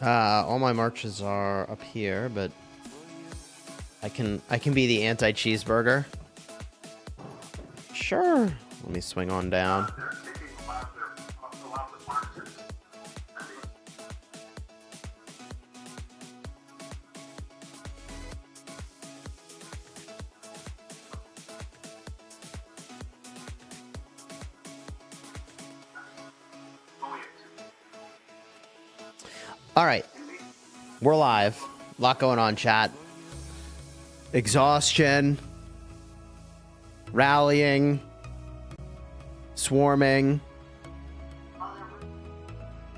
All my marches are up here, but I can be the anti-cheeseburger. Sure. Let me swing on down. All right, we're live. A lot going on, chat. Exhaustion, rallying, swarming.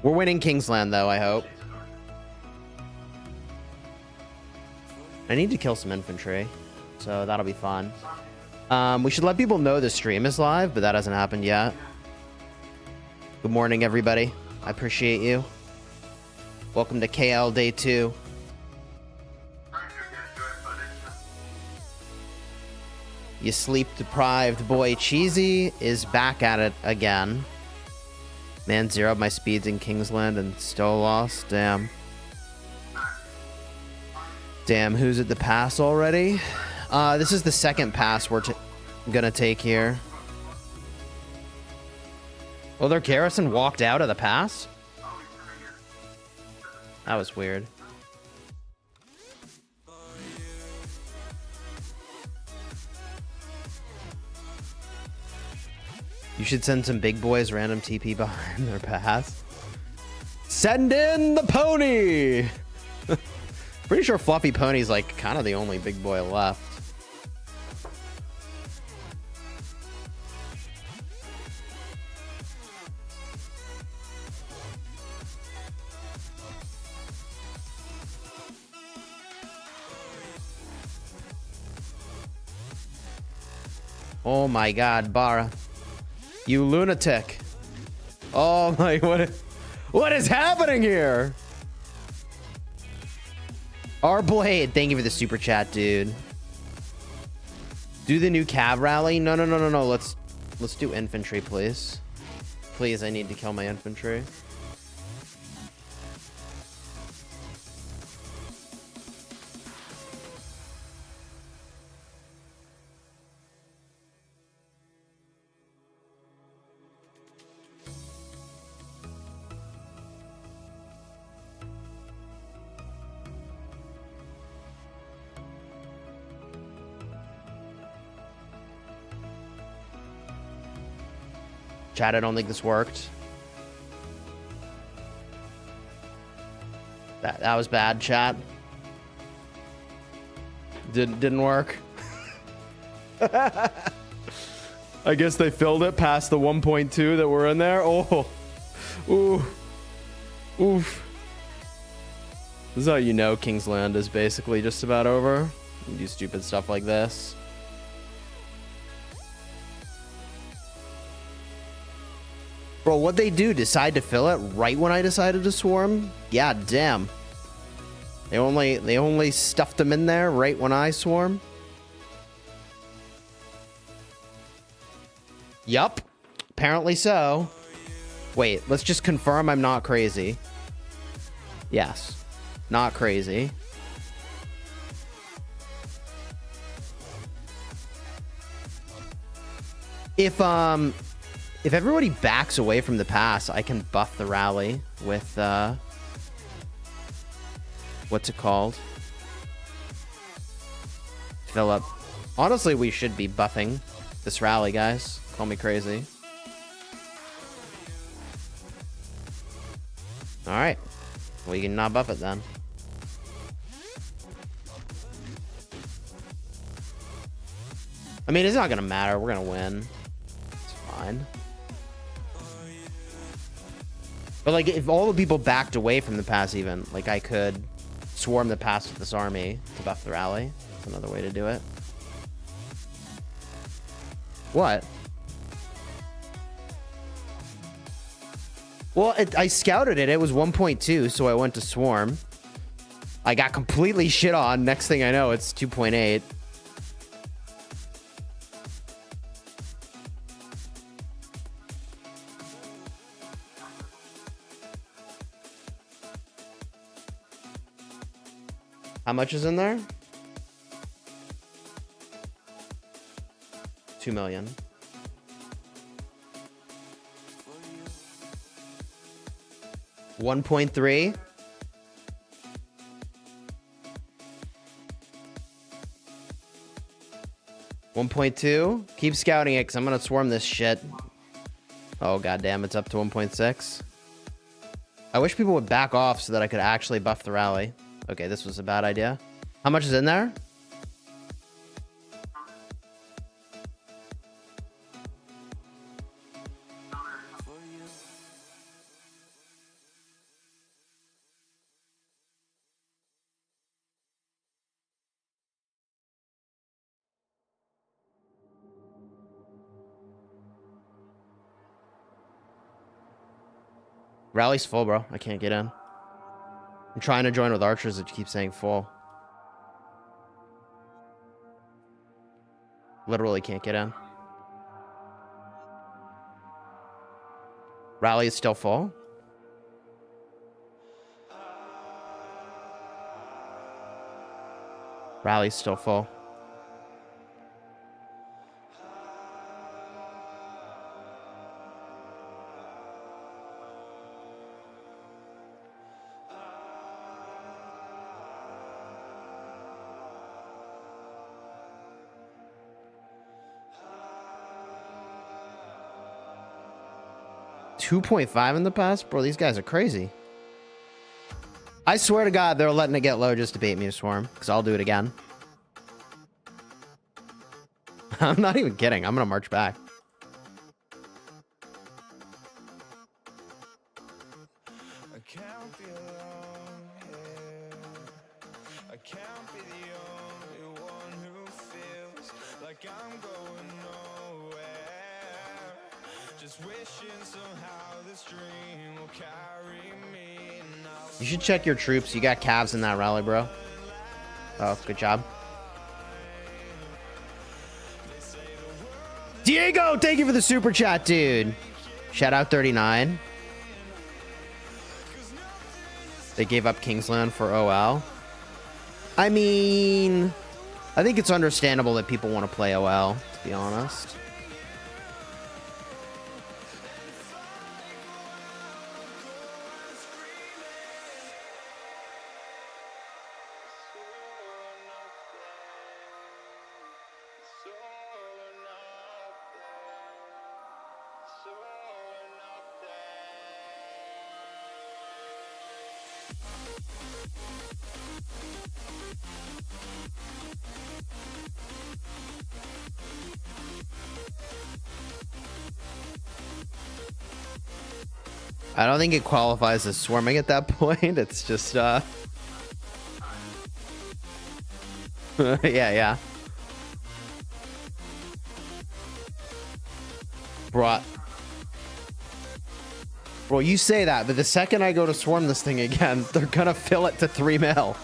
We're winning Kingsland, though, I hope. I need to kill some infantry, so that'll be fun. We should let people know the stream is live, but that hasn't happened yet. Good morning, everybody. I appreciate you. Welcome to KL Day 2. You sleep-deprived boy Cheesy is back at it again. Man, zeroed my speeds in Kingsland and still lost. Damn. Damn, who's at the pass already? This is the second pass we're gonna take here. Oh, their garrison walked out of the pass? That was weird. You should send some big boys random TP behind their pass. Send in the pony! Pretty sure Fluffy Pony's like kind of the only big boy left. Oh my god, Bara. You lunatic. Oh my, what is happening here? Our Blade, thank you for the super chat, dude. Do the new cav rally? No. Let's do infantry, please. Please, I need to kill my infantry. Chat, I don't think this worked. That was bad, chat. Didn't work. I guess they filled it past the 1.2 that were in there. Oh. Ooh. Oof. This is how you know Kingsland is basically just about over. You do stupid stuff like this. Bro, what'd they do? Decide to fill it right when I decided to swarm? Yeah, damn. They only stuffed them in there right when I swarm? Yup. Apparently so. Wait, let's just confirm I'm not crazy. Yes. Not crazy. If everybody backs away from the pass, I can buff the rally with, what's it called? Philip. Honestly, we should be buffing this rally, guys. Call me crazy. Alright. We can not buff it then. I mean, it's not gonna matter. We're gonna win. It's fine. But, like, if all the people backed away from the pass even, like, I could swarm the pass with this army to buff the rally. That's another way to do it. What? Well, I scouted it. It was 1.2, so I went to swarm. I got completely shit on. Next thing I know, it's 2.8. How much is in there? 2 million. $1.3. $1.2. Keep scouting it because I'm gonna swarm this shit. Oh goddamn, it's up to 1.6. I wish people would back off so that I could actually buff the rally. Okay, this was a bad idea. How much is in there? Rally's full, bro. I can't get in. I'm trying to join with archers that keep saying full. Literally can't get in. Rally is still full. Rally's still full. $2.5 in the past? Bro, these guys are crazy. I swear to God, they're letting it get low just to bait me to swarm, because I'll do it again. I'm not even kidding. I'm going to march back. You should check your troops. You got calves in that rally, bro. Oh, good job. Diego, thank you for the super chat, dude. Shout out 39. They gave up Kingsland for OL. I mean, I think it's understandable that people want to play OL, to be honest. I don't think it qualifies as swarming at that point. It's just, yeah, yeah. Bro, you say that, but the second I go to swarm this thing again, they're gonna fill it to 3 mil.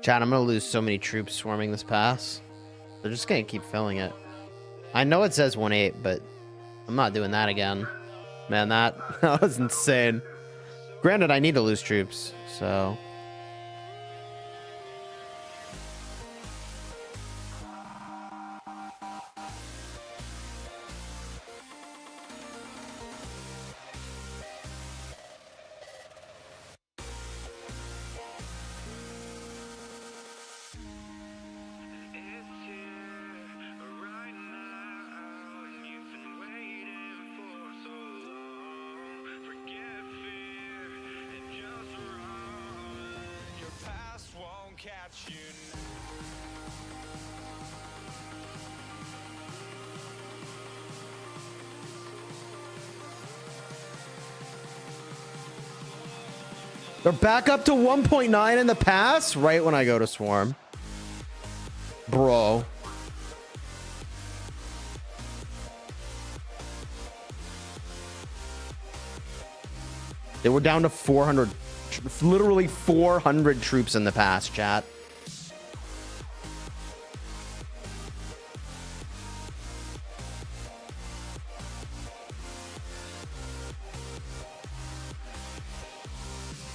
Chad, I'm gonna lose so many troops swarming this pass. They're just gonna keep filling it. I know it says 1-8, but I'm not doing that again. Man, that was insane. Granted, I need to lose troops, so... catch you. They're back up to 1.9 in the pass right when I go to swarm. Bro. They were down to 400, literally 400 troops in the pass, chat.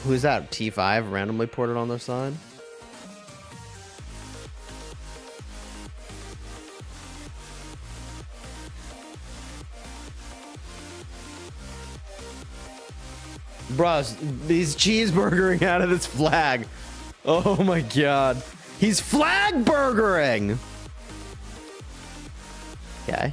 Who's that? T5 randomly ported on their side. Bros, he's cheeseburgering out of this flag. Oh my god. He's flag burgering. Okay.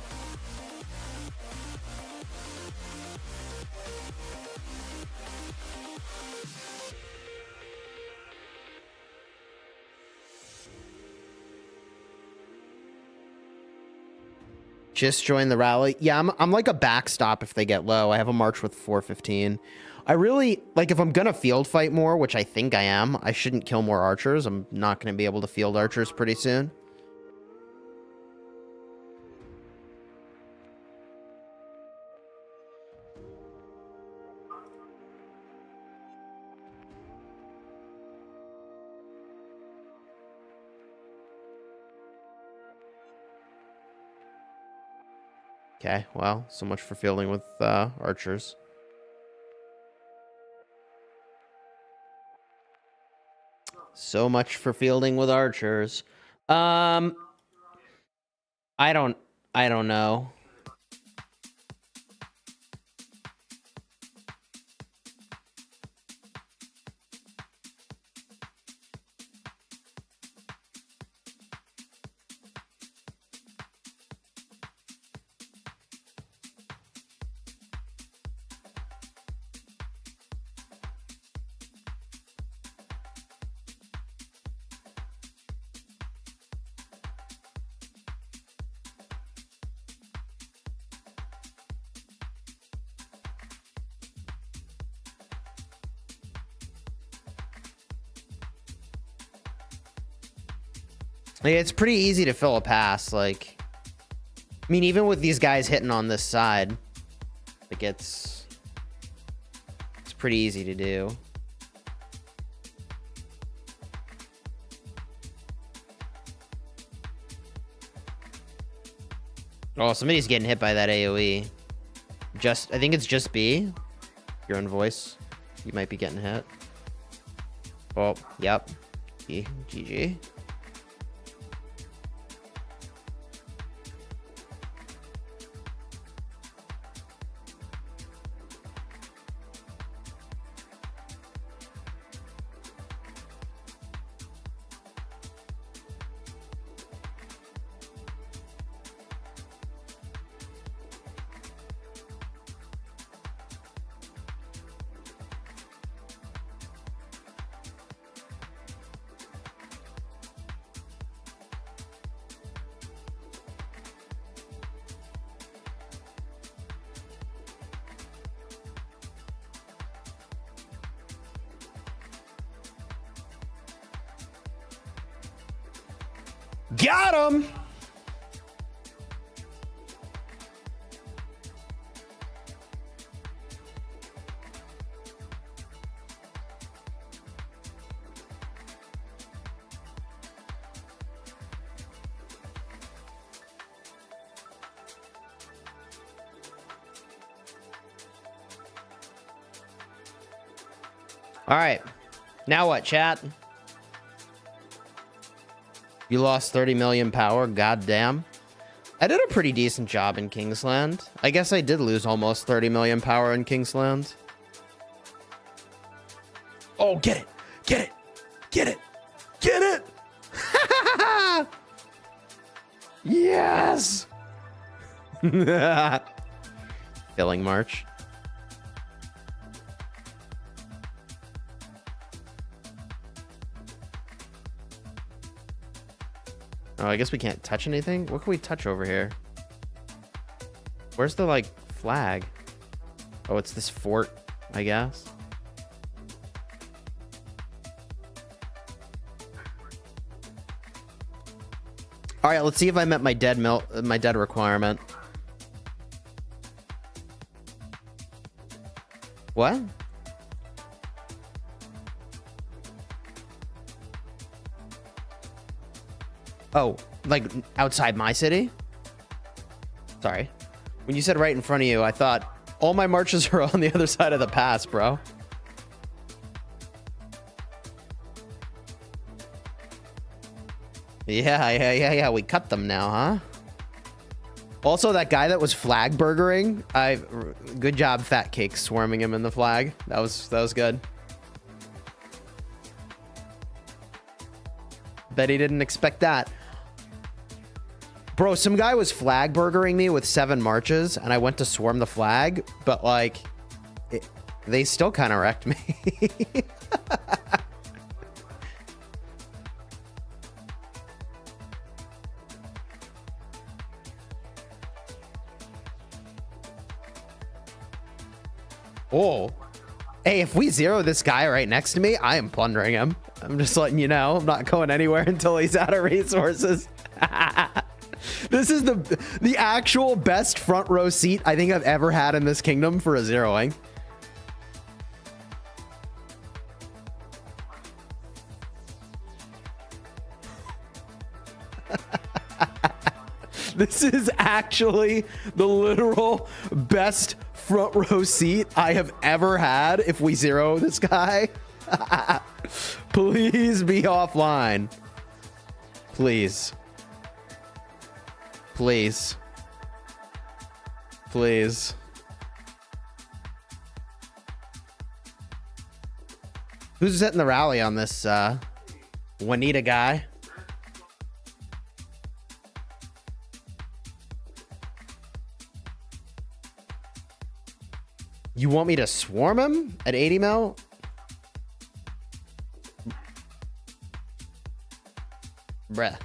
Just join the rally. Yeah, I'm like a backstop if they get low. I have a march with 415. I really, like, if I'm gonna field fight more, which I think I am, I shouldn't kill more archers. I'm not gonna be able to field archers pretty soon. Okay, well, so much for fielding with archers. So much for fielding with archers. I don't know. It's pretty easy to fill a pass. Like, I mean, even with these guys hitting on this side, like it's pretty easy to do. Oh, somebody's getting hit by that AoE. I think it's just B. Your own voice. You might be getting hit. Oh, yep. GG. Got him! All right. Now what, chat? You lost 30 million power? Goddamn. I did a pretty decent job in Kingsland. I guess I did lose almost 30 million power in Kingsland. Oh, get it! Get it! Get it! Get it! Yes! Filling march. Oh, I guess we can't touch anything. What can we touch over here? Where's the, like, flag? Oh, it's this fort, I guess. All right, let's see if I met my dead requirement. What? Oh, like outside my city? Sorry. When you said right in front of you, I thought all my marches are on the other side of the pass, bro. Yeah. We cut them now, huh? Also, that guy that was flag burgering, good job, Fat Cake, swarming him in the flag. That was good. Bet he didn't expect that. Bro, some guy was flag burgering me with 7 marches, and I went to swarm the flag, but like, they still kind of wrecked me. Oh, hey, if we zero this guy right next to me, I am plundering him. I'm just letting you know. I'm not going anywhere until he's out of resources. This is the actual best front row seat I think I've ever had in this kingdom for a zeroing. This is actually the literal best front row seat I have ever had if we zero this guy. Please be offline. Please. Please. Please. Who's setting the rally on this Juanita guy? You want me to swarm him at 80 mil? Bruh.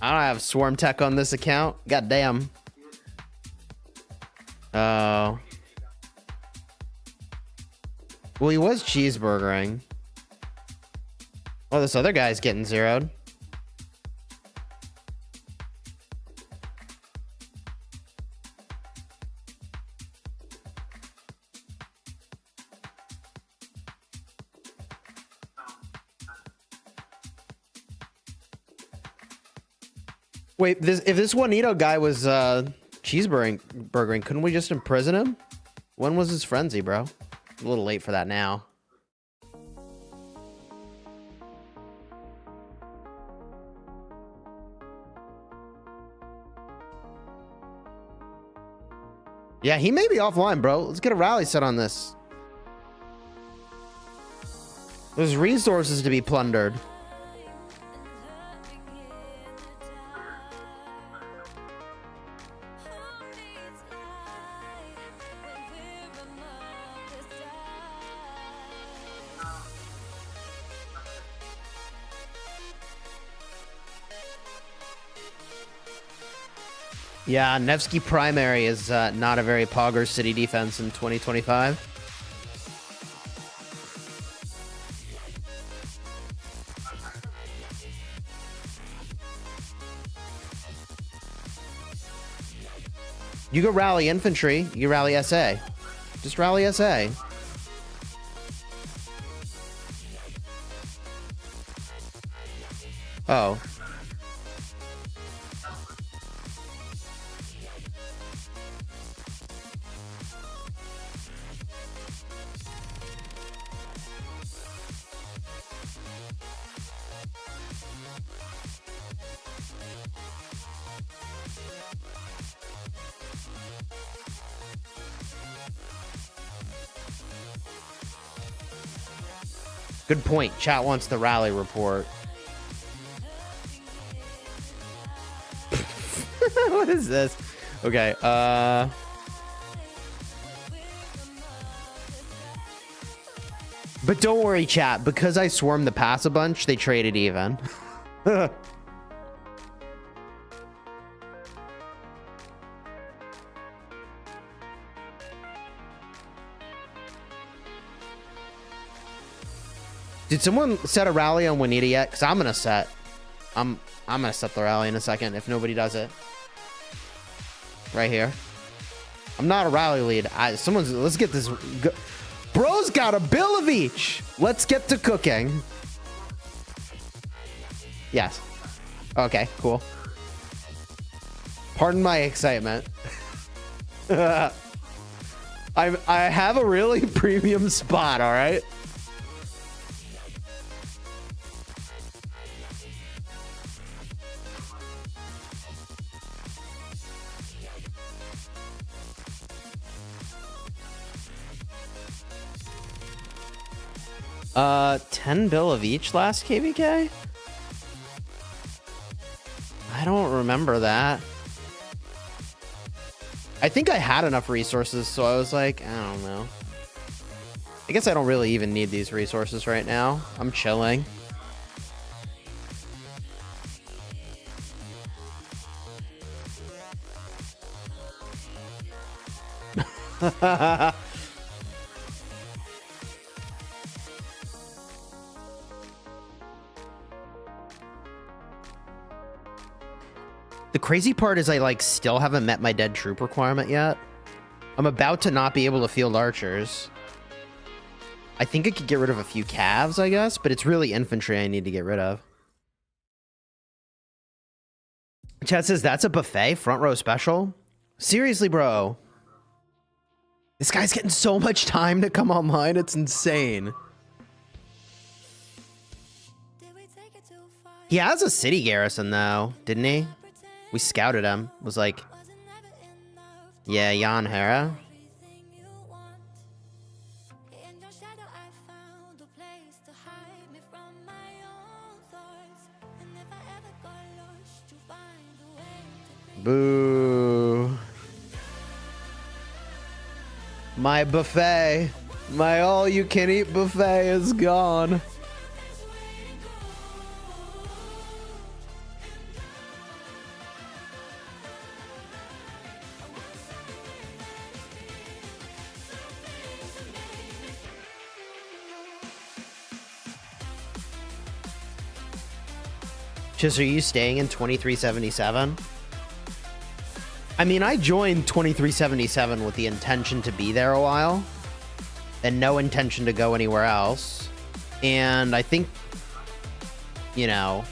I don't have swarm tech on this account. God damn. Oh. Well, he was cheeseburgering. Oh, this other guy's getting zeroed. Wait, if this Juanito guy was cheeseburgering, couldn't we just imprison him? When was his frenzy, bro? A little late for that now. Yeah, he may be offline, bro. Let's get a rally set on this. There's resources to be plundered. Yeah, Nevsky Primary is not a very pogger city defense in 2025. You go rally infantry, you rally SA. Just rally SA. Oh. Good point. Chat wants the rally report. What is this? Okay, but don't worry, chat, because I swarmed the pass a bunch, they traded even. Did someone set a rally on Juanita yet? Because I'm gonna set. I'm gonna set the rally in a second if nobody does it. Right here. I'm not a rally lead. Let's get this. Bro's got a bill of each. Let's get to cooking. Yes. Okay, cool. Pardon my excitement. I have a really premium spot, all right? $10 bill of each last KvK? I don't remember that. I think I had enough resources, so I was like, I don't know. I guess I don't really even need these resources right now. I'm chilling. The crazy part is I like still haven't met my dead troop requirement yet. I'm about to not be able to field archers. I think I could get rid of a few calves, I guess, but it's really infantry I need to get rid of. Chat says that's a buffet front row special. Seriously, bro. This guy's getting so much time to come online. It's insane. He has a city garrison though, didn't he? We scouted him. Was like, yeah, Jan Hera. Boo. My buffet. My all-you-can-eat buffet is gone. Just, are you staying in 2377? I mean, I joined 2377 with the intention to be there a while and no intention to go anywhere else. And I think, you know,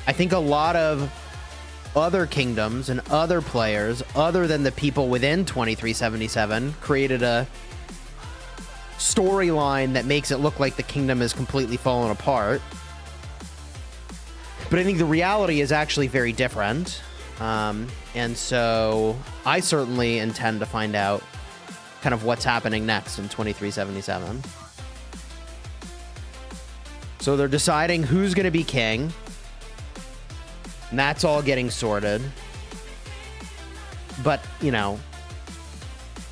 I think a lot of other kingdoms and other players, other than the people within 2377, created a storyline that makes it look like the kingdom is completely fallen apart. But I think the reality is actually very different. And so I certainly intend to find out kind of what's happening next in 2377. So they're deciding who's going to be king. And that's all getting sorted. But, you know,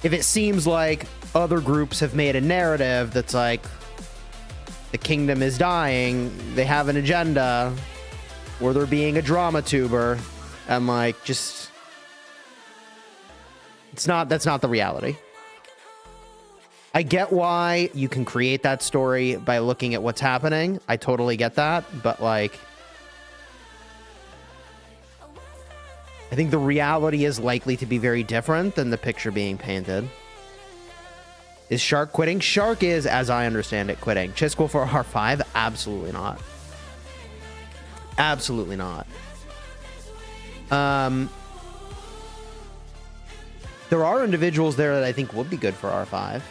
if it seems like other groups have made a narrative that's like the kingdom is dying, they have an agenda, or they're being a drama tuber, and like, just, that's not the reality. I get why you can create that story by looking at what's happening. I totally get that, but like, I think the reality is likely to be very different than the picture being painted. Is Shark quitting? Shark is, as I understand it, quitting. Chisgule for R5? Absolutely not. Absolutely not. There are individuals there that I think would be good for R5.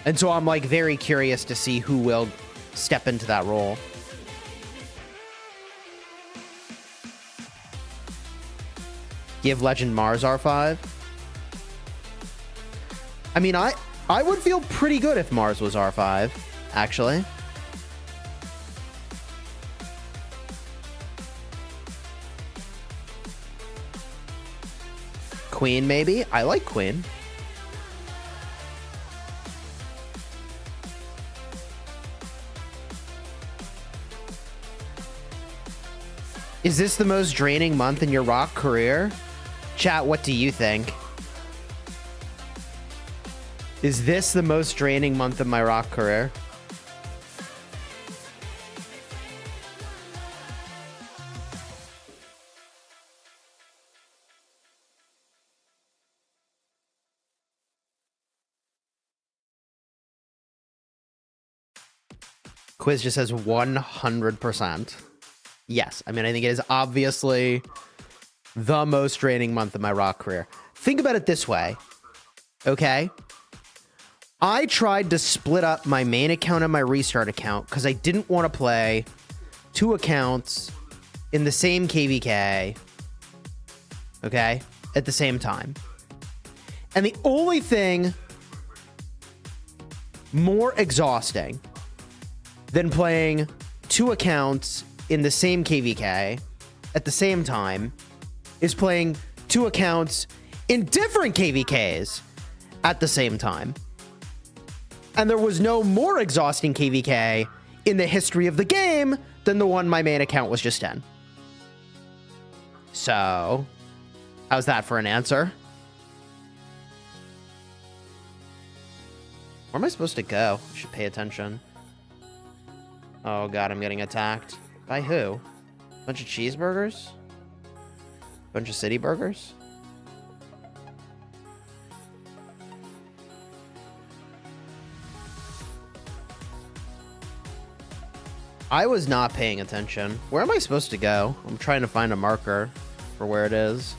And so I'm like very curious to see who will step into that role. Give Legend Mars R5. I mean, I would feel pretty good if Mars was R5, actually. Queen, maybe? I like Queen. Is this the most draining month in your rock career? Chat, what do you think? Is this the most draining month of my rock career? Quiz just says 100%. Yes. I mean, I think it is obviously the most draining month of my Rock career. Think about it this way. Okay. I tried to split up my main account and my restart account because I didn't want to play 2 accounts in the same KvK. Okay. At the same time. And the only thing more exhausting than playing 2 accounts in the same KvK at the same time is playing 2 accounts in different KvKs at the same time. And there was no more exhausting KvK in the history of the game than the one my main account was just in. So, how's that for an answer? Where am I supposed to go? I should pay attention. Oh god, I'm getting attacked. By who? Bunch of cheeseburgers? Bunch of city burgers? I was not paying attention. Where am I supposed to go? I'm trying to find a marker for where it is.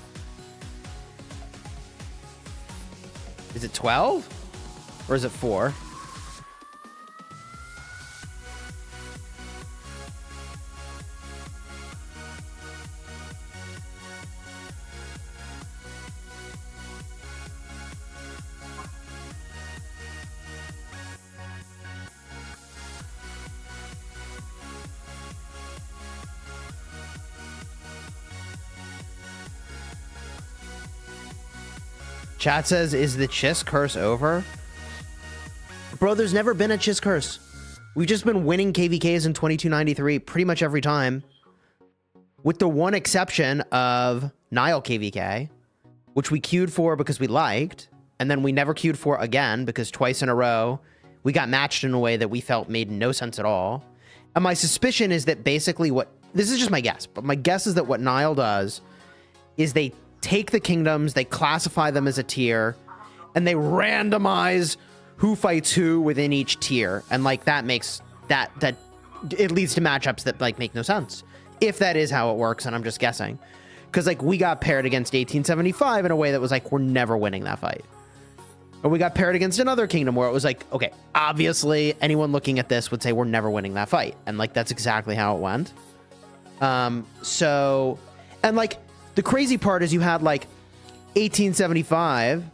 Is it 12? Or is it 4? Chat says, is the Chis curse over? Bro, there's never been a Chis curse. We've just been winning KvKs in 2293 pretty much every time. With the one exception of Nile KvK, which we queued for because we liked, and then we never queued for again because twice in a row we got matched in a way that we felt made no sense at all. And my suspicion is that basically this is just my guess, but my guess is that what Nile does is they take the kingdoms, they classify them as a tier, and they randomize who fights who within each tier. And like that makes that it leads to matchups that like make no sense. If that is how it works, and I'm just guessing. Because like we got paired against 1875 in a way that was like, we're never winning that fight. Or we got paired against another kingdom where it was like, okay, obviously anyone looking at this would say we're never winning that fight. And like that's exactly how it went. So, and like the crazy part is you had like 1875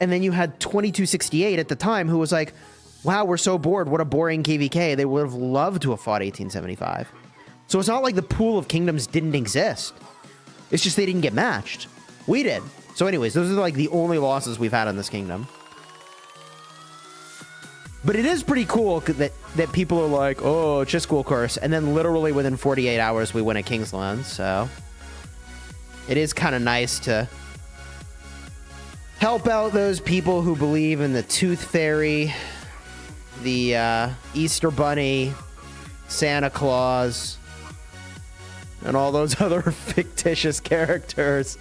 and then you had 2268 at the time who was like, wow, we're so bored. What a boring KvK. They would have loved to have fought 1875. So it's not like the pool of kingdoms didn't exist. It's just they didn't get matched. We did. So anyways, those are like the only losses we've had in this kingdom. But it is pretty cool that people are like, oh, Chisgule curse. And then literally within 48 hours, we win at Kingsland. So it is kind of nice to help out those people who believe in the Tooth Fairy, the Easter Bunny, Santa Claus, and all those other fictitious characters.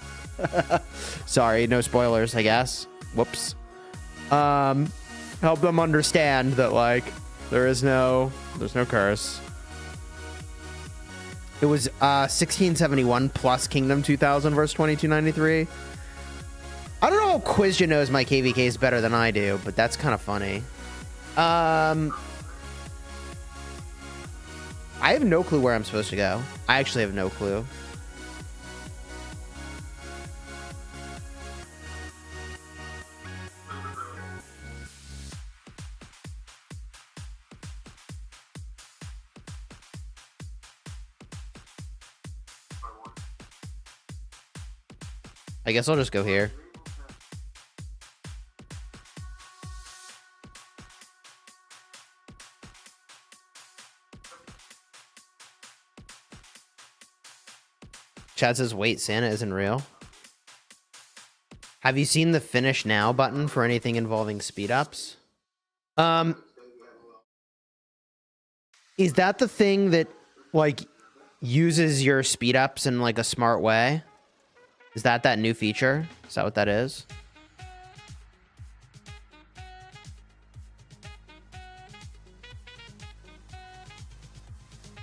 Sorry, no spoilers, I guess. Whoops. Help them understand that, like, there's no curse. It was 1671 plus Kingdom 2000 versus 2293. I don't know how Quizja knows my KvK is better than I do, but that's kind of funny. I have no clue where I'm supposed to go. I actually have no clue. I guess I'll just go here. Chad says, wait, Santa isn't real. Have you seen the finish now button for anything involving speed ups? Is that the thing that like uses your speed ups in like a smart way? Is that new feature? Is that what that is?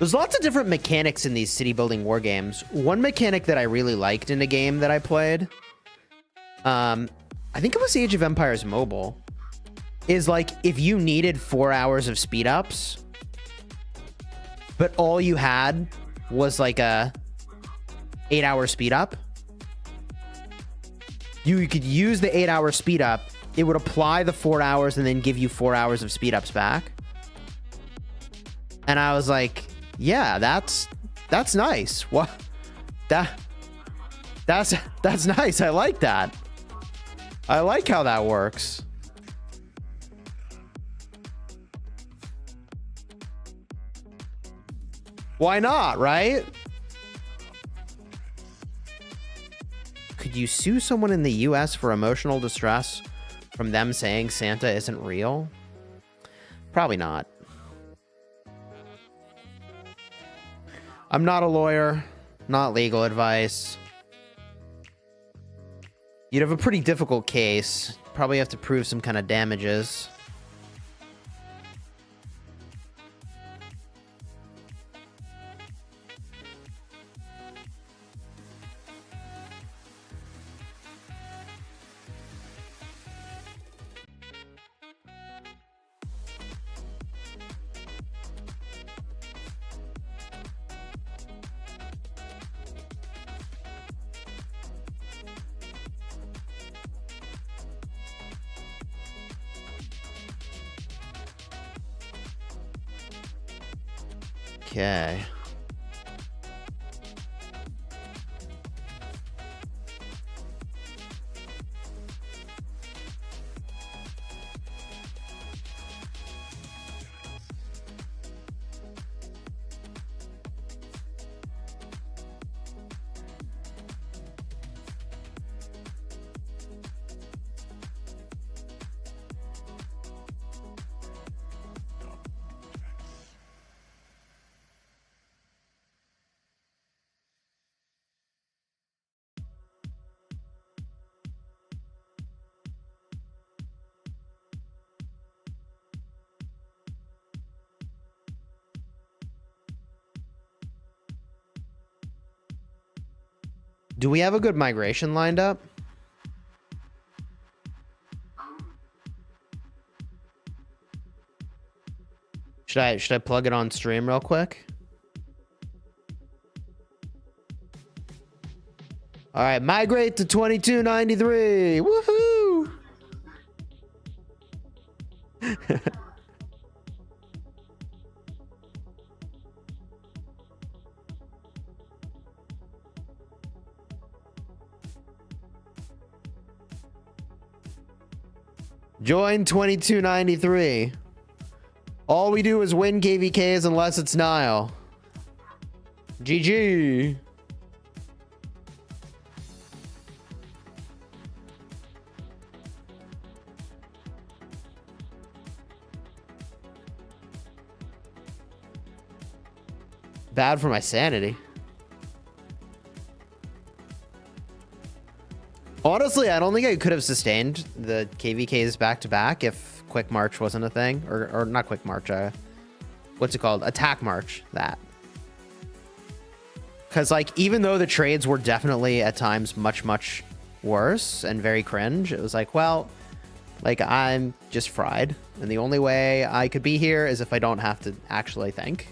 There's lots of different mechanics in these city building war games. One mechanic that I really liked in a game that I played, I think it was Age of Empires Mobile, is like if you needed 4 hours of speed ups, but all you had was like a 8-hour speed up, you could use the 8-hour speed up. It would apply the 4 hours and then give you 4 hours of speed ups back. And I was like, yeah, that's nice. What? That's nice. I like that. I like how that works. Why not, right? Could you sue someone in the US for emotional distress from them saying Santa isn't real? Probably not. I'm not a lawyer, not legal advice. You'd have a pretty difficult case. Probably have to prove some kind of damages. Okay. Do we have a good migration lined up? Should I plug it on stream real quick? All right, migrate to 2293. Woohoo! Join 2293. All we do is win KvKs unless it's Nile. GG. Bad for my sanity. Honestly, I don't think I could have sustained the KvKs back to back if Quick March wasn't a thing. Or not Quick March, what's it called? Attack March, that. Because, like, even though the trades were definitely at times much, much worse and very cringe, it was like, well, like, I'm just fried. And the only way I could be here is if I don't have to actually think.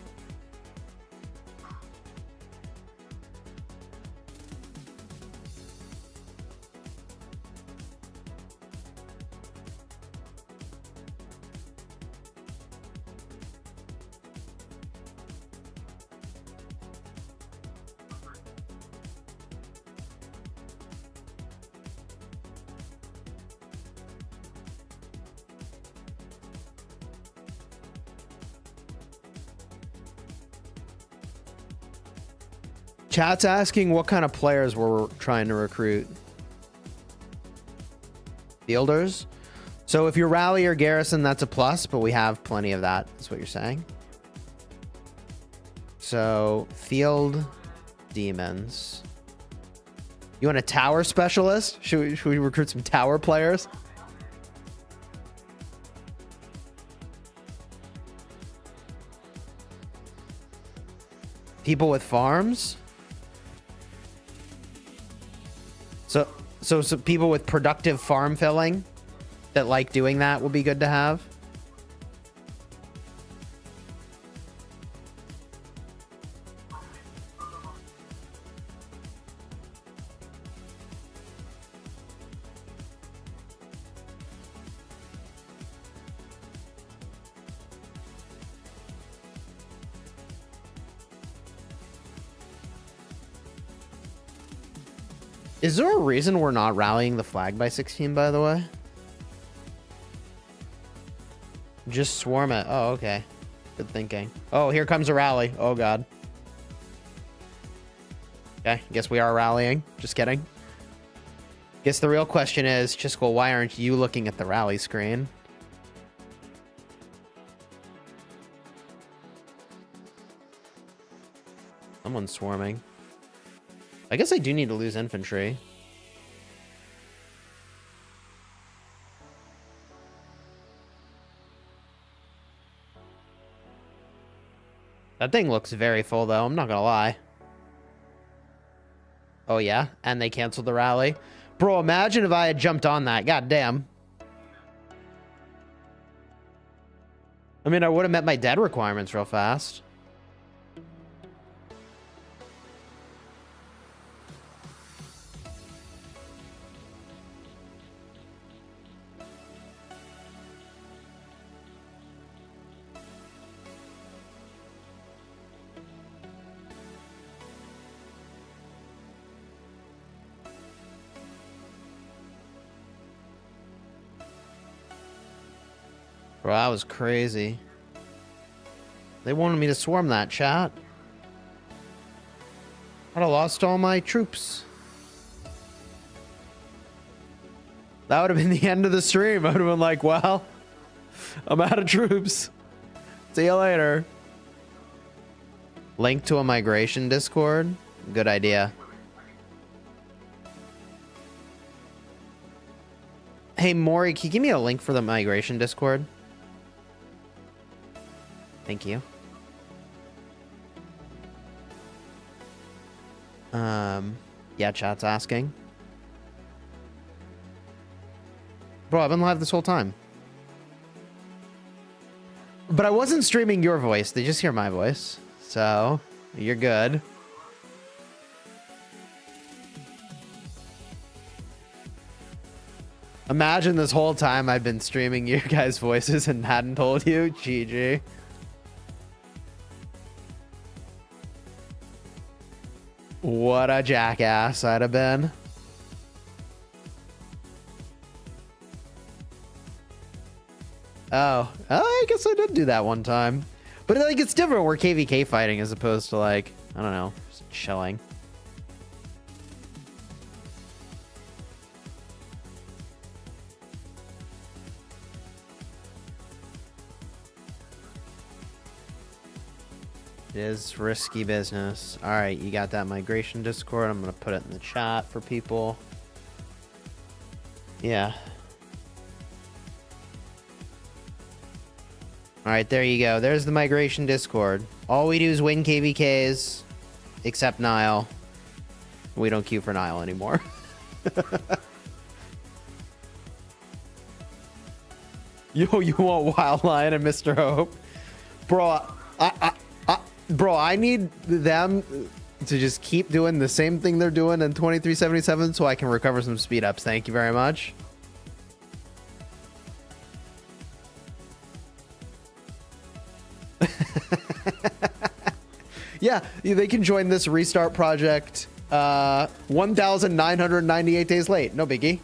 Chat's asking what kind of players we're trying to recruit. Fielders. So if you're rally or garrison, that's a plus, but we have plenty of that. That's what you're saying. So field demons. You want a tower specialist? Should we recruit some tower players? People with farms? So people with productive farm filling that like doing that will be good to have. Is there a reason we're not rallying the flag by 16, by the way? Just swarm it. Oh, okay. Good thinking. Oh, here comes a rally. Oh, God. Okay, guess we are rallying. Just kidding. Guess the real question is, Chisgule, why aren't you looking at the rally screen? Someone's swarming. I guess I do need to lose infantry. That thing looks very full, though. I'm not gonna lie. Oh, yeah? And they canceled the rally? Bro, imagine if I had jumped on that. God damn. I mean, I would have met my dead requirements real fast. Bro, that was crazy. They wanted me to swarm that, chat. I'd have lost all my troops. That would have been the end of the stream. I would have been like, well, I'm out of troops. See you later. Link to a migration Discord? Good idea. Hey, Maury, can you give me a link for the migration Discord? Thank you. Yeah, chat's asking. Bro, I've been live this whole time. But I wasn't streaming your voice. They just hear my voice. So, you're good. Imagine this whole time I've been streaming your guys' voices and hadn't told you. GG. What a jackass I'd have been. Oh, I guess I did do that one time. But like, it's different. We're KvK fighting as opposed to like, I don't know, just chilling. It is risky business. All right, you got that migration Discord. I'm going to put it in the chat for people. Yeah. All right, there you go. There's the migration Discord. All we do is win KvKs, except Nile. We don't queue for Nile anymore. Yo, you want Wild Lion and Mr. Hope? Bro, Bro, I need them to just keep doing the same thing they're doing in 2377 so I can recover some speed ups. Thank you very much. Yeah, they can join this restart project 1,998 days late. No biggie.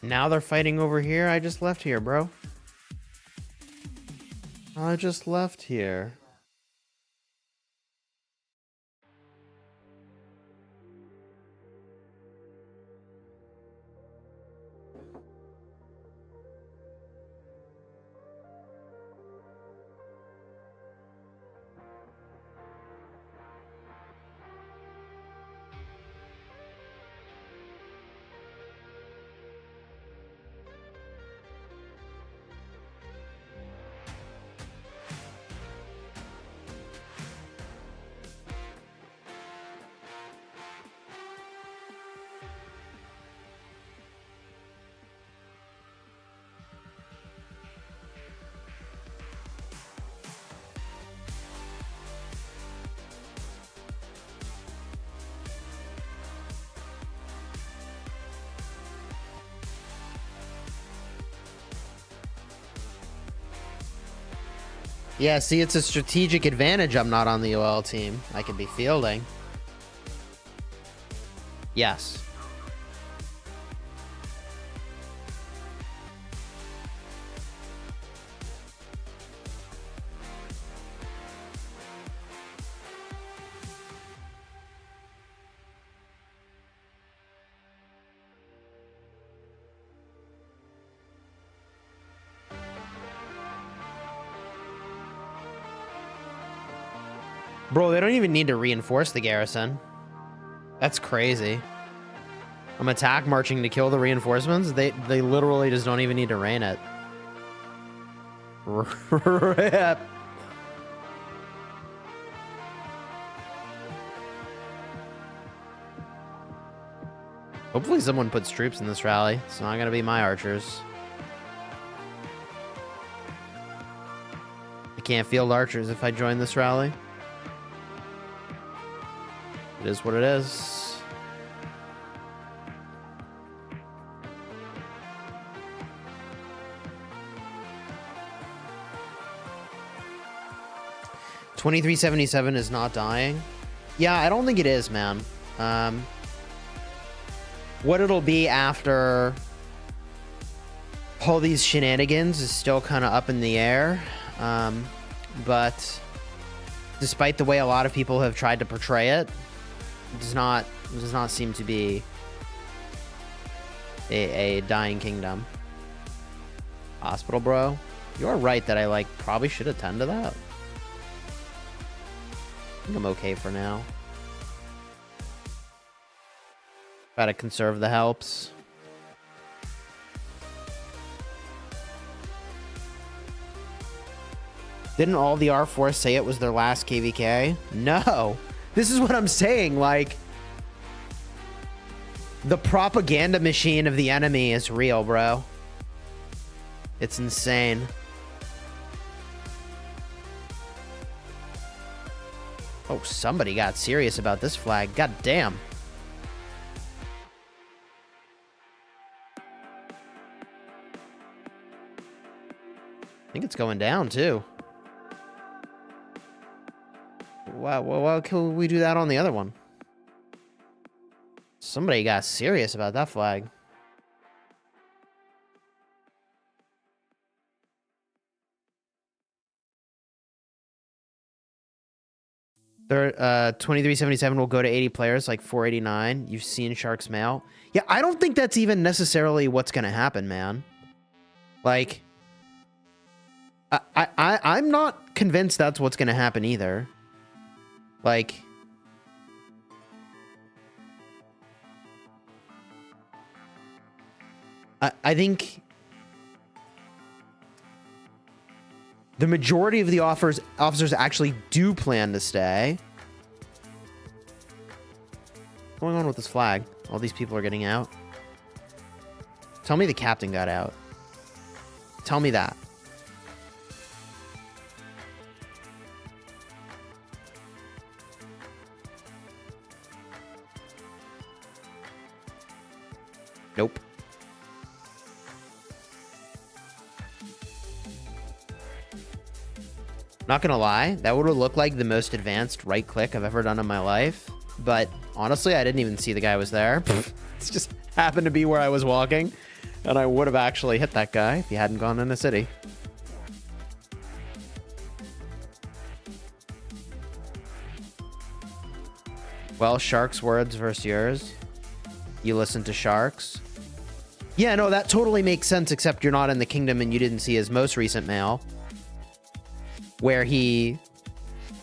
Now they're fighting over here. I just left here, bro. I just left here. Yeah, see, it's a strategic advantage I'm not on the OL team. I could be fielding. Yes. Bro, they don't even need to reinforce the garrison. That's crazy. I'm attack marching to kill the reinforcements. They literally just don't even need to rain it. Rip. Hopefully someone puts troops in this rally. It's not gonna be my archers. I can't field archers if I join this rally. It is what it is. $23.77 is not dying. Yeah, I don't think it is, man. What it'll be after all these shenanigans is still kind of up in the air. But despite the way a lot of people have tried to portray it, does not seem to be a dying kingdom. Hospital, bro. You are right that I probably should attend to that. I think I'm okay for now. Try to conserve the helps. Didn't all the R4 say it was their last KvK? No. This is what I'm saying, the propaganda machine of the enemy is real, bro. It's insane. Oh, somebody got serious about this flag. God damn. I think it's going down, too. Why can we do that on the other one? Somebody got serious about that flag. They're 2377 will go to 80 players, like 489. You've seen Sharks Mail. Yeah, I don't think that's even necessarily what's gonna happen, man. I'm not convinced that's what's gonna happen either. I think the majority of the officers actually do plan to stay. What's going on with this flag? All these people are getting out. Tell me the captain got out. Tell me that. Nope. Not gonna lie, that would have looked like the most advanced right click I've ever done in my life. But honestly, I didn't even see the guy was there. It's just happened to be where I was walking. And I would have actually hit that guy if he hadn't gone in the city. Well, Shark's words versus yours. You listen to Shark's. Yeah, no, that totally makes sense, except you're not in the kingdom and you didn't see his most recent mail, where he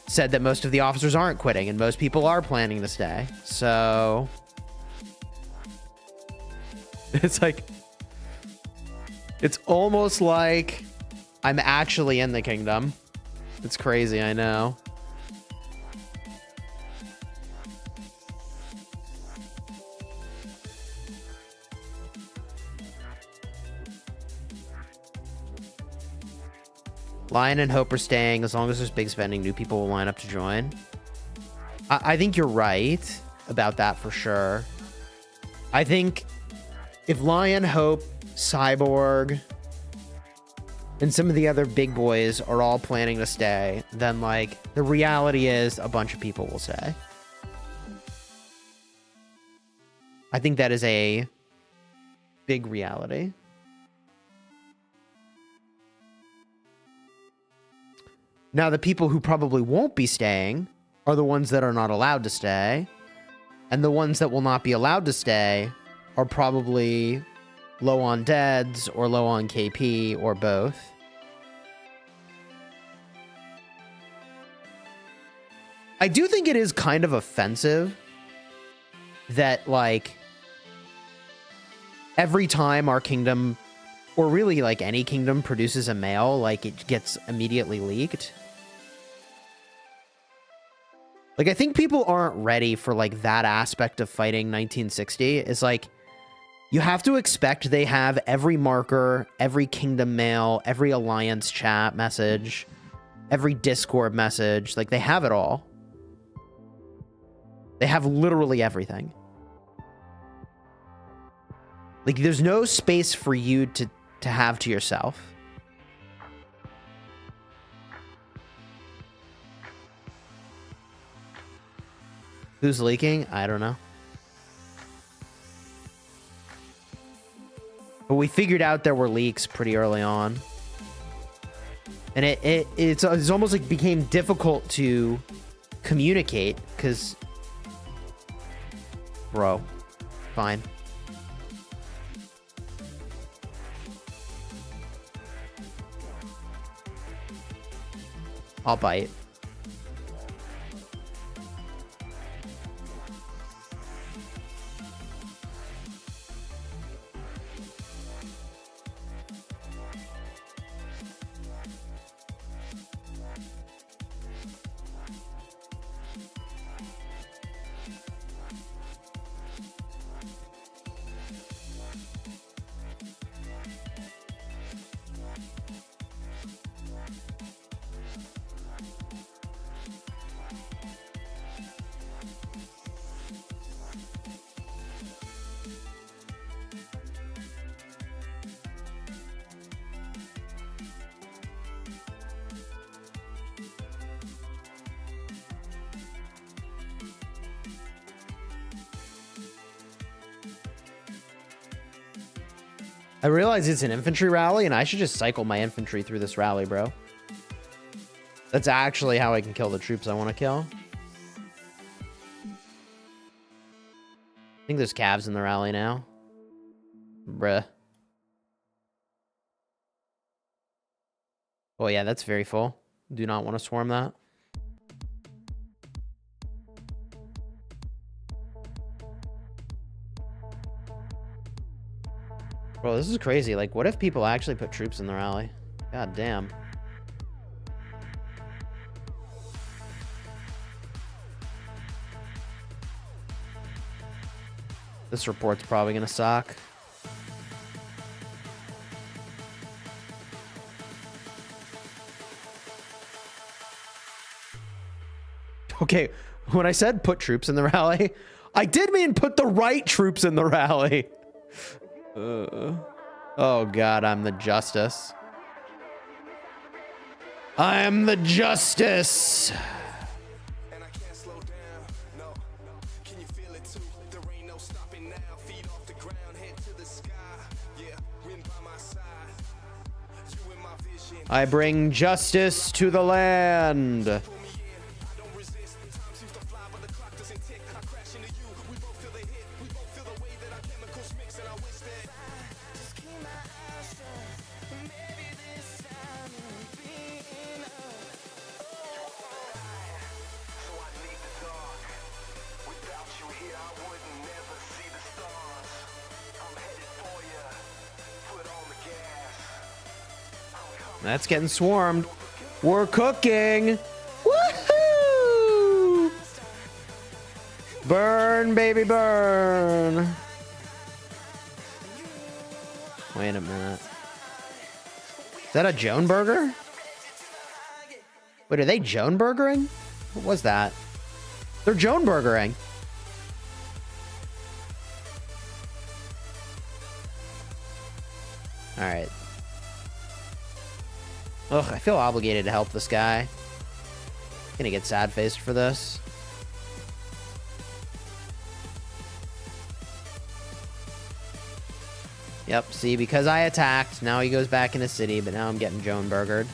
said that most of the officers aren't quitting and most people are planning to stay. So it's like, it's almost like I'm actually in the kingdom. It's crazy, I know. Lion and Hope are staying. As long as there's big spending, new people will line up to join. I think you're right about that for sure. I think if Lion, Hope, Cyborg, and some of the other big boys are all planning to stay, then, like, the reality is a bunch of people will stay. I think that is a big reality. Now, the people who probably won't be staying are the ones that are not allowed to stay. And the ones that will not be allowed to stay are probably low on deads or low on KP or both. I do think it is kind of offensive that, like, every time our kingdom, or really like any kingdom, produces a mail, like, it gets immediately leaked. Like, I think people aren't ready for, like, that aspect of fighting 1960. It's like, you have to expect they have every marker, every kingdom mail, every alliance chat message, every Discord message. Like, they have it all. They have literally everything. Like, there's no space for you to have to yourself. Who's leaking? I don't know. But we figured out there were leaks pretty early on. And it's almost like became difficult to communicate because... Bro. Fine. I'll bite. I realize it's an infantry rally, and I should just cycle my infantry through this rally, bro. That's actually how I can kill the troops I want to kill. I think there's calves in the rally now. Bruh. Oh yeah, that's very full. Do not want to swarm that. Bro, this is crazy. Like, what if people actually put troops in the rally? God damn. This report's probably gonna suck. Okay, when I said put troops in the rally, I did mean put the right troops in the rally. Oh god, I'm the justice. I am the justice. I bring justice to the land. That's getting swarmed. We're cooking. Woohoo! Burn, baby, burn. Wait a minute. Is that a Joan burger? Wait, are they Joan burgering? What was that? They're Joan burgering. All right. Ugh, I feel obligated to help this guy. Gonna get sad-faced for this. Yep, see, because I attacked, now he goes back in the city, but now I'm getting Joan burgered.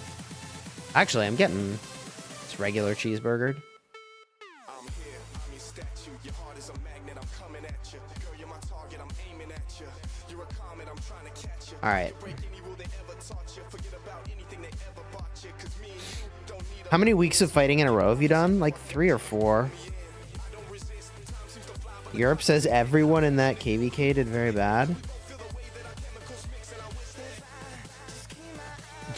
Actually, I'm getting this regular cheeseburgered. All right. How many weeks of fighting in a row have you done? Like 3 or 4. Europe says everyone in that KvK did very bad.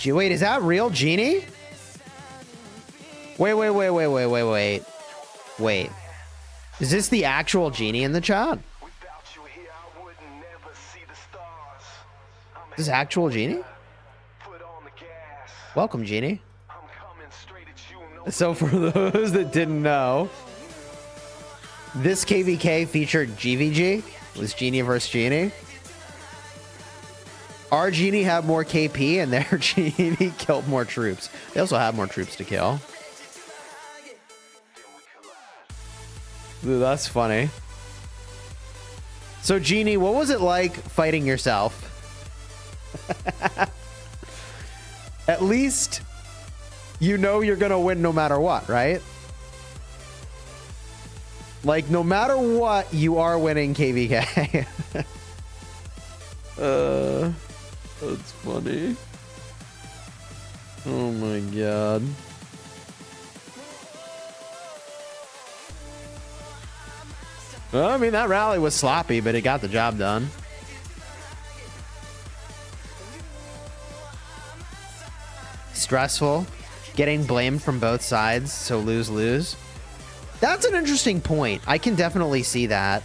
Wait, is that real, Genie? Wait. Wait. Is this the actual Genie in the chat? Is this actual Genie? Welcome, Genie. So for those that didn't know, this KvK featured GVG. It was Genie versus Genie. Our Genie had more KP and their Genie killed more troops. They also have more troops to kill. Dude, that's funny. So Genie, what was it like fighting yourself? At least you know you're gonna win no matter what, right? Like, no matter what, you are winning KvK. That's funny. Oh my god. Well, I mean, that rally was sloppy, but it got the job done. Stressful. Getting blamed from both sides, so lose-lose. That's an interesting point. I can definitely see that.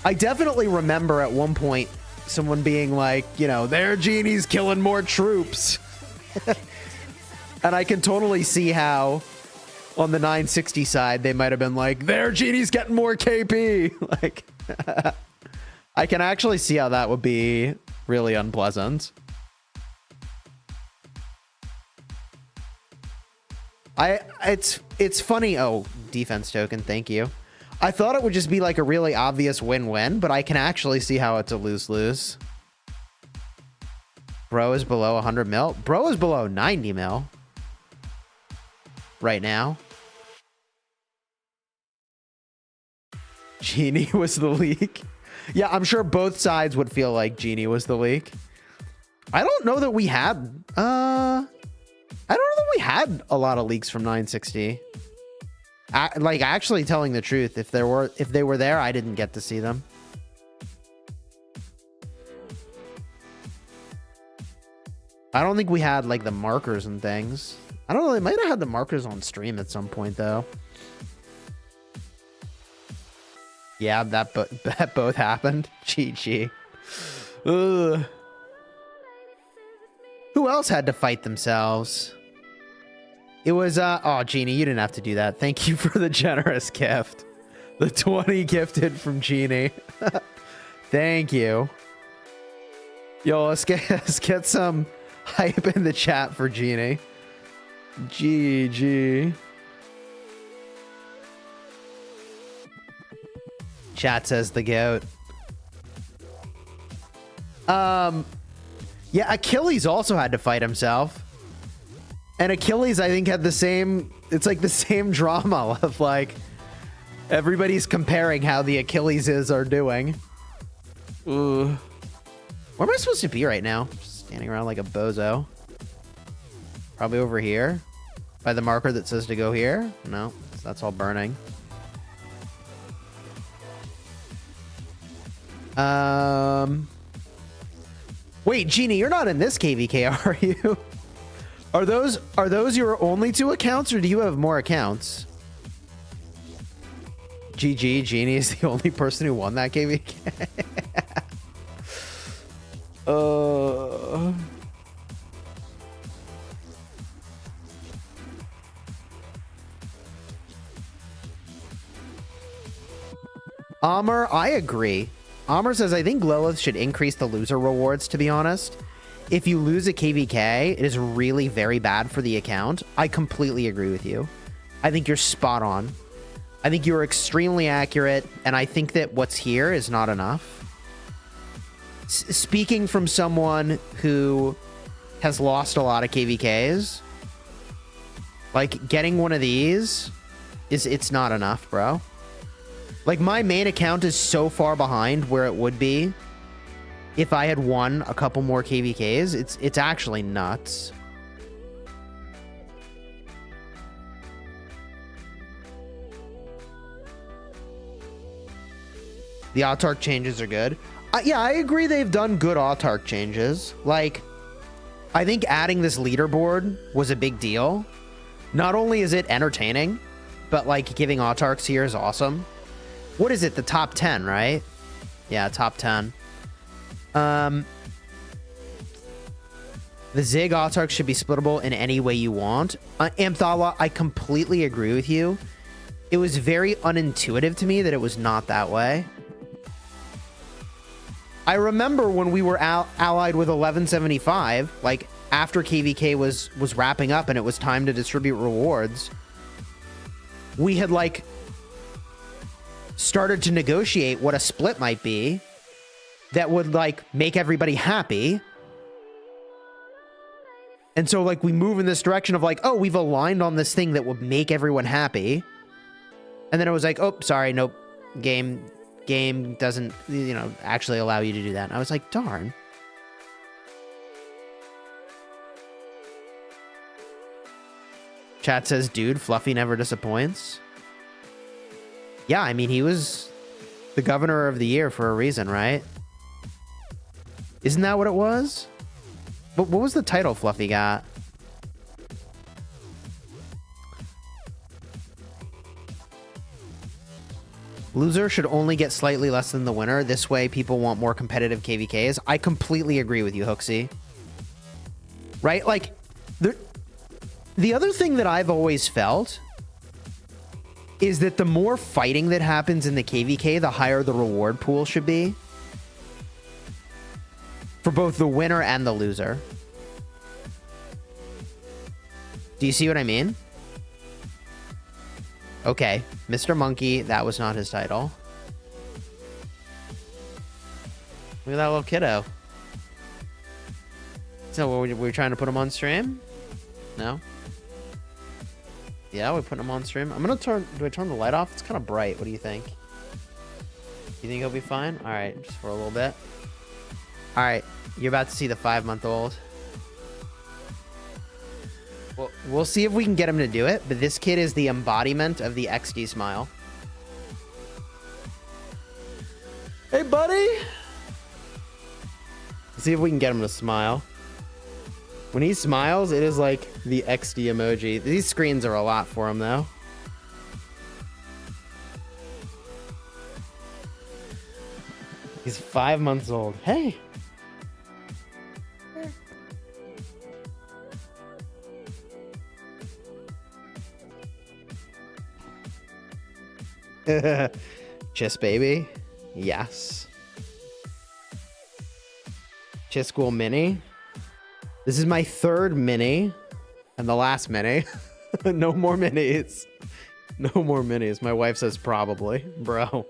I definitely remember at one point someone being like, you know, their Genie's killing more troops. And I can totally see how on the 960 side they might have been like, their Genie's getting more KP. Like, I can actually see how that would be really unpleasant. It's funny. Oh, defense token. Thank you. I thought it would just be like a really obvious win-win, but I can actually see how it's a lose-lose. Bro is below 100 mil. Bro is below 90 mil right now. Genie was the leak. Yeah, I'm sure both sides would feel like Genie was the leak. I don't know that we had I don't know that we had a lot of leaks from 960. Like, actually telling the truth, if they were there, I didn't get to see them. I don't think we had like the markers and things. I don't know, they might have had the markers on stream at some point though. Yeah, that both happened. GG. Ugh. Who else had to fight themselves? It was, oh, Genie, you didn't have to do that. Thank you for the generous gift. The 20 gifted from Genie. Thank you. Yo, let's get some hype in the chat for Genie. GG. Chat says the goat. Yeah, Achilles also had to fight himself. And Achilles, I think, had the same... It's like the same drama of, like... Everybody's comparing how the Achilleses are doing. Where am I supposed to be right now? Just standing around like a bozo. Probably over here. By the marker that says to go here. No, that's all burning. Wait, Genie, you're not in this KvK, are you? Are those your only 2 accounts, or do you have more accounts? GG, Genie is the only person who won that KvK. Amr, I agree. Amr says, I think Lilith should increase the loser rewards, to be honest. If you lose a KvK, it is really very bad for the account. I completely agree with you. I think you're spot on. I think you're extremely accurate, and I think that what's here is not enough. Speaking from someone who has lost a lot of KvKs, like, getting one of these, it's not enough, bro. Like, my main account is so far behind where it would be if I had won a couple more KvKs. It's actually nuts. The Autark changes are good. Yeah, I agree they've done good Autark changes. Like, I think adding this leaderboard was a big deal. Not only is it entertaining, but, like, giving Autarks here is awesome. What is it? The top 10, right? Yeah, top 10. The Zig Autark should be splittable in any way you want. Amthala, I completely agree with you. It was very unintuitive to me that it was not that way. I remember when we were allied with 1175, like, after KvK was wrapping up and it was time to distribute rewards, we had, like, started to negotiate what a split might be that would, like, make everybody happy. And so, like, we move in this direction of, like, oh, we've aligned on this thing that would make everyone happy. And then it was like, oh, sorry, nope, game doesn't, you know, actually allow you to do that. And I was like, darn. Chat says, dude, Fluffy never disappoints. Yeah, I mean, he was the governor of the year for a reason, right? Isn't that what it was? But what was the title Fluffy got? Loser should only get slightly less than the winner. This way, people want more competitive KvKs. I completely agree with you, Hooksy. Right? Like, the other thing that I've always felt is that the more fighting that happens in the KvK, the higher the reward pool should be. For both the winner and the loser. Do you see what I mean? Okay, Mr. Monkey, that was not his title. Look at that little kiddo. So, were we trying to put him on stream? No? Yeah, we're putting him on stream. I'm gonna turn... Do I turn the light off? It's kind of bright. What do you think? You think he'll be fine? Alright, just for a little bit. Alright, you're about to see the 5-month-old. Well, we'll see if we can get him to do it, but this kid is the embodiment of the XD smile. Hey, buddy! See if we can get him to smile. When he smiles, it is like the XD emoji. These screens are a lot for him, though. He's 5 months old. Hey! Chis baby. Yes. Chisgule mini. This is my 3rd mini and the last mini. No more minis. No more minis. My wife says probably. Bro.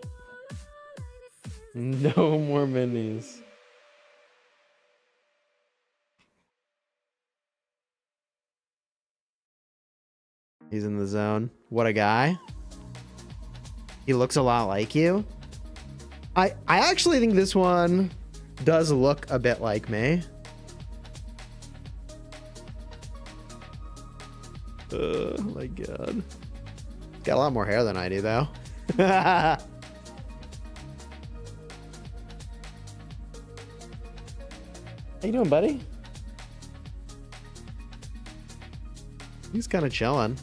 No more minis. He's in the zone. What a guy. He looks a lot like you. I actually think this one does look a bit like me. Oh my god. Got a lot more hair than I do, though. How you doing, buddy? He's kind of chilling.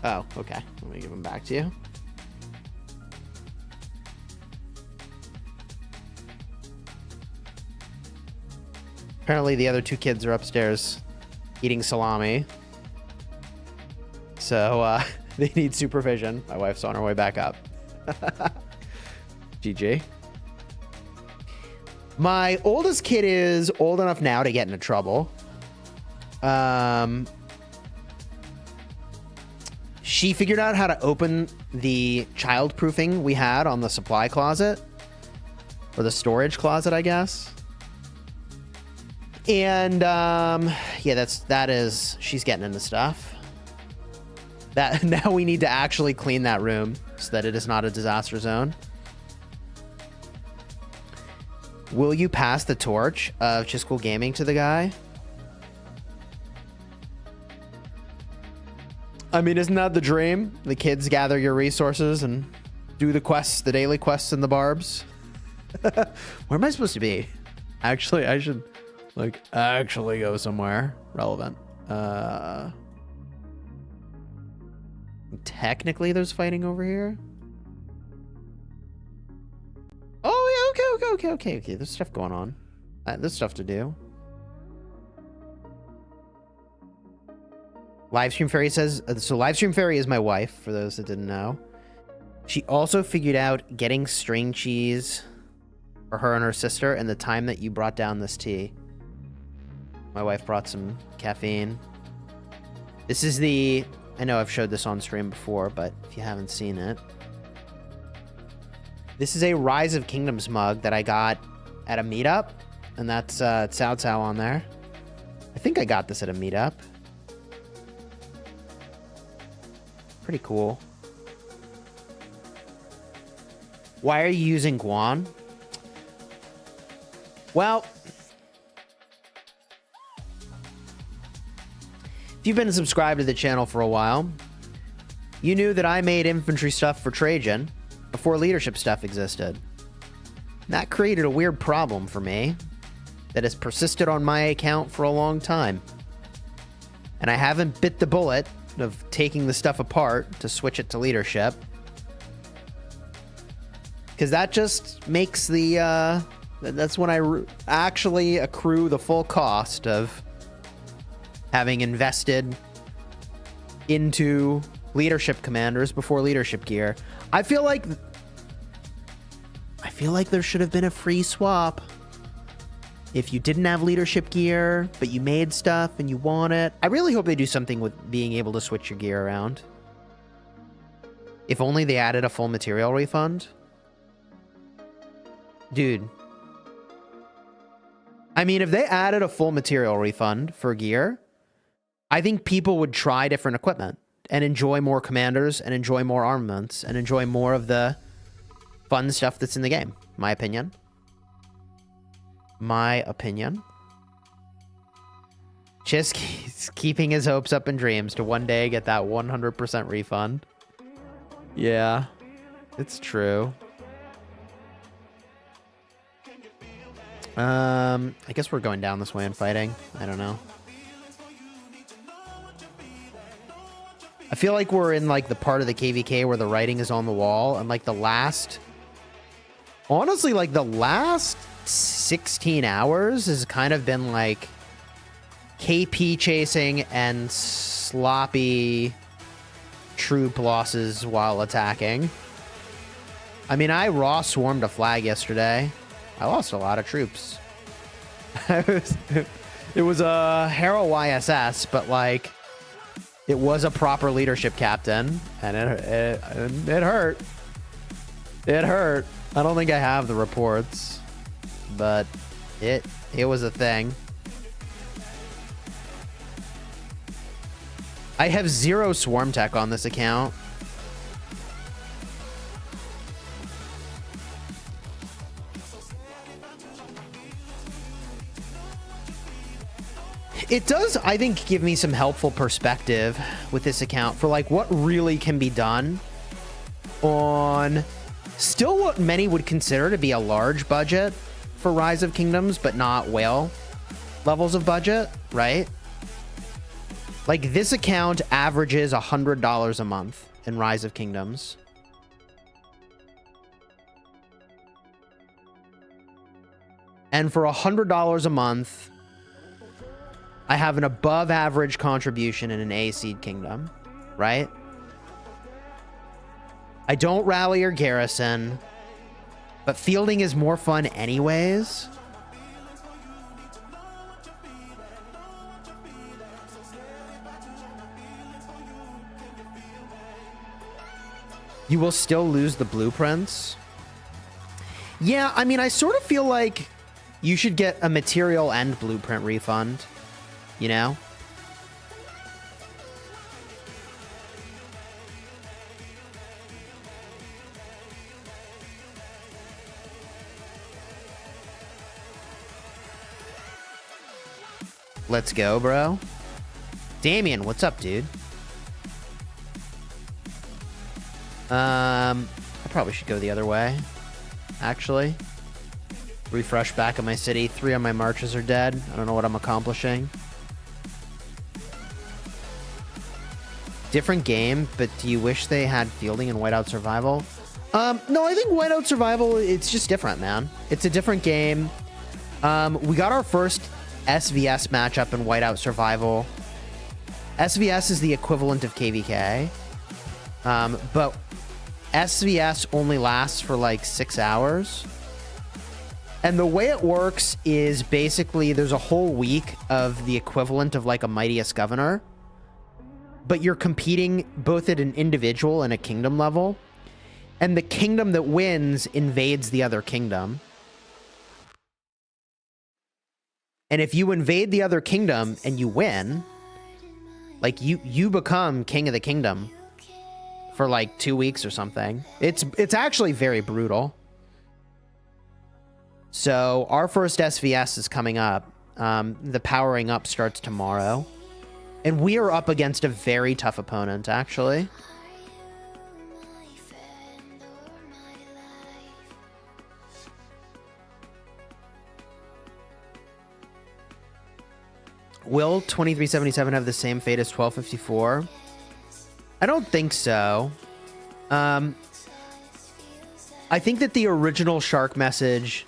Oh, okay. Let me give him back to you. Apparently the other two kids are upstairs eating salami. So they need supervision. My wife's on her way back up. GG. My oldest kid is old enough now to get into trouble. She figured out how to open the child-proofing we had on the supply closet. Or the storage closet, I guess. And yeah, she's getting into stuff. That now we need to actually clean that room so that it is not a disaster zone. Will you pass the torch of Chisgule Gaming to the guy? I mean, isn't that the dream? The kids gather your resources and do the quests, the daily quests in the barbs. Where am I supposed to be? Actually, I should actually go somewhere relevant. Technically there's fighting over here. Oh yeah, okay. There's stuff going on. There's stuff to do. Livestream Fairy says, so Livestream Fairy is my wife, for those that didn't know. She also figured out getting string cheese for her and her sister in the time that you brought down this tea. My wife brought some caffeine. This is the... I know I've showed this on stream before, but if you haven't seen it. This is a Rise of Kingdoms mug that I got at a meetup. And that's Cao Cao on there. I think I got this at a meetup. Pretty cool. Why are you using Guan? Well... if you've been subscribed to the channel for a while, you knew that I made infantry stuff for Trajan before leadership stuff existed. That created a weird problem for me that has persisted on my account for a long time. And I haven't bit the bullet of taking the stuff apart to switch it to leadership. Because that just makes the... that's when I actually accrue the full cost of having invested into leadership commanders before leadership gear. I feel like there should have been a free swap. If you didn't have leadership gear, but you made stuff and you want it. I really hope they do something with being able to switch your gear around. If only they added a full material refund. Dude. I mean, if they added a full material refund for gear, I think people would try different equipment and enjoy more commanders and enjoy more armaments and enjoy more of the fun stuff that's in the game. My opinion. My opinion. Just keeping his hopes up and dreams to one day get that 100% refund. Yeah, it's true. I guess we're going down this way and fighting. I don't know. I feel like we're in like the part of the KvK where the writing is on the wall, and like the last, honestly, like the last 16 hours has kind of been like KP chasing and sloppy troop losses while attacking. I mean, I raw swarmed a flag yesterday. I lost a lot of troops. It was a Harrow YSS, but like It was a proper leadership captain, and it hurt. It hurt. I don't think I have the reports, but it was a thing. I have 0 swarm tech on this account. It does, I think, give me some helpful perspective with this account for like what really can be done on still what many would consider to be a large budget for Rise of Kingdoms, but not whale levels of budget, right? Like this account averages $100 a month in Rise of Kingdoms. And for $100 a month, I have an above average contribution in an A seed kingdom, right? I don't rally or garrison, but fielding is more fun anyways. You will still lose the blueprints. Yeah, I mean, I sort of feel like you should get a material and blueprint refund, you know? Let's go, bro. Damien, what's up, dude? I probably should go the other way, actually. Refresh back in my city. 3 of my marches are dead. I don't know what I'm accomplishing. Different game, but do you wish they had fielding in Whiteout Survival? No, I think Whiteout Survival, it's just different, man. It's a different game. We got our first SVS matchup in Whiteout Survival. SVS is the equivalent of KvK. But SVS only lasts for like 6 hours. And the way it works is basically there's a whole week of the equivalent of like a Mightiest Governor. But you're competing both at an individual and a kingdom level. And the kingdom that wins invades the other kingdom. And if you invade the other kingdom and you win, like you become king of the kingdom for like 2 weeks or something. It's actually very brutal. So our first SVS is coming up. The powering up starts tomorrow. And we are up against a very tough opponent, actually. Will 2377 have the same fate as 1254? I don't think so. I think that the original Shark message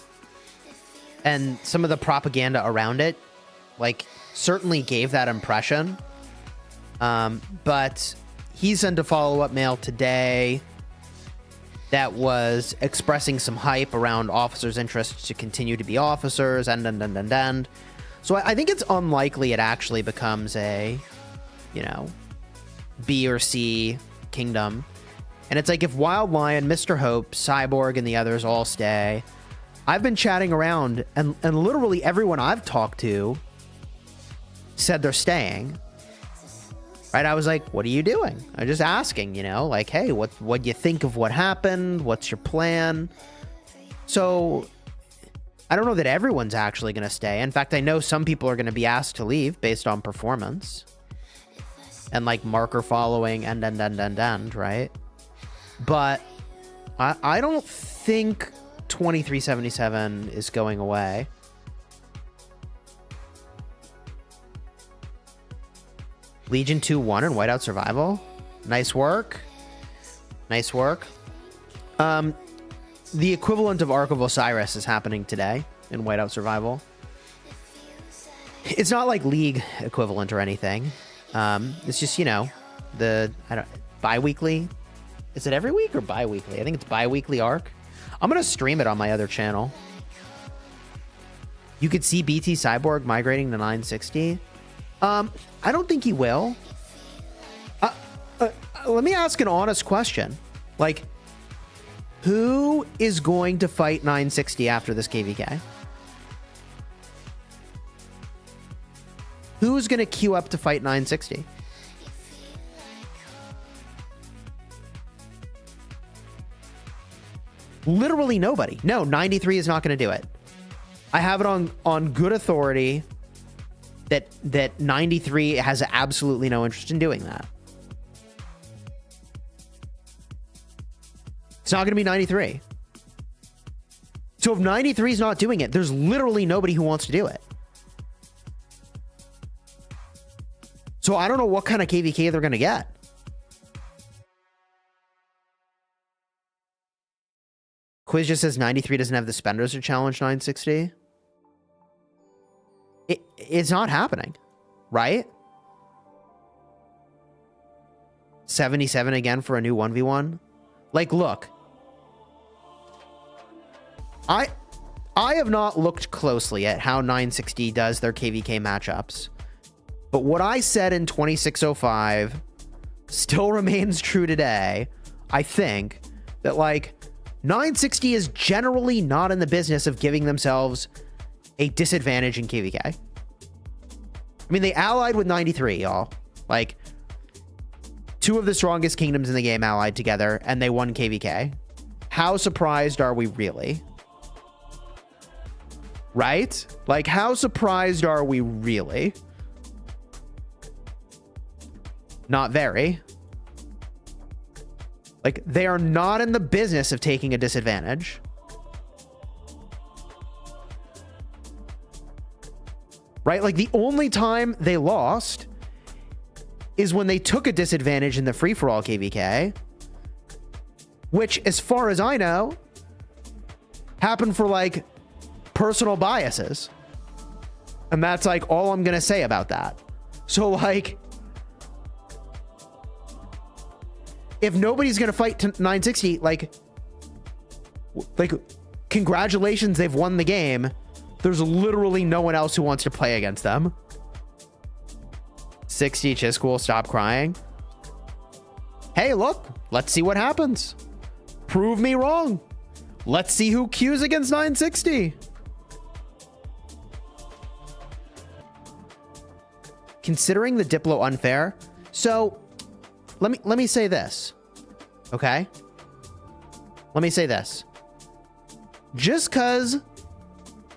and some of the propaganda around it, like, certainly gave that impression. But he sent a follow-up mail today that was expressing some hype around officers' interests to continue to be officers, and. So I think it's unlikely it actually becomes a, you know, B or C kingdom. And it's like if Wild Lion, Mr. Hope, Cyborg, and the others all stay, I've been chatting around, and literally everyone I've talked to said they're staying. Right? I was like, what are you doing? I'm just asking, you know, like, hey, what do you think of what happened? What's your plan? So I don't know that everyone's actually going to stay. In fact, I know some people are going to be asked to leave based on performance and like marker following and, right? But I don't think 2377 is going away. Legion 2-1 and Whiteout Survival. Nice work. Nice work. The equivalent of Ark of Osiris is happening today in Whiteout Survival. It's not like League equivalent or anything. It's just, you know, bi-weekly. Is it every week or bi-weekly? I think it's bi-weekly Ark. I'm going to stream it on my other channel. You could see BT Cyborg migrating to 960. I don't think he will. let me ask an honest question. Like, who is going to fight 960 after this KvK? Who's going to queue up to fight 960? Literally nobody. No, 93 is not going to do it. I have it on good authority that 93 has absolutely no interest in doing that. It's not going to be 93. So if 93 is not doing it, there's literally nobody who wants to do it. So I don't know what kind of KvK they're going to get. Quiz just says 93 doesn't have the spenders to challenge 960. It's not happening, right? 77 again for a new 1v1. Like, look. I have not looked closely at how 960 does their KvK matchups. But what I said in 2605 still remains true today. I think that, like, 960 is generally not in the business of giving themselves a disadvantage in KvK. I mean, they allied with 93, y'all. Like, two of the strongest kingdoms in the game allied together, and they won KvK. How surprised are we really? Right? Like, how surprised are we really? Not very. Like, they are not in the business of taking a disadvantage. Right? Like, the only time they lost is when they took a disadvantage in the free-for-all KvK, which, as far as I know, happened for, like, personal biases. And that's, like, all I'm gonna say about that. So, like, if nobody's gonna fight to 960, like, congratulations, they've won the game. There's literally no one else who wants to play against them. 60 Chisgule, stop crying. Hey, look, let's see what happens. Prove me wrong. Let's see who queues against 960. Considering the Diplo unfair, so let me say this, okay? Let me say this. Just because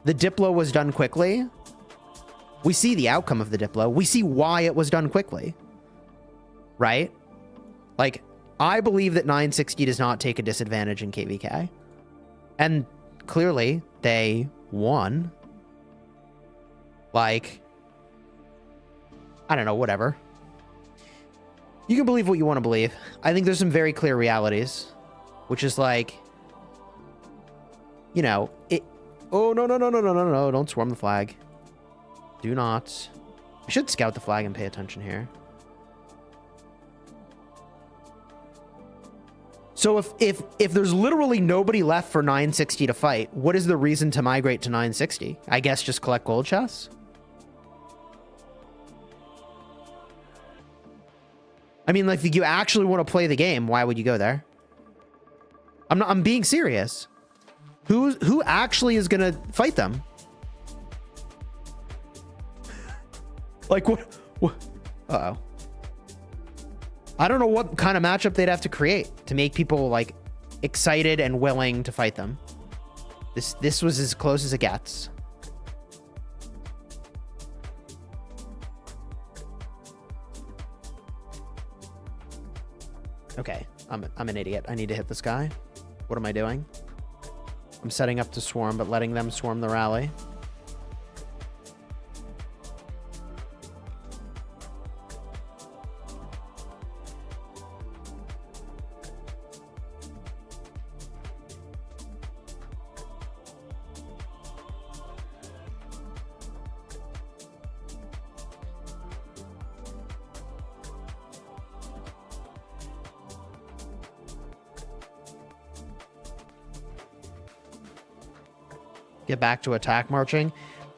the Diplo was done quickly, we see the outcome of the Diplo. We see why it was done quickly, right? Like, I believe that 960 does not take a disadvantage in KvK. And clearly, they won. Like, I don't know, whatever. You can believe what you want to believe. I think there's some very clear realities, which is like, you know, it. Oh, no, no, no, no, no, no, no. Don't swarm the flag. Do not. I should scout the flag and pay attention here. So if there's literally nobody left for 960 to fight, what is the reason to migrate to 960? I guess just collect gold chests? I mean, like, if you actually want to play the game, why would you go there? I'm being serious. Who actually is gonna fight them? Like, what? Uh-oh. I don't know what kind of matchup they'd have to create to make people, like, excited and willing to fight them. This was as close as it gets. Okay, I'm an idiot. I need to hit this guy. What am I doing? I'm setting up to swarm, but letting them swarm the rally. Get back to attack marching.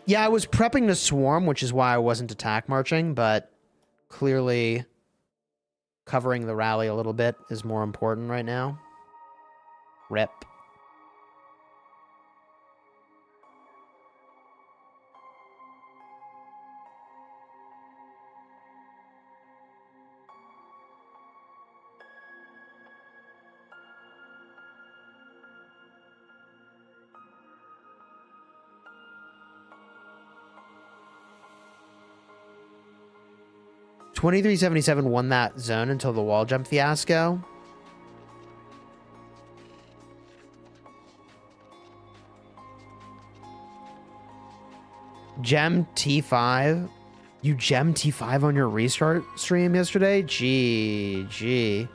Yeah, I was prepping to swarm, which is why I wasn't attack marching, but clearly covering the rally a little bit is more important right now. Rip. $23.77 won that zone until the wall jump fiasco. Gem T5. You gem T5 on your restart stream yesterday? Gee.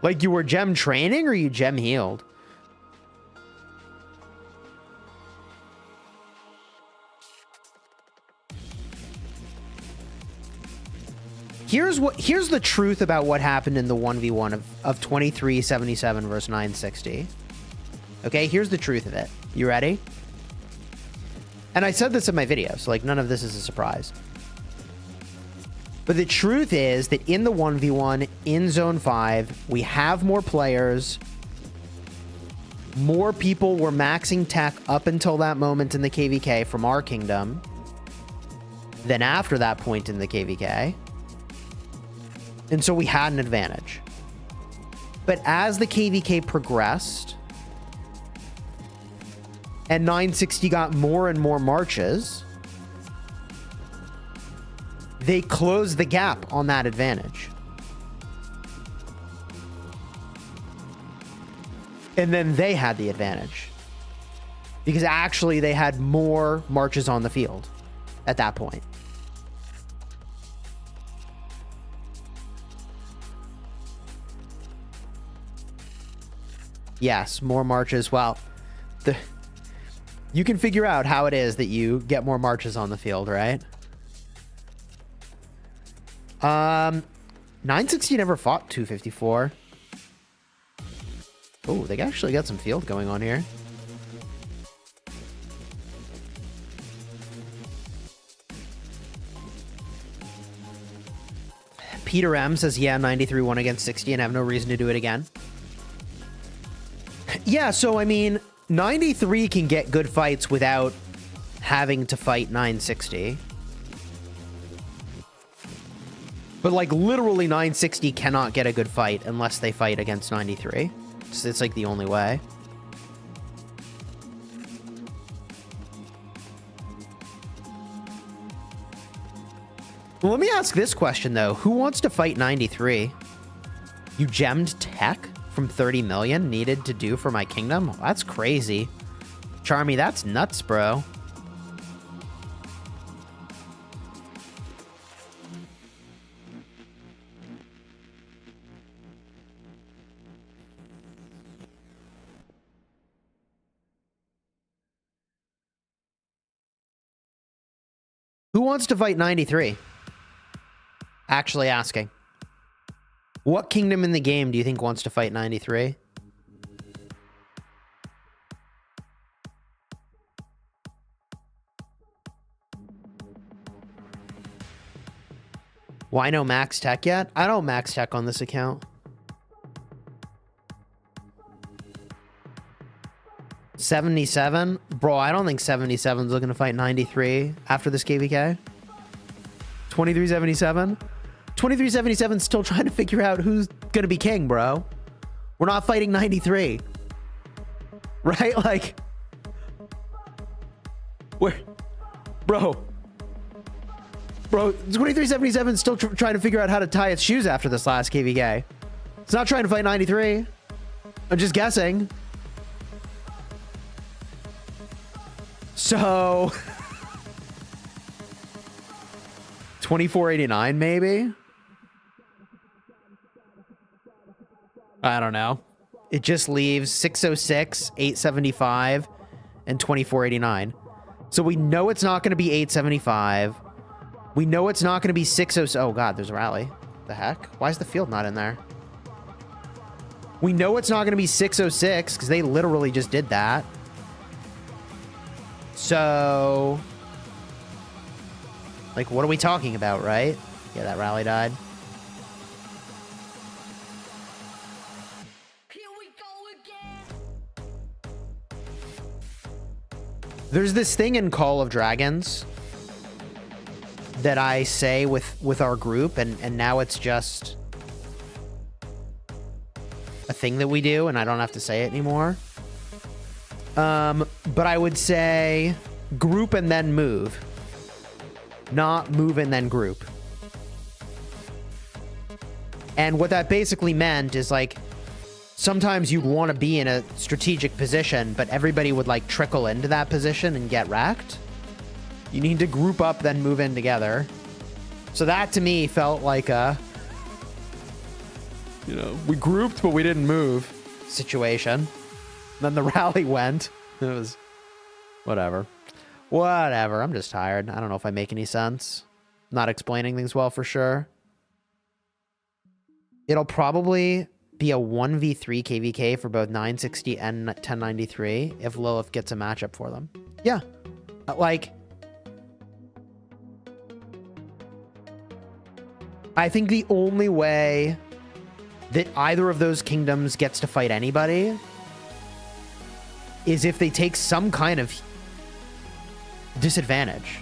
Like you were gem training or you gem healed? Here's the truth about what happened in the 1v1 of 23.77 versus 960. Okay, here's the truth of it. You ready? And I said this in my video, so like none of this is a surprise. But the truth is that in the 1v1 in Zone 5, we have more players. More people were maxing tech up until that moment in the KvK from our kingdom than after that point in the KvK. And so we had an advantage. But as the KvK progressed and 960 got more and more marches, they closed the gap on that advantage. And then they had the advantage. Because actually they had more marches on the field at that point. Yes, more marches. Well, you can figure out how it is that you get more marches on the field, right? 960 never fought 254. Oh, they actually got some field going on here. Peter M says, yeah, 93 won against 60 and have no reason to do it again. Yeah, so I mean, 93 can get good fights without having to fight 960. But like literally 960 cannot get a good fight unless they fight against 93. It's like the only way. Well, let me ask this question though. Who wants to fight 93? You gemmed tech from 30 million needed to do for my kingdom? That's crazy. Charmy, that's nuts, bro. Who wants to fight 93? Actually asking. What kingdom in the game do you think wants to fight 93? Why no max tech yet? I don't max tech on this account. $77? Bro, I don't think 77's looking to fight 93 after this KvK. 2377? 2377's still trying to figure out who's gonna be king, bro. We're not fighting 93. Right? Like, where? Bro, 2377's still trying to figure out how to tie its shoes after this last KvK. It's not trying to fight 93. I'm just guessing. So 2489 maybe? I don't know. It just leaves 606, 875, and 2489. So we know it's not going to be 875. We know it's not going to be 606. Oh god, there's a rally. The heck? Why is the field not in there? We know it's not going to be 606 because they literally just did that. So, like, what are we talking about, right? Yeah, that rally died. There's this thing in Call of Dragons that I say with our group, and now it's just a thing that we do, and I don't have to say it anymore. But I would say group and then move, not move and then group. And what that basically meant is, like, sometimes you'd want to be in a strategic position, but everybody would, like, trickle into that position and get wrecked. You need to group up, then move in together. So that, to me, felt like a... You know, we grouped, but we didn't move. Situation. Then the rally went. It was... Whatever. Whatever. I'm just tired. I don't know if I make any sense. Not explaining things well for sure. It'll probably be a 1v3 KvK for both 960 and 1093 if Lilith gets a matchup for them. Yeah. Like... I think the only way that either of those kingdoms gets to fight anybody is if they take some kind of disadvantage.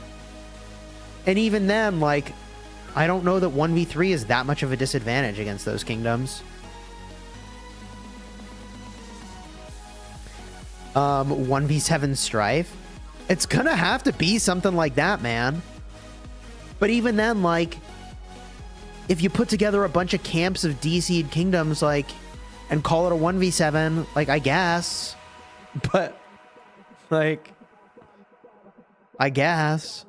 And even then, like, I don't know that 1v3 is that much of a disadvantage against those kingdoms. 1v7 strife. It's gonna have to be something like that, man. But even then, like, if you put together a bunch of camps of DC'd kingdoms, like, and call it a 1v7, like, I guess. But, like, I guess.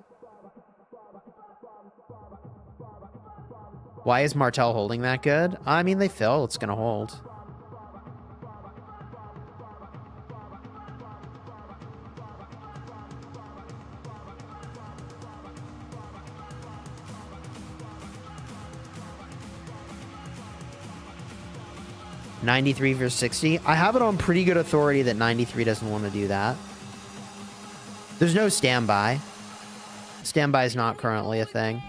Why is Martel holding that good? I mean, they fill. It's going to hold. '93 versus 60. I have it on pretty good authority that 93 doesn't want to do that. There's no standby. Standby is not currently a thing.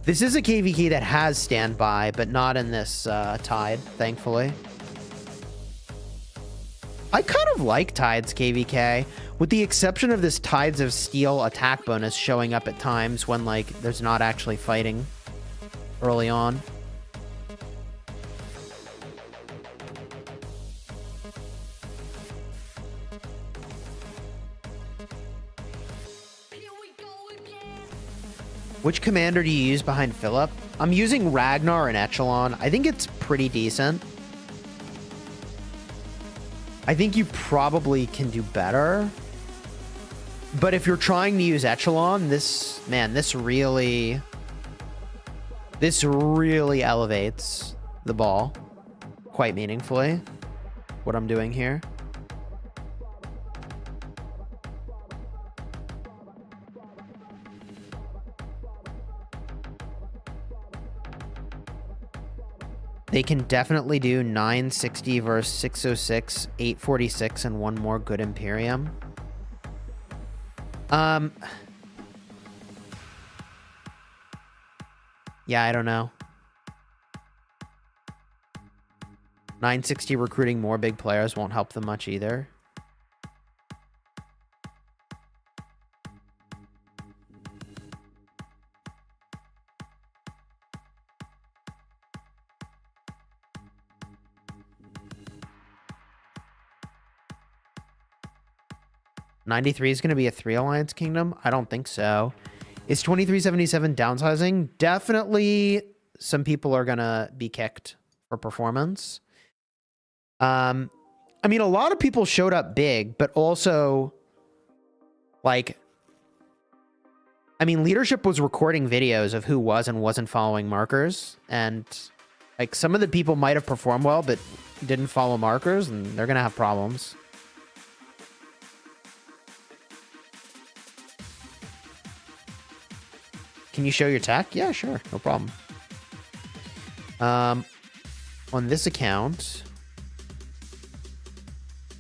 This is a KvK that has standby, but not in this Tide, thankfully. I kind of like Tide's KvK, with the exception of this Tides of Steel attack bonus showing up at times when, like, there's not actually fighting early on. Which commander do you use behind Philip? I'm using Ragnar and Echelon. I think it's pretty decent. I think you probably can do better. But if you're trying to use Echelon, this really elevates the ball quite meaningfully. What I'm doing here. They can definitely do 960 versus 606, 846, and one more good Imperium. Yeah, I don't know. 960 recruiting more big players won't help them much either. '93 is going to be a 3 alliance kingdom? I don't think so. Is 2377 downsizing? Definitely some people are going to be kicked for performance. I mean, a lot of people showed up big, but also, like, I mean, leadership was recording videos of who was and wasn't following markers. And, like, some of the people might have performed well, but didn't follow markers, and they're going to have problems. Can you show your tech? Yeah, sure. No problem. On this account,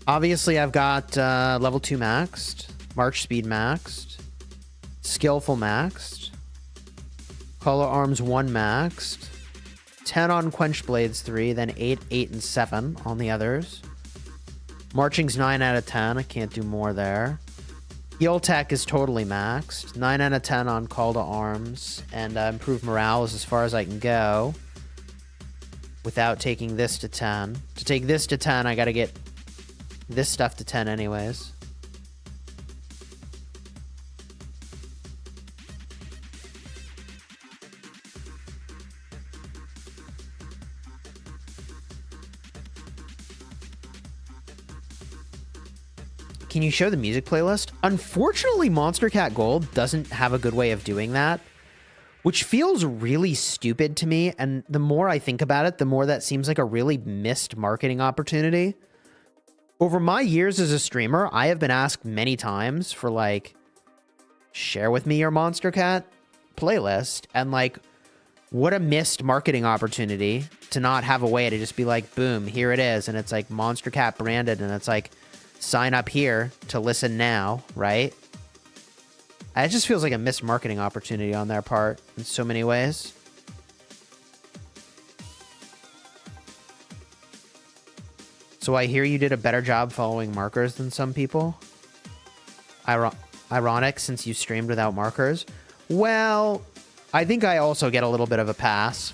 obviously I've got level 2 maxed, March speed maxed, skillful maxed, color arms 1 maxed, 10 on quench blades 3, then 8, 8, and 7 on the others. Marching's 9 out of 10. I can't do more there. Heal tech is totally maxed. 9 out of 10 on call to arms. And improved morale is as far as I can go. Without taking this to 10. To take this to 10, I gotta get this stuff to 10 anyways. Can you show the music playlist? Unfortunately, Monster Cat Gold doesn't have a good way of doing that, which feels really stupid to me. And the more I think about it, the more that seems like a really missed marketing opportunity. Over my years as a streamer, I have been asked many times for, like, share with me your Monster Cat playlist. And, like, what a missed marketing opportunity to not have a way to just be like, boom, here it is. And it's like Monster Cat branded. And it's like, sign up here to listen now, right? It just feels like a missed marketing opportunity on their part in so many ways. So I hear you did a better job following markers than some people. Ironic since you streamed without markers. Well, I think I also get a little bit of a pass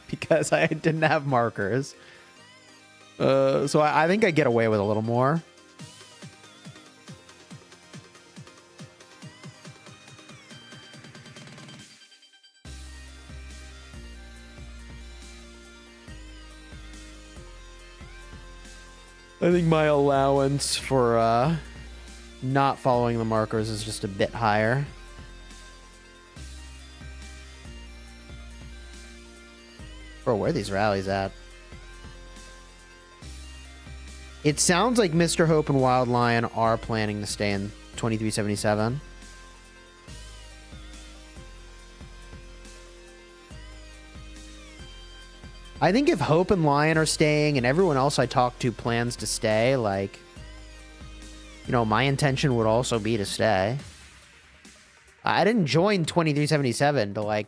because I didn't have markers. So I think I get away with a little more. I think my allowance for not following the markers is just a bit higher. Bro, where are these rallies at? It sounds like Mr. Hope and Wild Lion are planning to stay in 2377. I think if Hope and Lion are staying and everyone else I talk to plans to stay, like, you know, my intention would also be to stay. I didn't join 2377 to, like,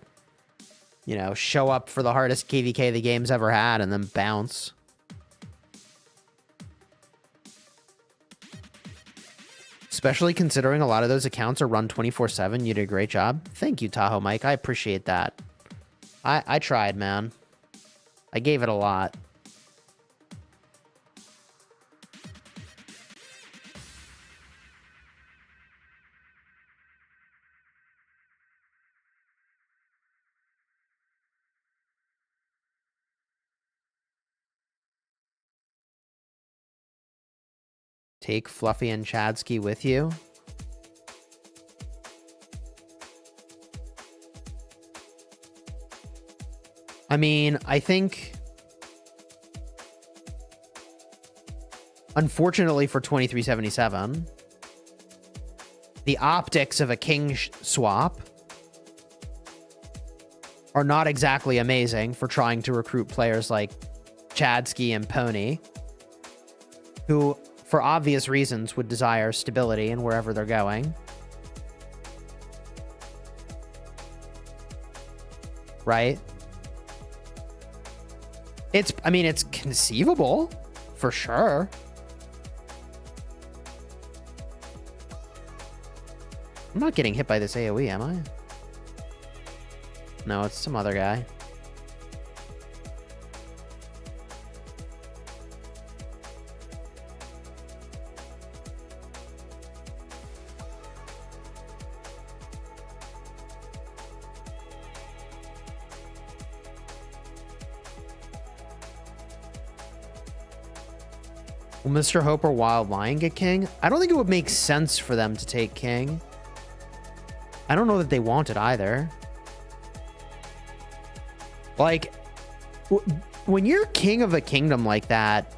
you know, show up for the hardest KvK the game's ever had and then bounce. Especially considering a lot of those accounts are run 24/7. You did a great job. Thank you, Tahoe Mike. I appreciate that. I tried, man. I gave it a lot. Take Fluffy and Chadsky with you. I mean, I think, unfortunately for 2377, the optics of a king swap are not exactly amazing for trying to recruit players like Chadsky and Pony, who, for obvious reasons, would desire stability in wherever they're going. Right? I mean, it's conceivable, for sure. I'm not getting hit by this AoE, am I? No, it's some other guy. Will Mr. Hope or Wild Lion get king? I don't think it would make sense for them to take king. I don't know that they want it either. Like, when you're king of a kingdom like that,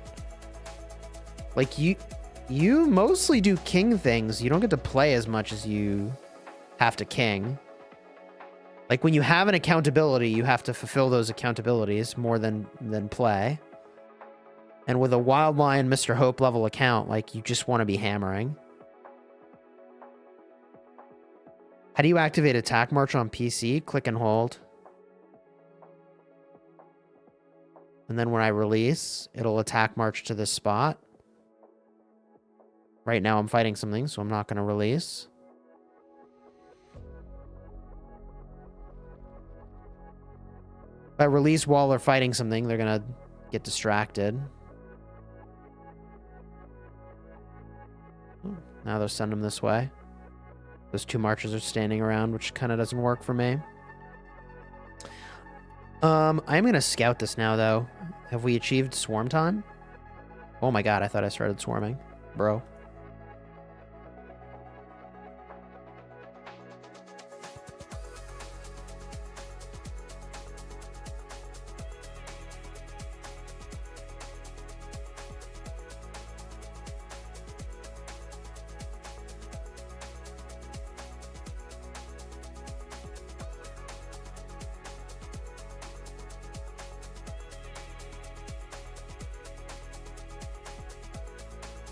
like, you mostly do king things. You don't get to play as much as you have to king. Like, when you have an accountability, you have to fulfill those accountabilities more than play. And with a Wild Lion Mr. Hope level account, like, you just want to be hammering. How do you activate Attack March on PC? Click and hold. And then when I release, it'll Attack March to this spot. Right now I'm fighting something, so I'm not going to release. If I release while they're fighting something, they're going to get distracted. Oh, now they're sending them this way. Those 2 marchers are standing around, which kind of doesn't work for me. I'm going to scout this now, though. Have we achieved swarm time? Oh my god, I thought I started swarming. Bro.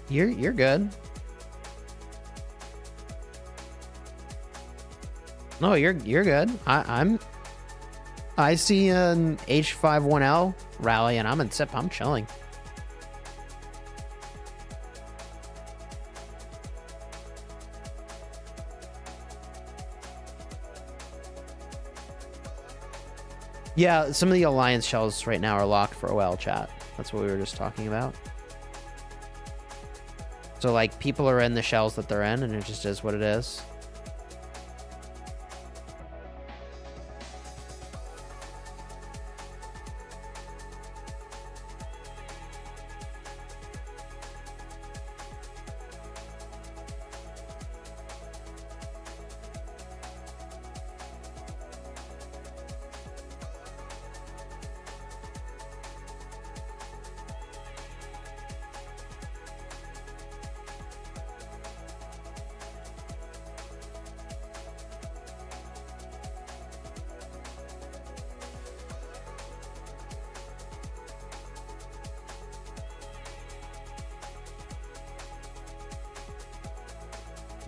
You're good. No, you're good. I see an H51L rally and I'm in SIP. I'm chilling. Yeah, some of the alliance shells right now are locked for OL chat. That's what we were just talking about. So, like, people are in the shells that they're in, and it just is what it is.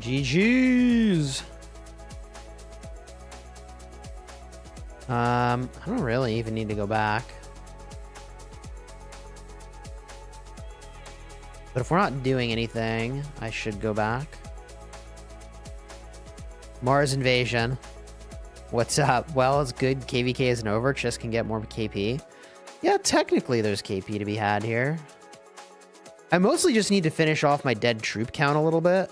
GG's. I don't really even need to go back. But if we're not doing anything, I should go back. Mars invasion. What's up? Well, it's good. KvK isn't over. Chis can get more KP. Yeah, technically there's KP to be had here. I mostly just need to finish off my dead troop count a little bit.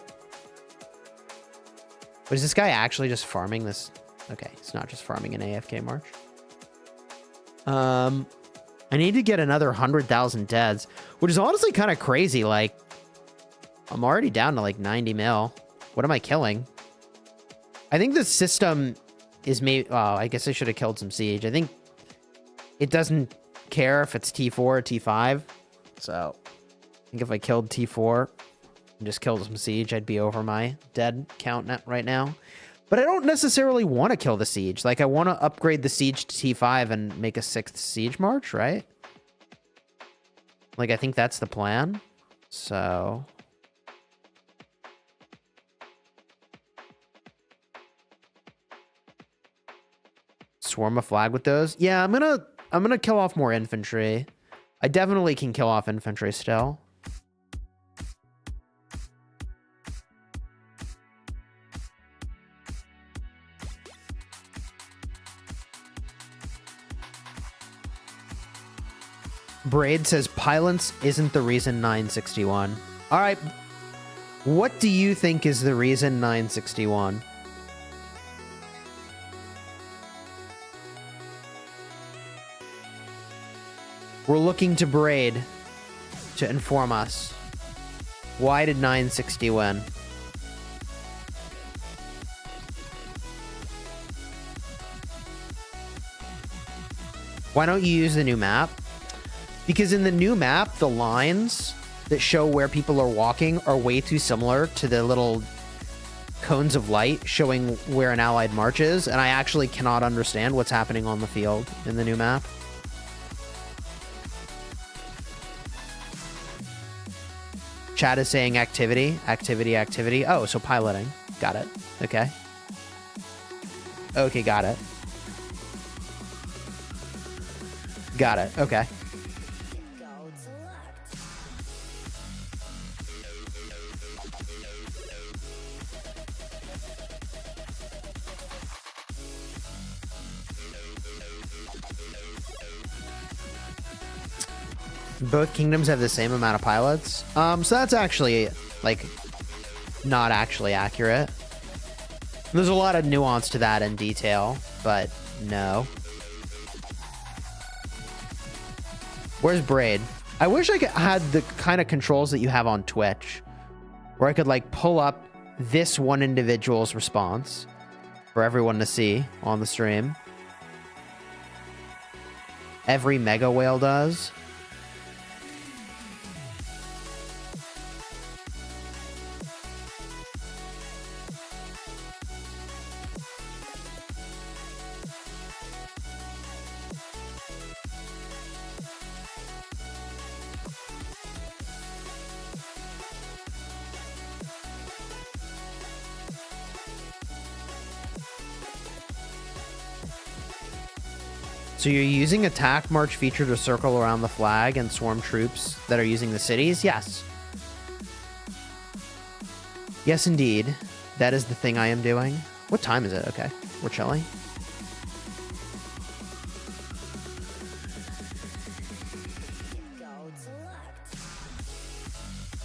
But is this guy actually just farming this? Okay, he's not just farming an AFK march. I need to get another 100,000 deads, which is honestly kind of crazy. Like, I'm already down to like 90 mil. What am I killing? I think the system is maybe... Oh, I guess I should have killed some siege. I think it doesn't care if it's T4 or T5. So, I think if I killed T4... just killed some siege, I'd be over my dead count right now. But I don't necessarily want to kill the siege. Like, I want to upgrade the siege to T5 and make a 6th siege march, right? Like, I think that's the plan. So... swarm a flag with those? Yeah, I'm gonna kill off more infantry. I definitely can kill off infantry still. Braid says Pylons isn't the reason 961. All right. What do you think is the reason 961? We're looking to Braid to inform us. Why did 960 win? Why don't you use the new map? Because in the new map, the lines that show where people are walking are way too similar to the little cones of light showing where an allied march is, and I actually cannot understand what's happening on the field in the new map. Chat is saying activity, activity, activity. Oh, so piloting. Got it. Okay. Okay, got it. Got it. Okay. Both kingdoms have the same amount of pilots. So that's actually, like, not actually accurate. There's a lot of nuance to that in detail, but no. Where's Braid? I wish I had the kind of controls that you have on Twitch, where I could, like, pull up this one individual's response for everyone to see on the stream. Every Mega Whale does. So you're using attack march feature to circle around the flag and swarm troops that are using the cities? Yes. Yes, indeed. That is the thing I am doing. What time is it? Okay, we're chilling.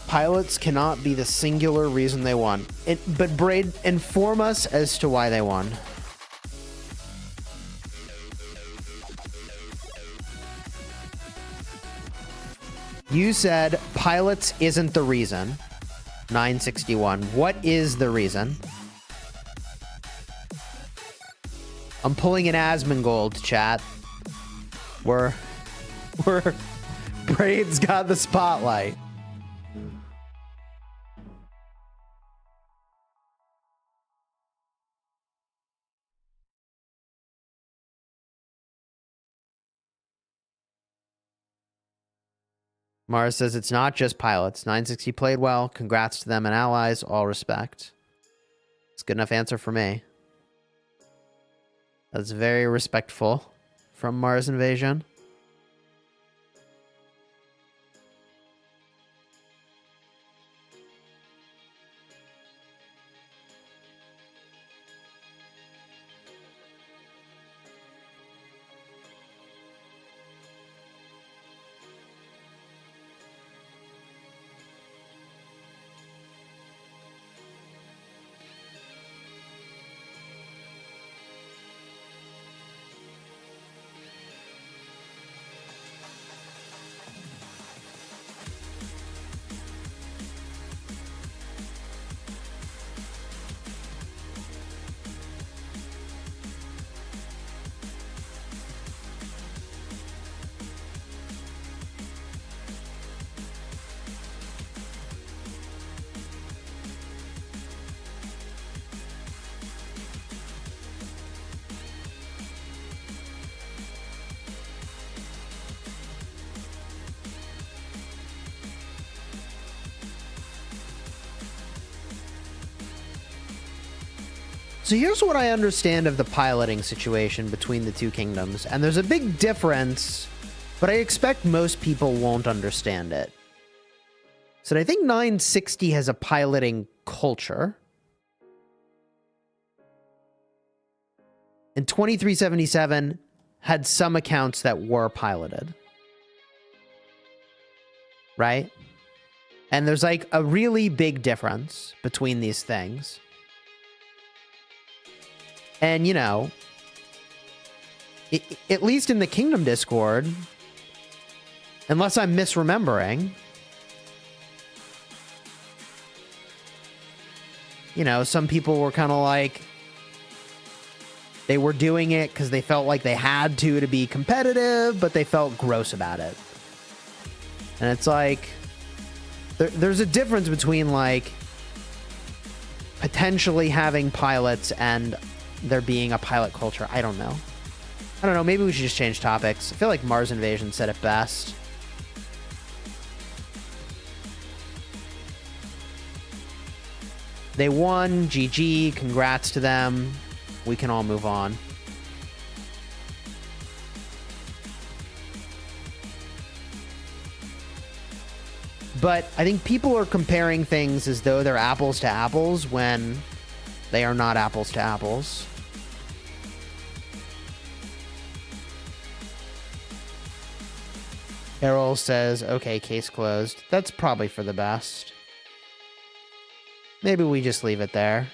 Pilots cannot be the singular reason they won. But Braid, inform us as to why they won. You said pilots isn't the reason. 961. What is the reason? I'm pulling an Asmongold, chat. We're Braid's got the spotlight. Mars says it's not just pilots. 960 played well. Congrats to them and allies. All respect. It's a good enough answer for me. That's very respectful from Mars Invasion. So here's what I understand of the piloting situation between the two kingdoms, and there's a big difference, but I expect most people won't understand it. So I think 960 has a piloting culture, and 2377 had some accounts that were piloted, right? And there's like a really big difference between these things. And, you know, at least in the Kingdom Discord, unless I'm misremembering, you know, some people were kind of like, they were doing it because they felt like they had to be competitive, but they felt gross about it. And it's like, there's a difference between, like, potentially having pilots and there being a pilot culture. I don't know. Maybe we should just change topics. I feel like Mars Invasion said it best. They won. GG. Congrats to them. We can all move on. But I think people are comparing things as though they're apples to apples when they are not apples to apples. Errol says, okay, case closed. That's probably for the best. Maybe we just leave it there.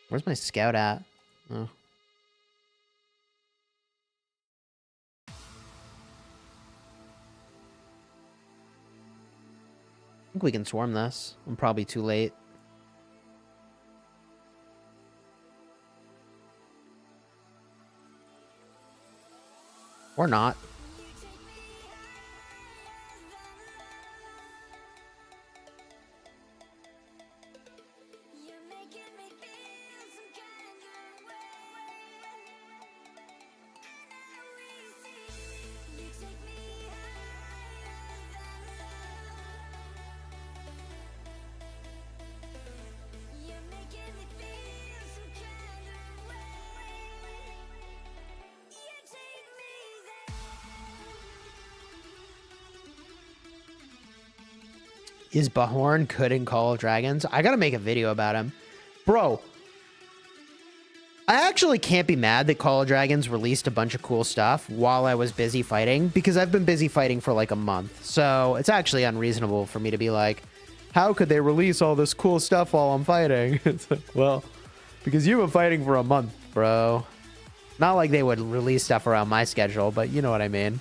Where's my scout at? Oh. I think we can swarm this. I'm probably too late. Or not. Is Bahorn good in Call of Dragons? I gotta make a video about him. Bro, I actually can't be mad that Call of Dragons released a bunch of cool stuff while I was busy fighting, because I've been busy fighting for like a month. So it's actually unreasonable for me to be like, how could they release all this cool stuff while I'm fighting? It's like, well, because you've been fighting for a month, bro. Not like they would release stuff around my schedule, but you know what I mean.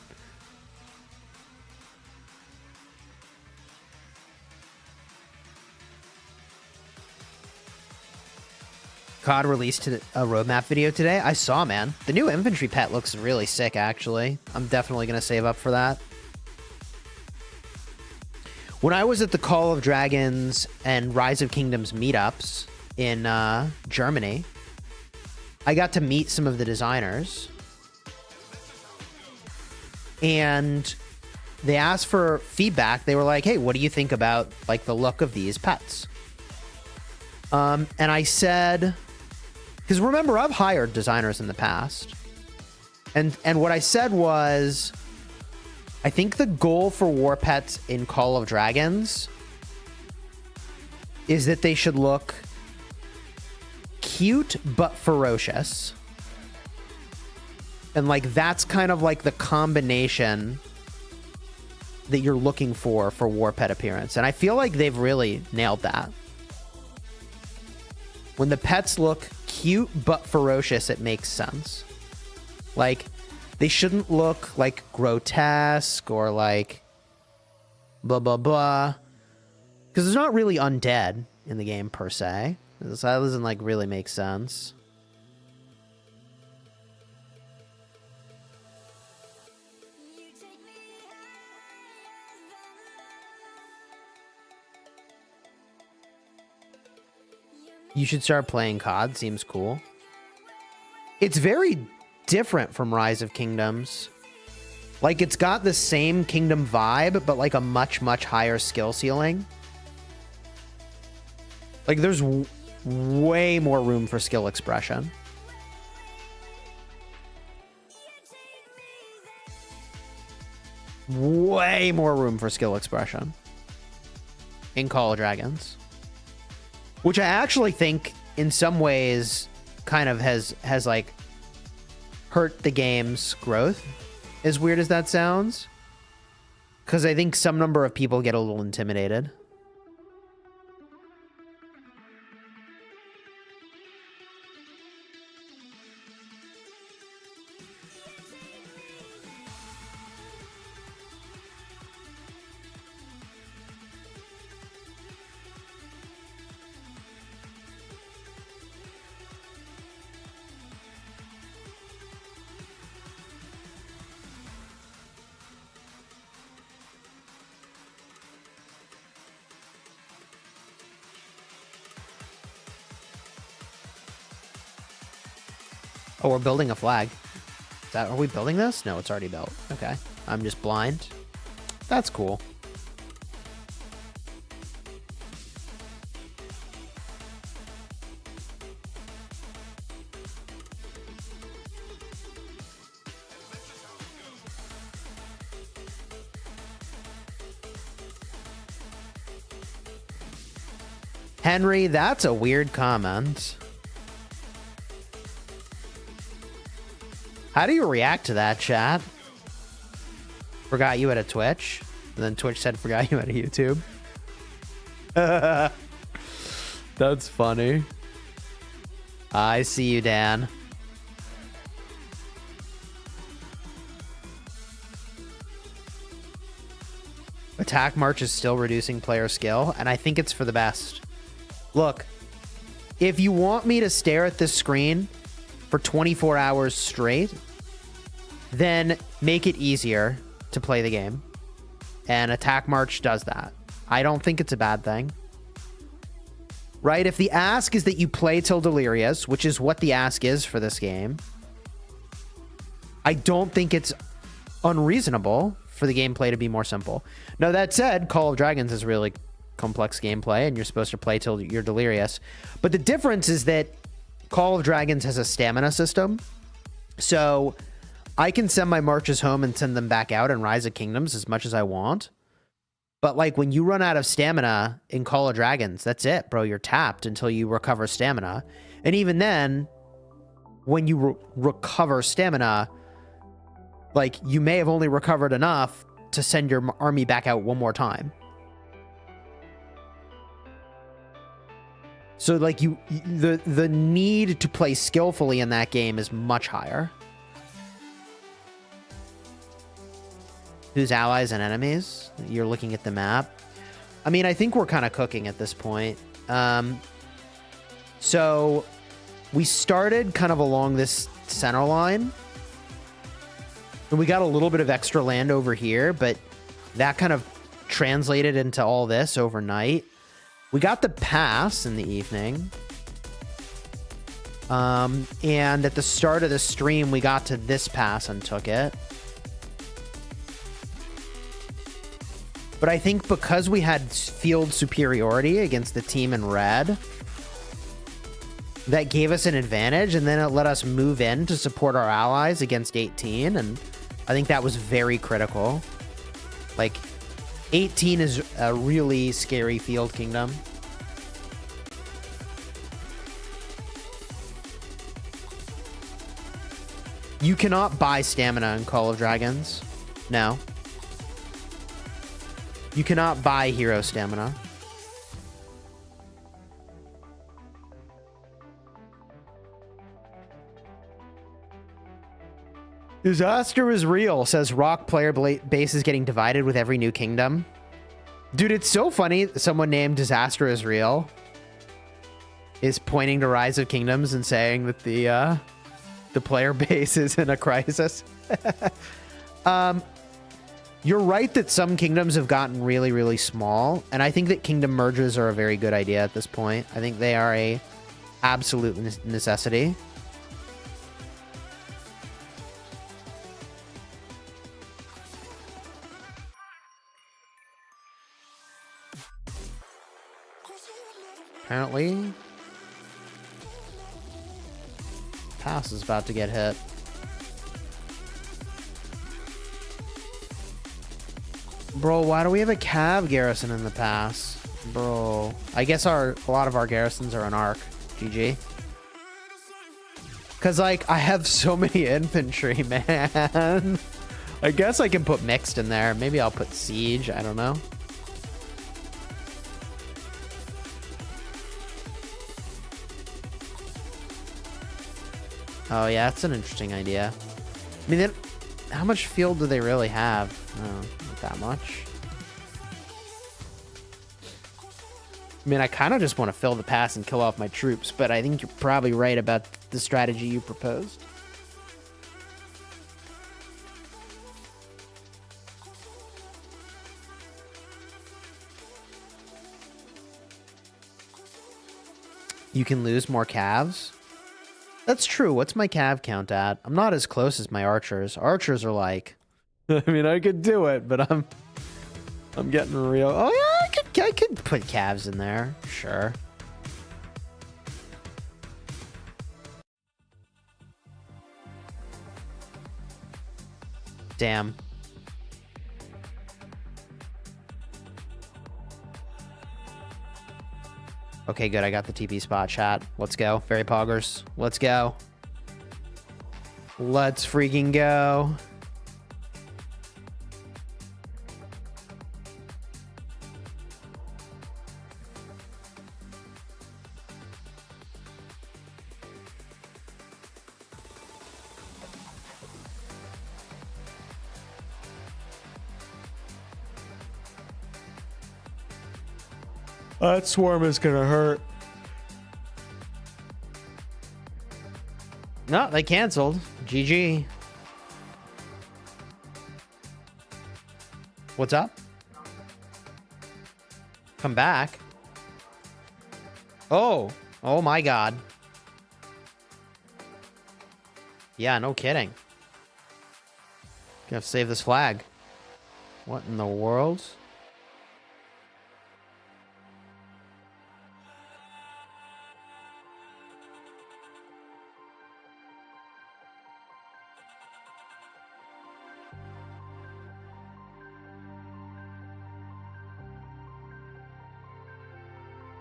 COD released a roadmap video today. I saw, man. The new infantry pet looks really sick, actually. I'm definitely going to save up for that. When I was at the Call of Dragons and Rise of Kingdoms meetups in Germany, I got to meet some of the designers. And they asked for feedback. They were like, hey, what do you think about like the look of these pets? And I said... Because remember, I've hired designers in the past. And what I said was, I think the goal for war pets in Call of Dragons is that they should look cute but ferocious. And like that's kind of like the combination that you're looking for war pet appearance. And I feel like they've really nailed that. When the pets look cute but ferocious, it makes sense. Like, they shouldn't look like grotesque or like blah, blah, blah. Because there's not really undead in the game per se. So that doesn't like really make sense. You should start playing COD. Seems cool. It's very different from Rise of Kingdoms. Like, it's got the same Kingdom vibe, but like a much, much higher skill ceiling. Like, there's way more room for skill expression. Way more room for skill expression in Call of Dragons. Which I actually think, in some ways, kind of has like, hurt the game's growth. As weird as that sounds. Because I think some number of people get a little intimidated. Oh, we're building a flag. Are we building this? No, it's already built. Okay. I'm just blind. That's cool. Henry, that's a weird comment. How do you react to that, chat? Forgot you had a Twitch. And then Twitch said, forgot you had a YouTube. That's funny. I see you, Dan. Attack March is still reducing player skill, and I think it's for the best. Look, if you want me to stare at this screen for 24 hours straight, then make it easier to play the game. And Attack March does that. I don't think it's a bad thing. Right? If the ask is that you play till delirious, which is what the ask is for this game, I don't think it's unreasonable for the gameplay to be more simple. Now, that said, Call of Dragons is really complex gameplay, and you're supposed to play till you're delirious. But the difference is that Call of Dragons has a stamina system. So I can send my marches home and send them back out in Rise of Kingdoms as much as I want. But like when you run out of stamina in Call of Dragons, that's it, bro. You're tapped until you recover stamina. And even then, when you recover stamina, like you may have only recovered enough to send your army back out one more time. So like the need to play skillfully in that game is much higher. Who's allies and enemies? You're looking at the map. I mean, I think we're kind of cooking at this point. So we started kind of along this center line. And we got a little bit of extra land over here, but that kind of translated into all this overnight. We got the pass in the evening. And at the start of the stream, we got to this pass and took it. But I think because we had field superiority against the team in red, that gave us an advantage, and then it let us move in to support our allies against 18, and I think that was very critical. Like, 18 is a really scary field kingdom. You cannot buy stamina in Call of Dragons. No. You cannot buy hero stamina. Disaster is real, says Rock. Player base is getting divided with every new kingdom. Dude, it's so funny. Someone named Disaster is real is pointing to Rise of Kingdoms and saying that the player base is in a crisis. You're right that some kingdoms have gotten really, really small, and I think that kingdom merges are a very good idea at this point. I think they are a absolute necessity. Apparently, pass is about to get hit. Bro, why do we have a Cav garrison in the pass? Bro, I guess a lot of our garrisons are an arc. GG. Cause like I have so many infantry, man. I guess I can put mixed in there. Maybe I'll put siege. I don't know. Oh yeah, that's an interesting idea. I mean, how much field do they really have? Oh, not that much. I mean, I kind of just want to fill the pass and kill off my troops, but I think you're probably right about the strategy you proposed. You can lose more calves. That's true. What's my cav count at? I'm not as close as my archers. Archers are like, I mean, I could do it, but I'm getting real. oh yeah, I could put calves in there. Sure. Damn. Okay, good. I got the TP spot, chat. Let's go. Very poggers. Let's go. Let's freaking go. That swarm is gonna hurt. No, they canceled. GG. What's up? Come back. Oh. Oh my god. Yeah, no kidding. Gotta save this flag. What in the world?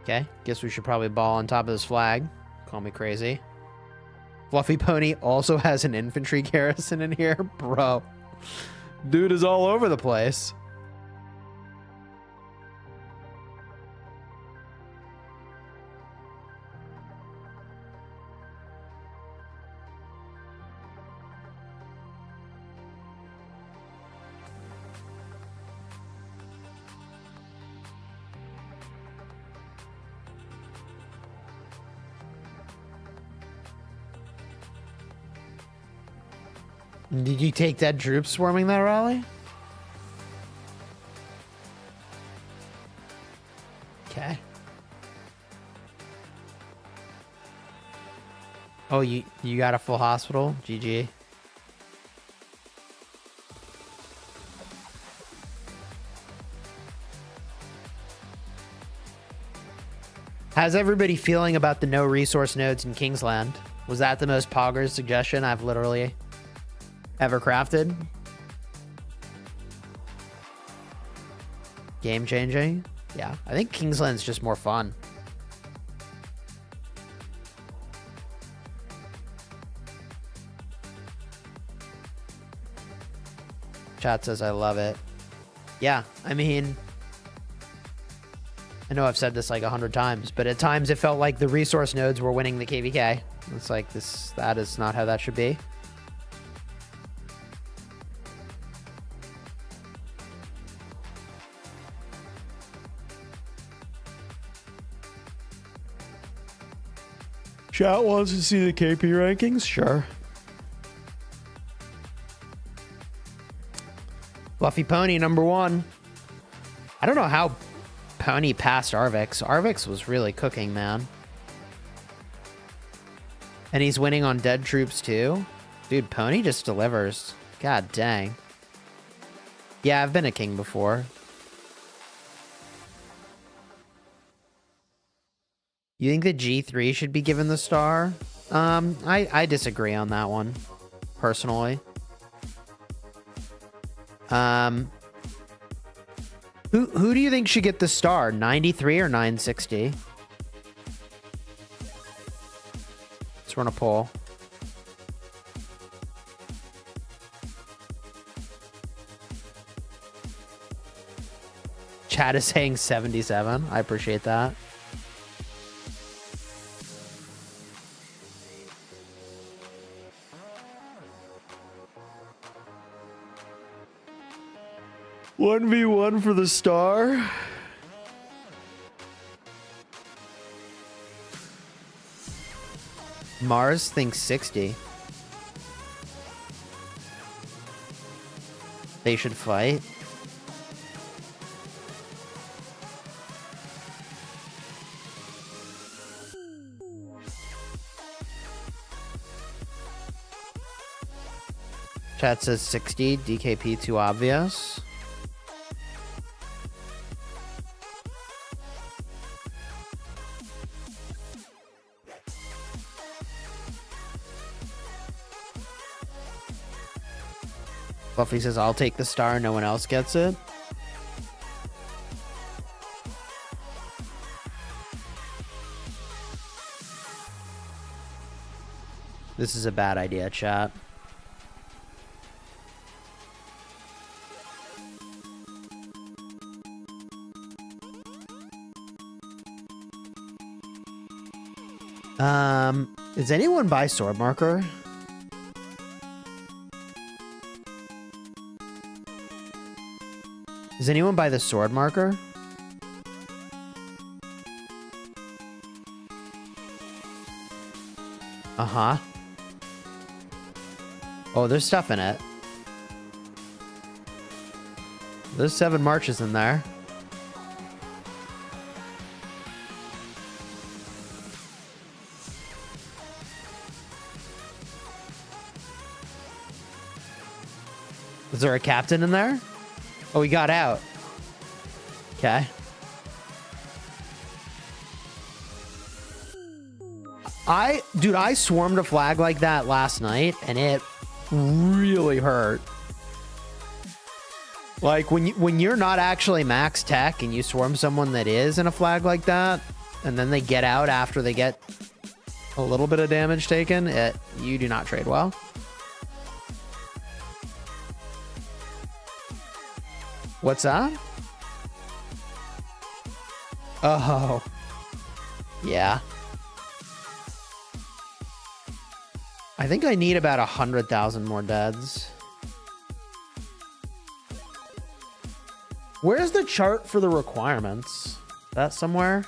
Okay, guess we should probably ball on top of this flag. Call me crazy. Fluffy Pony also has an infantry garrison in here? Bro. Dude is all over the place. Did you take dead troops swarming that rally? Okay. Oh, you got a full hospital? GG. How's everybody feeling about the no resource nodes in Kingsland? Was that the most poggers suggestion I've literally ever crafted? Game changing? Yeah, I think Kingsland's just more fun. Chat says I love it. Yeah, I mean, I know I've said this like 100 times, but at times it felt like the resource nodes were winning the KvK. It's like that is not how that should be. Chat wants to see the KP rankings? Sure. Fluffy Pony, #1. I don't know how Pony passed Arvix. Arvix was really cooking, man. And he's winning on dead troops, too. Dude, Pony just delivers. God dang. Yeah, I've been a king before. You think the G3 should be given the star? I disagree on that one, personally. Who do you think should get the star? 93 or 960? Let's run a poll. Chat is saying 77. I appreciate that. One v one for the star. Mars thinks 60. They should fight. Chat says 60. DKP too obvious. Buffy says, I'll take the star, no one else gets it. This is a bad idea, chat. Is anyone by sword marker? Is anyone by the sword marker? Uh-huh. Oh, there's stuff in it. There's 7 marches in there. Is there a captain in there? Oh, he got out. Okay. Dude, I swarmed a flag like that last night, and it really hurt. Like, when you're not actually max tech and you swarm someone that is in a flag like that, and then they get out after they get a little bit of damage taken, you do not trade well. What's that? Oh. Yeah. I think I need about 100,000 more deads. Where's the chart for the requirements? Is that somewhere?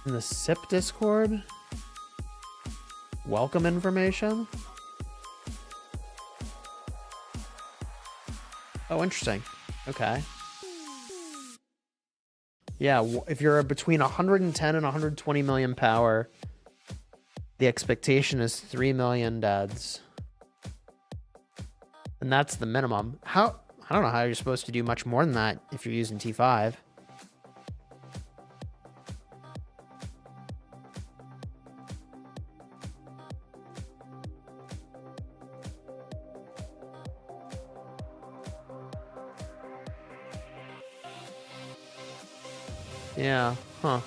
In the SIP Discord? Welcome information? Oh, interesting. Okay. Yeah, if you're between 110 and 120 million power, the expectation is 3 million deads. And that's the minimum. I don't know how you're supposed to do much more than that if you're using T5. Yeah, huh.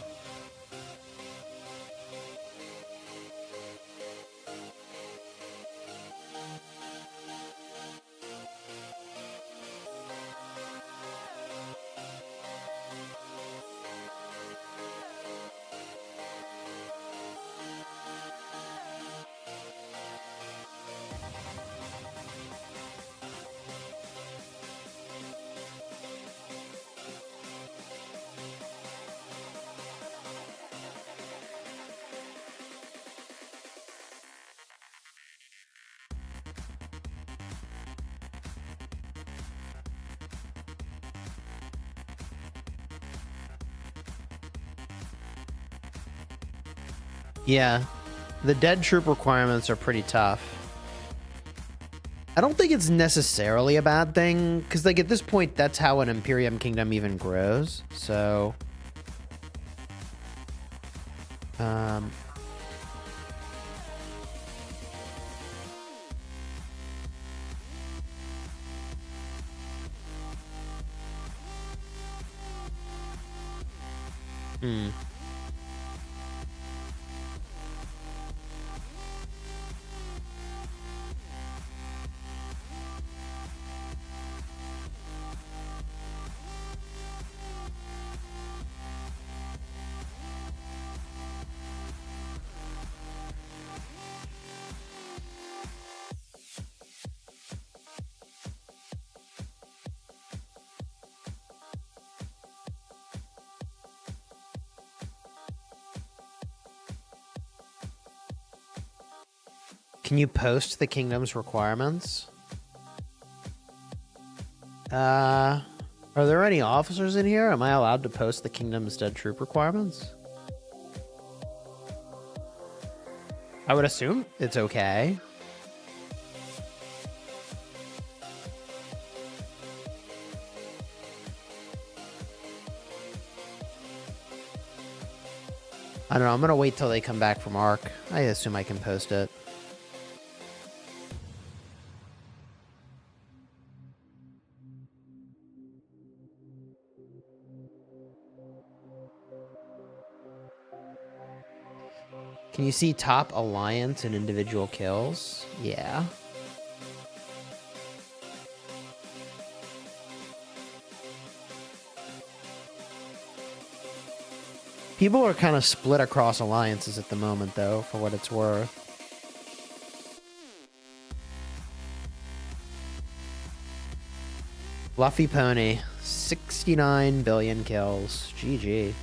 Yeah, the dead troop requirements are pretty tough. I don't think it's necessarily a bad thing, because like at this point, that's how an Imperium kingdom even grows. So, can you post the kingdom's requirements? Are there any officers in here? Am I allowed to post the kingdom's dead troop requirements? I would assume it's okay. I don't know. I'm going to wait till they come back from ARC. I assume I can post it. Can you see top alliance and individual kills? Yeah. People are kind of split across alliances at the moment, though, for what it's worth. Fluffy Pony, 69 billion kills. GG.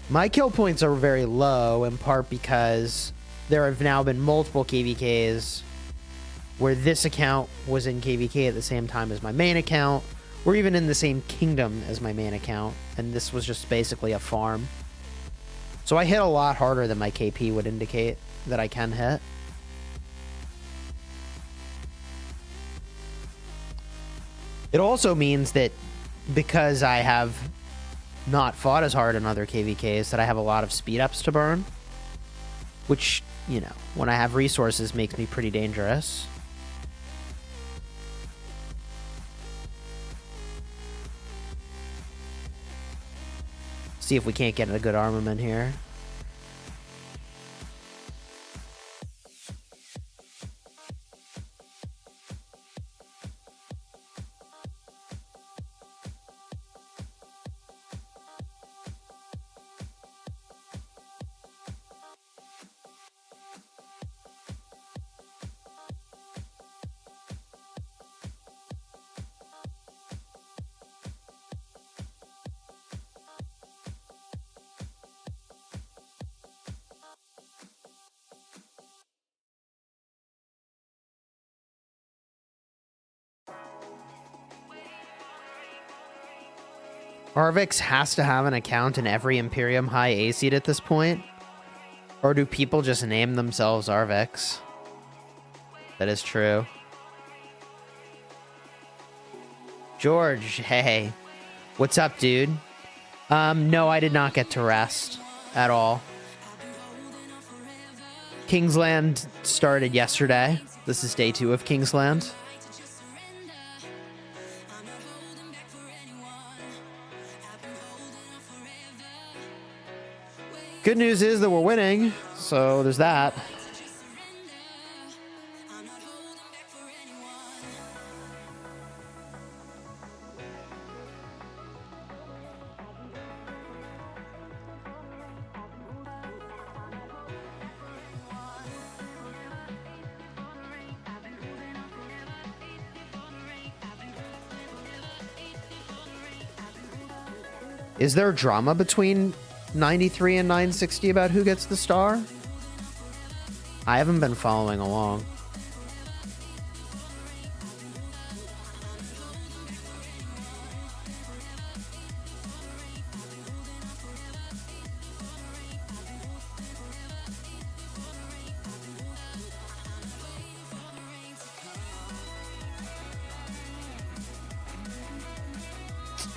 My kill points are very low, in part because there have now been multiple KvKs where this account was in KvK at the same time as my main account, or even in the same kingdom as my main account, and this was just basically a farm. So I hit a lot harder than my KP would indicate that I can hit. It also means that because I have not fought as hard in other KvKs, that I have a lot of speed ups to burn, which, you know, when I have resources makes me pretty dangerous. See if we can't get a good armament here. Arvix has to have an account in every Imperium High A seed at this point? Or do people just name themselves Arvix? That is true. George, hey. What's up, dude? No, I did not get to rest at all. Kingsland started yesterday. This is day 2 of Kingsland. Good news is that we're winning, so there's that. Is there drama between 93 and 960 about who gets the star? I haven't been following along.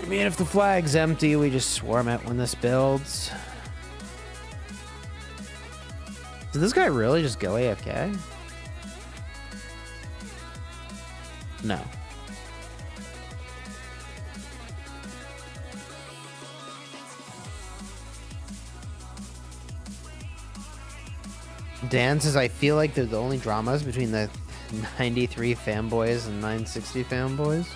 I mean, if the flag's empty, we just swarm it when this builds. Did this guy really just go AFK? No. Dan says, I feel like they're the only dramas between the 93 fanboys and 960 fanboys.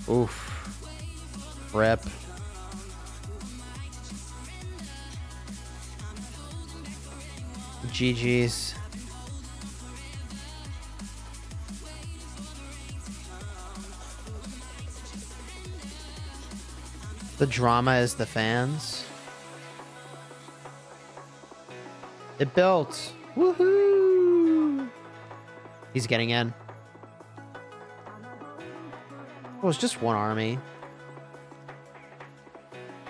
Oof. Rip. GG's. The drama is the fans. It built. Woohoo! He's getting in. Oh, it's just one army.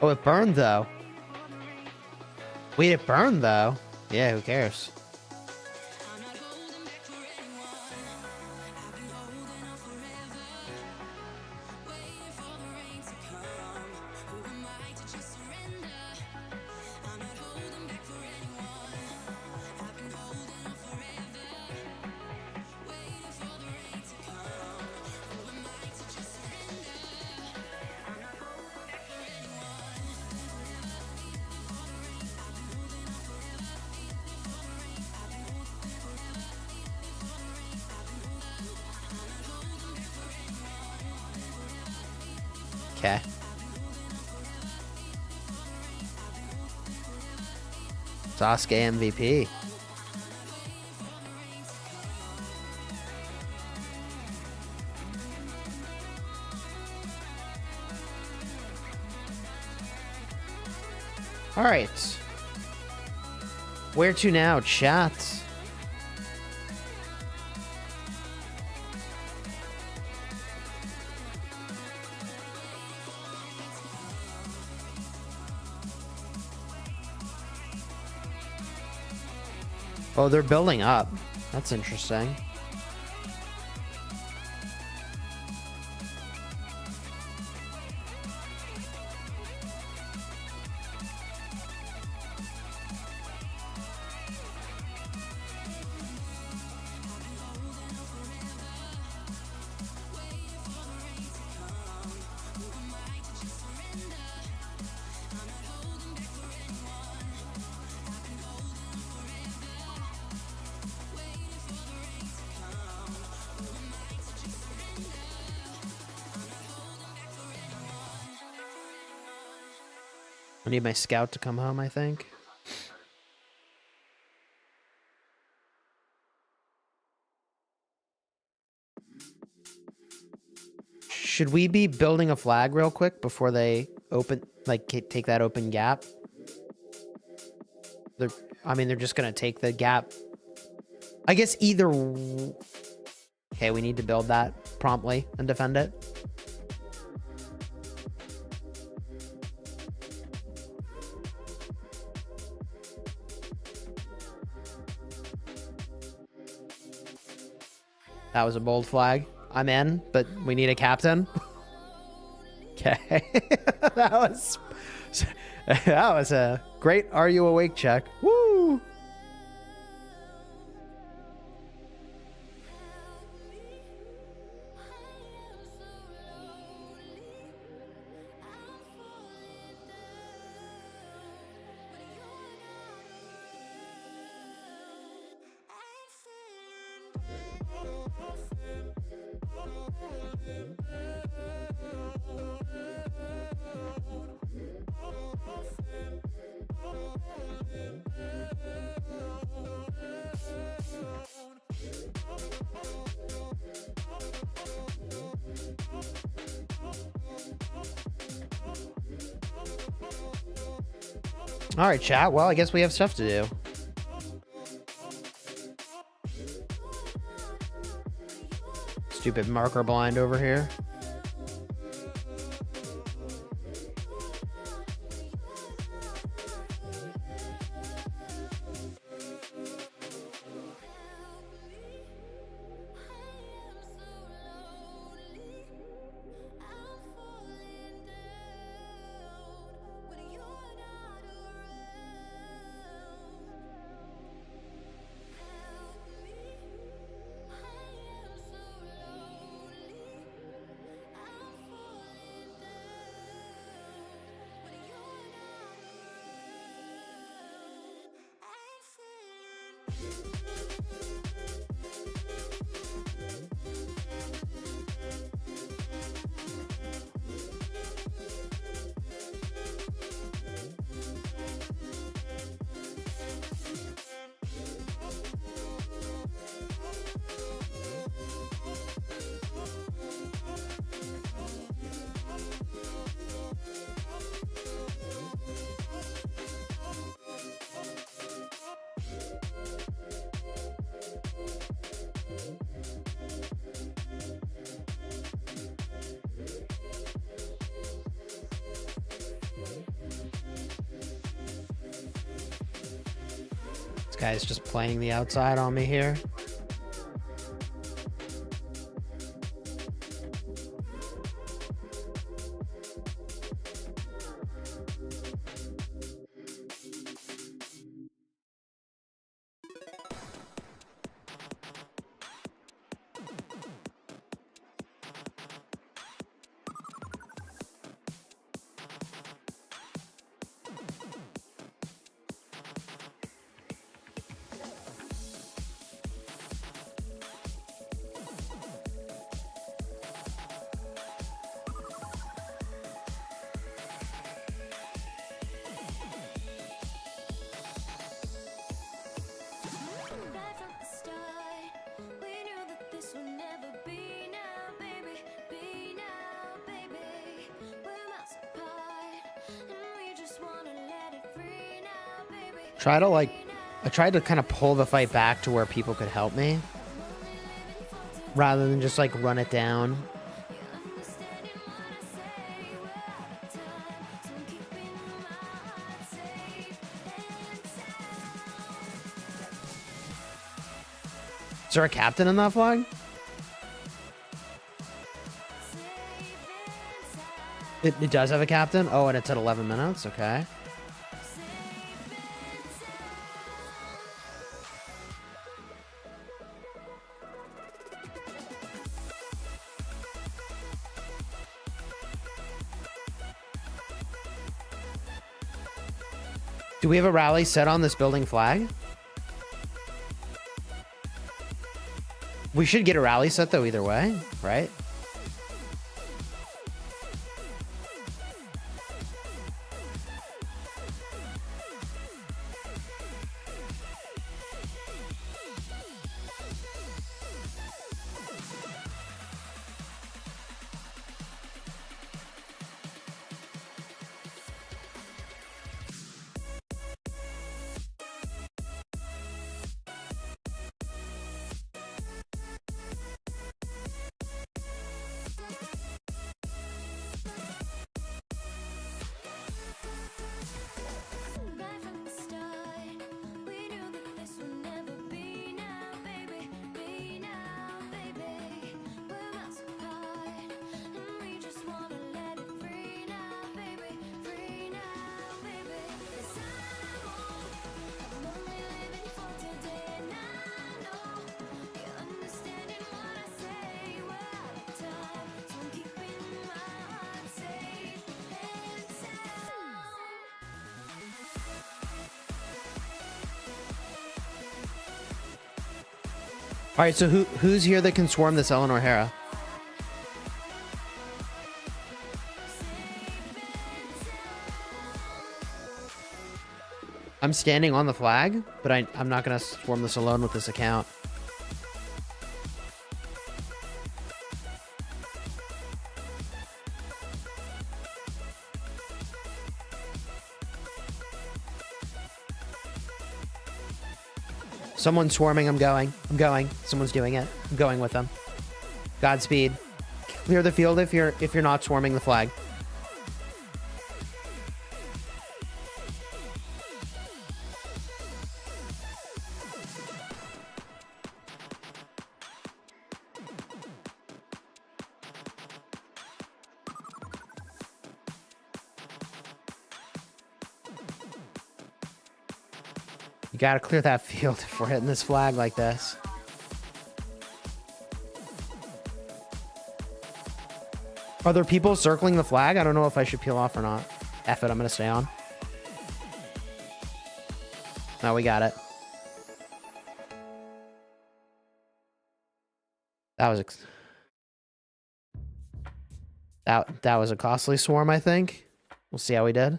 Oh, it burned, though. Wait, it burned, though. Yeah, who cares? Okay. Sasuke MVP. All right. Where to now, chat? Oh, they're building up. That's interesting. I need my scout to come home, I think. Should we be building a flag real quick before they open, like, take that open gap? They're just gonna take the gap. I guess either. Okay, we need to build that promptly and defend it. That was a bold flag. I'm in, but we need a captain. Okay. that was a great Are You Awake check. Woo! All right, chat. Well, I guess we have stuff to do. Stupid marker blind over here. This guy's just playing the outside on me here. I tried to kind of pull the fight back to where people could help me rather than just like run it down. Is there a captain in that flag? It does have a captain? Oh, and it's at 11 minutes? Okay. Do we have a rally set on this building flag? We should get a rally set though either way, right? All right, so who's here that can swarm this Eleanor Hera? I'm standing on the flag, but I'm not going to swarm this alone with this account. Someone's swarming. I'm going. Someone's doing it. I'm going with them. Godspeed. Clear the field if you're not swarming the flag. You gotta clear that field if we're hitting this flag like this. Are there people circling the flag? I don't know if I should peel off or not. F it, I'm gonna stay on. No, we got it. That was a costly swarm, I think. We'll see how we did.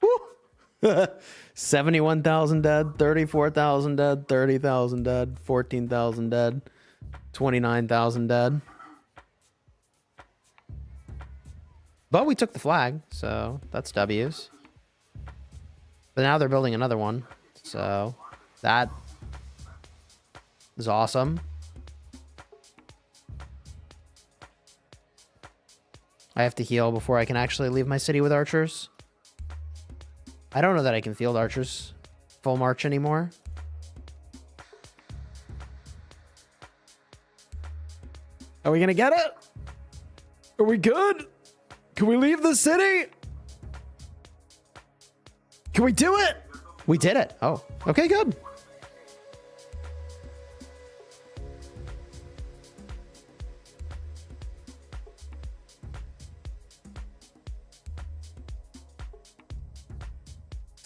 Woo! 71,000 dead, 34,000 dead, 30,000 dead, 14,000 dead, 29,000 dead. But we took the flag, so that's W's. But now they're building another one, so that is awesome. I have to heal before I can actually leave my city with archers. I don't know that I can field archers full march anymore. Are we gonna get it? Are we good? Can we leave the city? Can we do it? We did it. Oh, okay, good.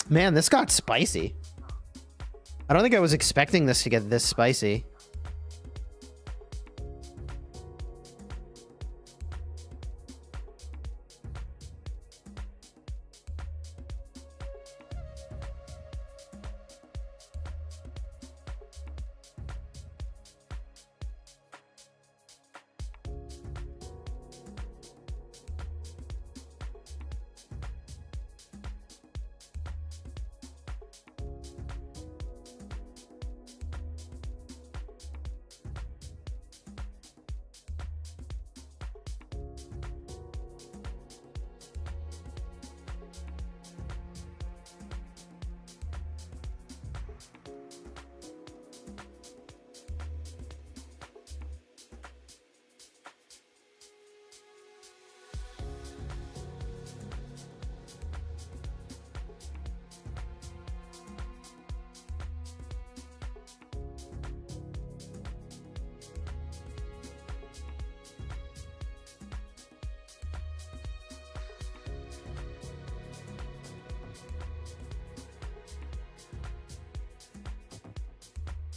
Man, this got spicy. I don't think I was expecting this to get this spicy.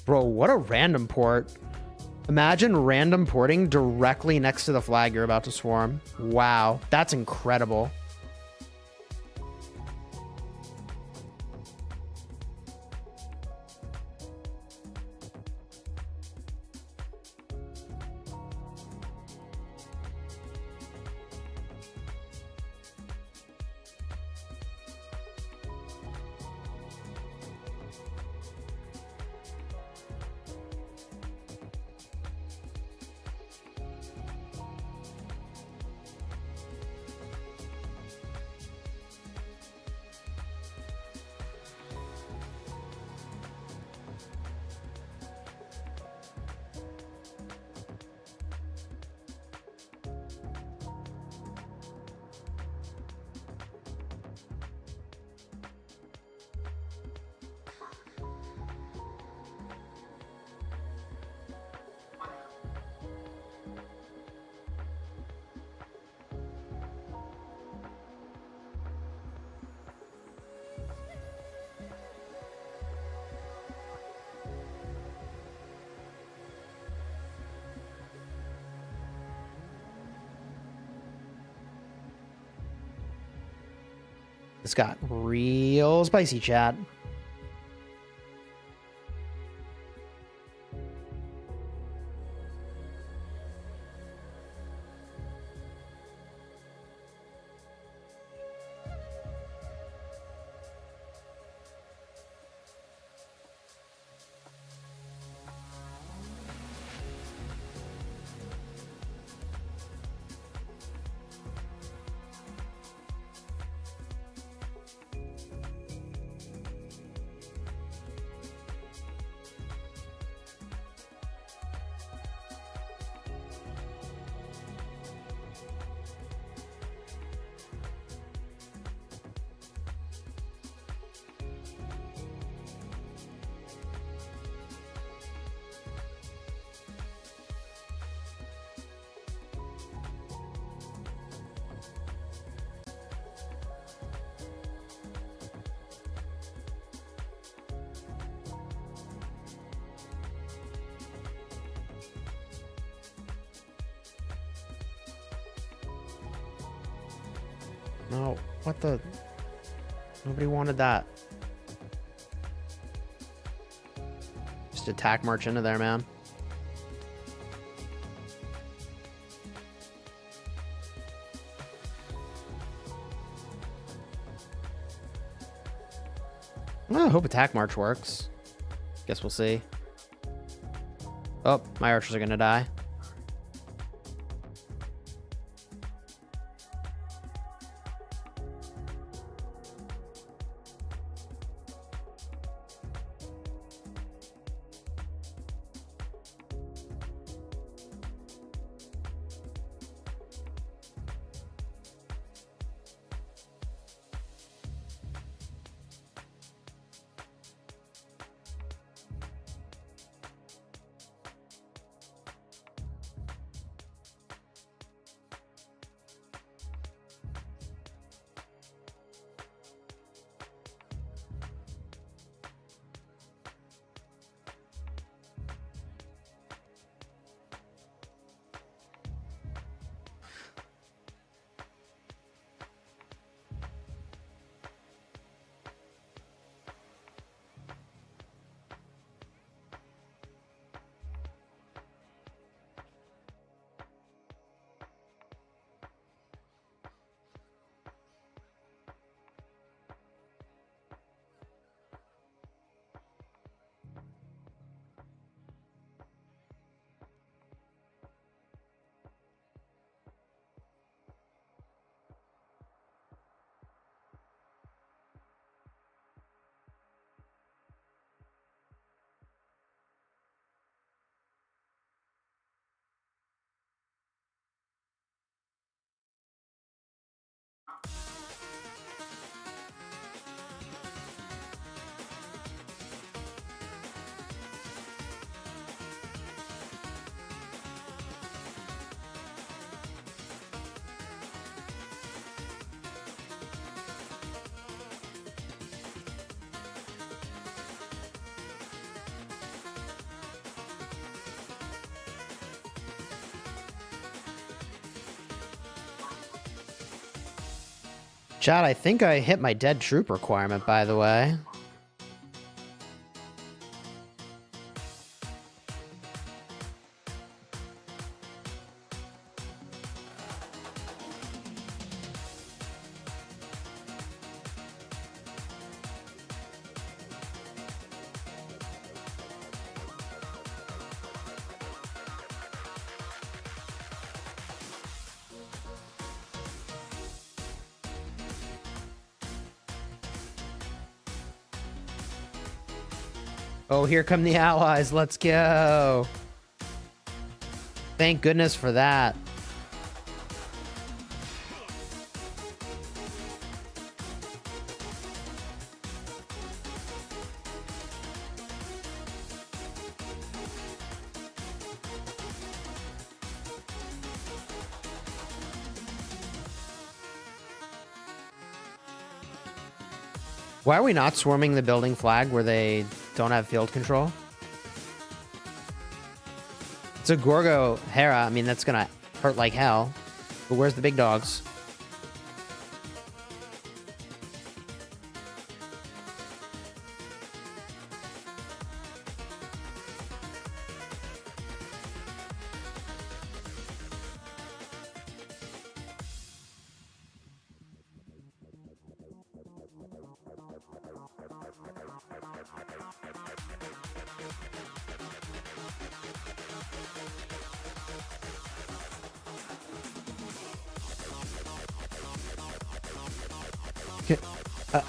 Bro, what a random port. Imagine random porting directly next to the flag you're about to swarm. Wow, that's incredible. This got real spicy, chat. No, what the? Nobody wanted that. Just attack march into there, man. Well, I hope attack march works. Guess we'll see. Oh, my archers are gonna die. Chad, I think I hit my dead troop requirement, by the way. Oh, here come the allies. Let's go. Thank goodness for that. Why are we not swarming the building flag where they don't have field control? It's a Gorgo Hera. I mean, that's gonna hurt like hell. But where's the big dogs?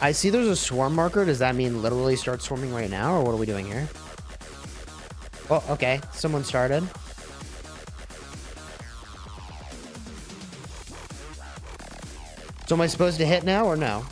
I see there's a swarm marker. Does that mean literally start swarming right now, or what are we doing here? Oh, okay. Someone started. So am I supposed to hit now or no?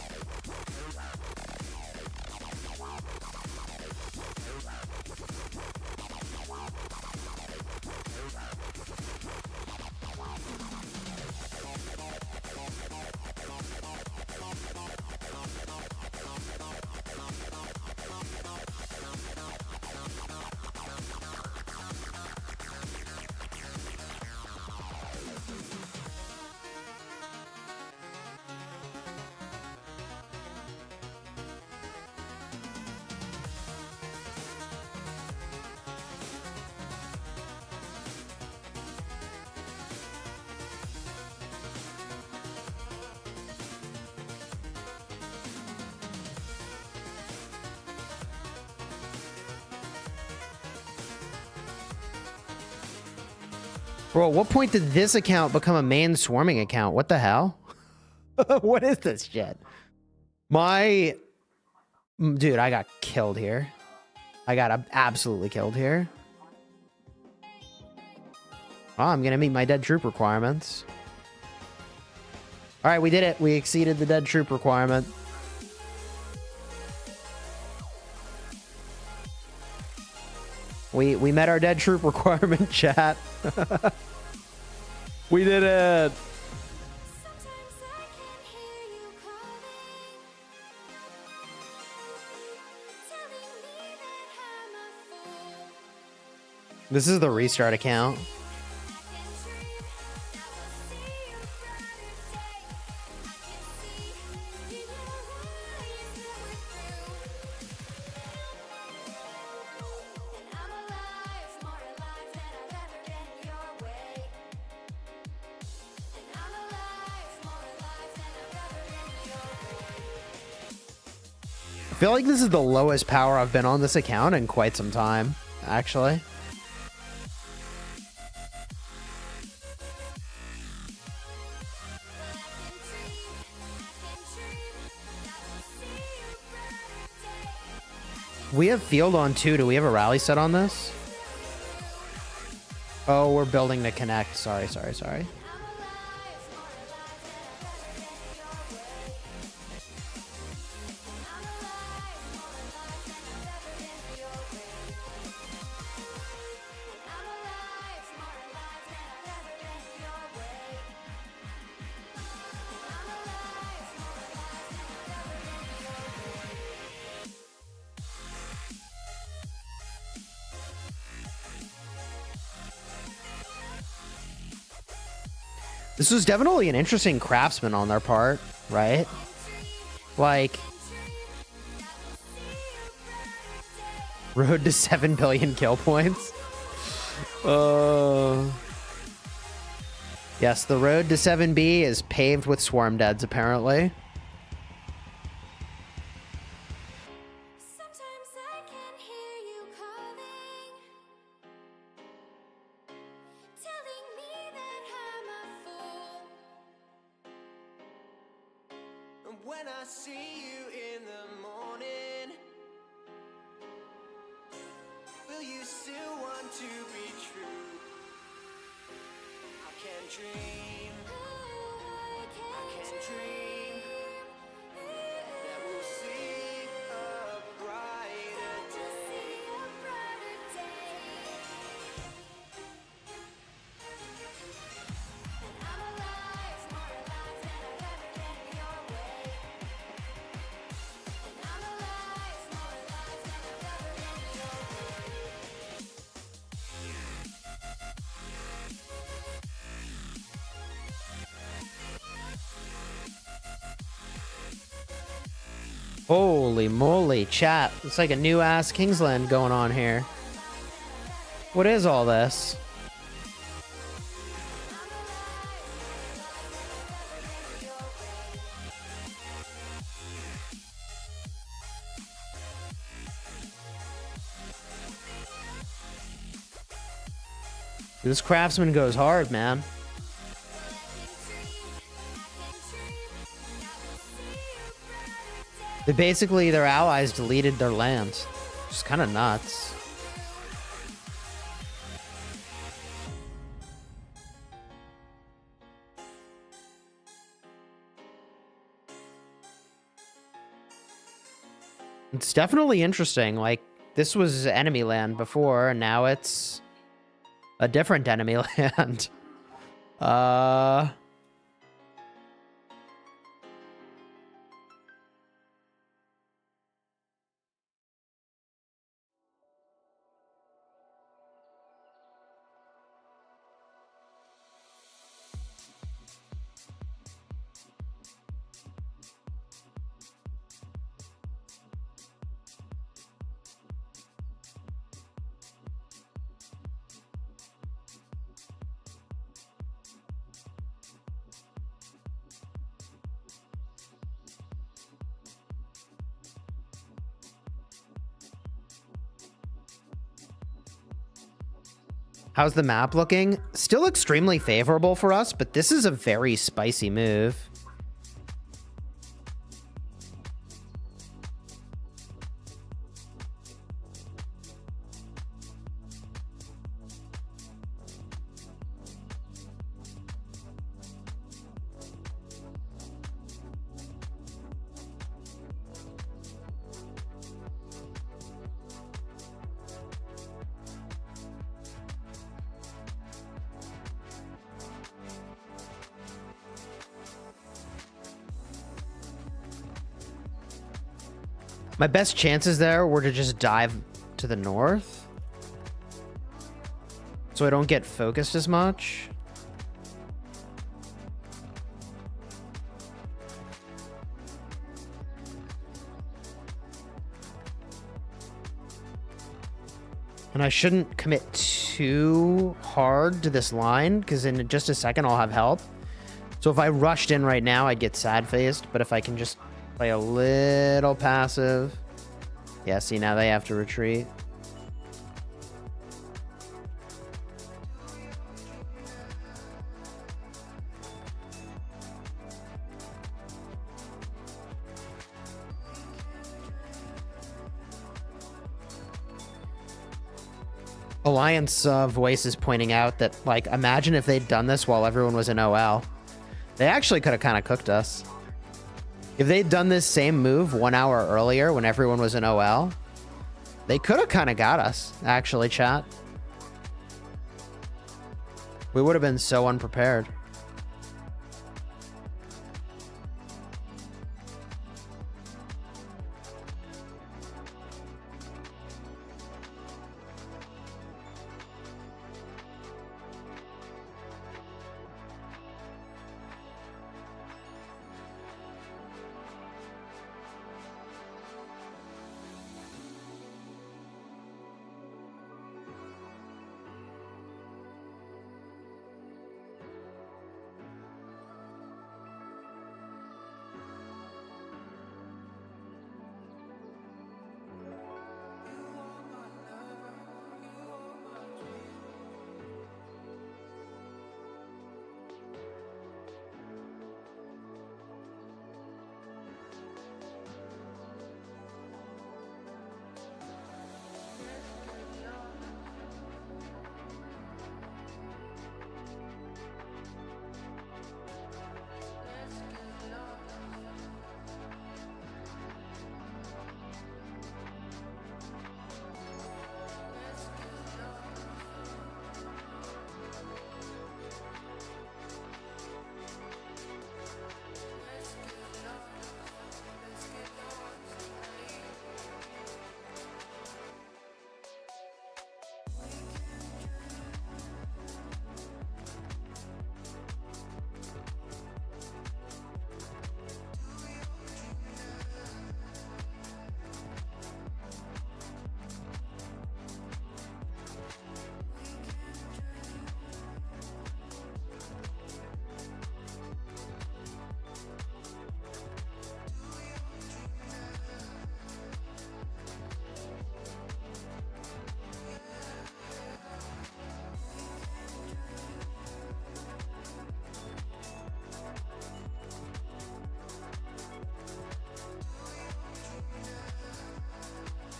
Bro, at what point did this account become a main swarming account? What the hell? What is this shit? Dude, I got killed here. I got absolutely killed here. Oh, I'm gonna meet my dead troop requirements. All right, we did it. We exceeded the dead troop requirement. We met our dead troop requirement, chat. We did it. This is the restart account. I feel like this is the lowest power I've been on this account in quite some time, actually. We have field on 2. Do we have a rally set on this? Oh, we're building to connect. Sorry. This was definitely an interesting Craftsman on their part, right? Like, road to 7 billion kill points. Yes, the road to 7B is paved with swarm deads, apparently. Sometimes I can hear you calling, telling me that I'm a fool. And when I see you in the morning, will you still want to be true? I can dream, I can dream that we'll see a brighter day. And I'm alive, more alive than I've ever been your way. And I'm alive, more alive than I've ever been your way. Holy moly, chat. It's like a new ass Kingsland going on here. What is all this? This Craftsman goes hard, man. They basically, their allies deleted their lands. It's kind of nuts. It's definitely interesting. Like, this was enemy land before, and now it's a different enemy land. How's the map looking? Still extremely favorable for us, but this is a very spicy move. My best chances there were to just dive to the north, so I don't get focused as much. And I shouldn't commit too hard to this line, because in just a second I'll have help. So if I rushed in right now, I'd get sad-faced, but if I can just play a little passive. Yeah, see, now they have to retreat. Alliance voice is pointing out that, like, imagine if they'd done this while everyone was in OL. They actually could have kind of cooked us. If they'd done this same move 1 hour earlier when everyone was in OL, they could have kind of got us, actually, chat. We would have been so unprepared.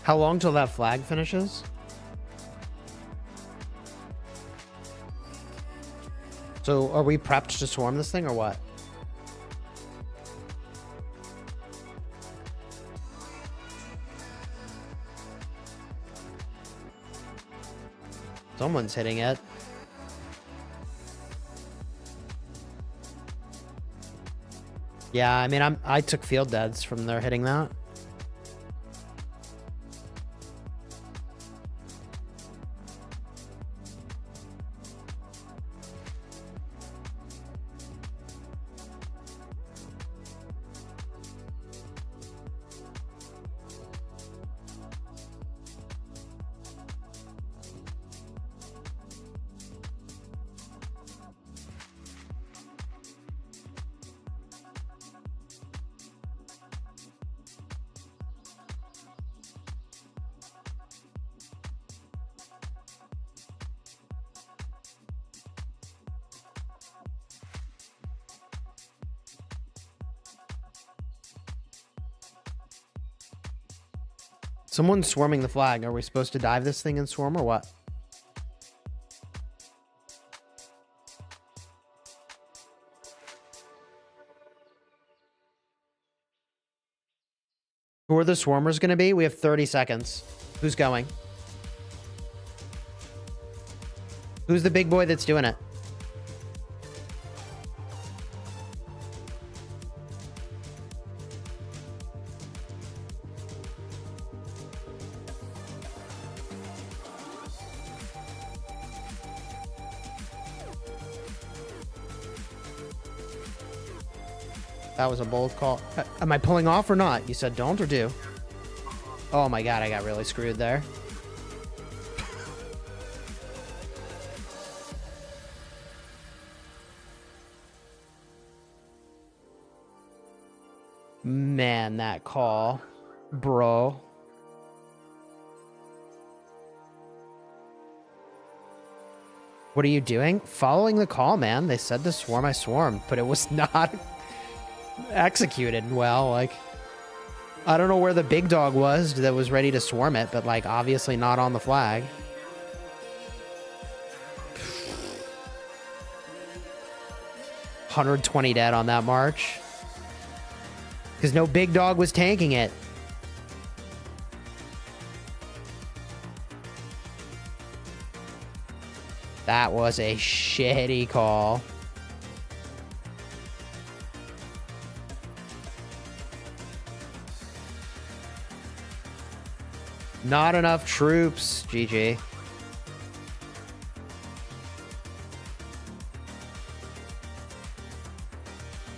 How long till that flag finishes? So are we prepped to swarm this thing or what? Someone's hitting it. Yeah, I mean, I took field deads from there hitting that. Someone's swarming the flag. Are we supposed to dive this thing and swarm or what? Who are the swarmers going to be? We have 30 seconds. Who's going? Who's the big boy that's doing it? That was a bold call. Am I pulling off or not? You said don't or do? Oh my god, I got really screwed there. Man, that call. Bro. What are you doing? Following the call, man. They said to swarm, I swarmed, but it was not executed well. Like, I don't know where the big dog was that was ready to swarm it, but like obviously not on the flag. $120 dead on that march because no big dog was tanking it. That was a shitty call. Not enough troops, GG.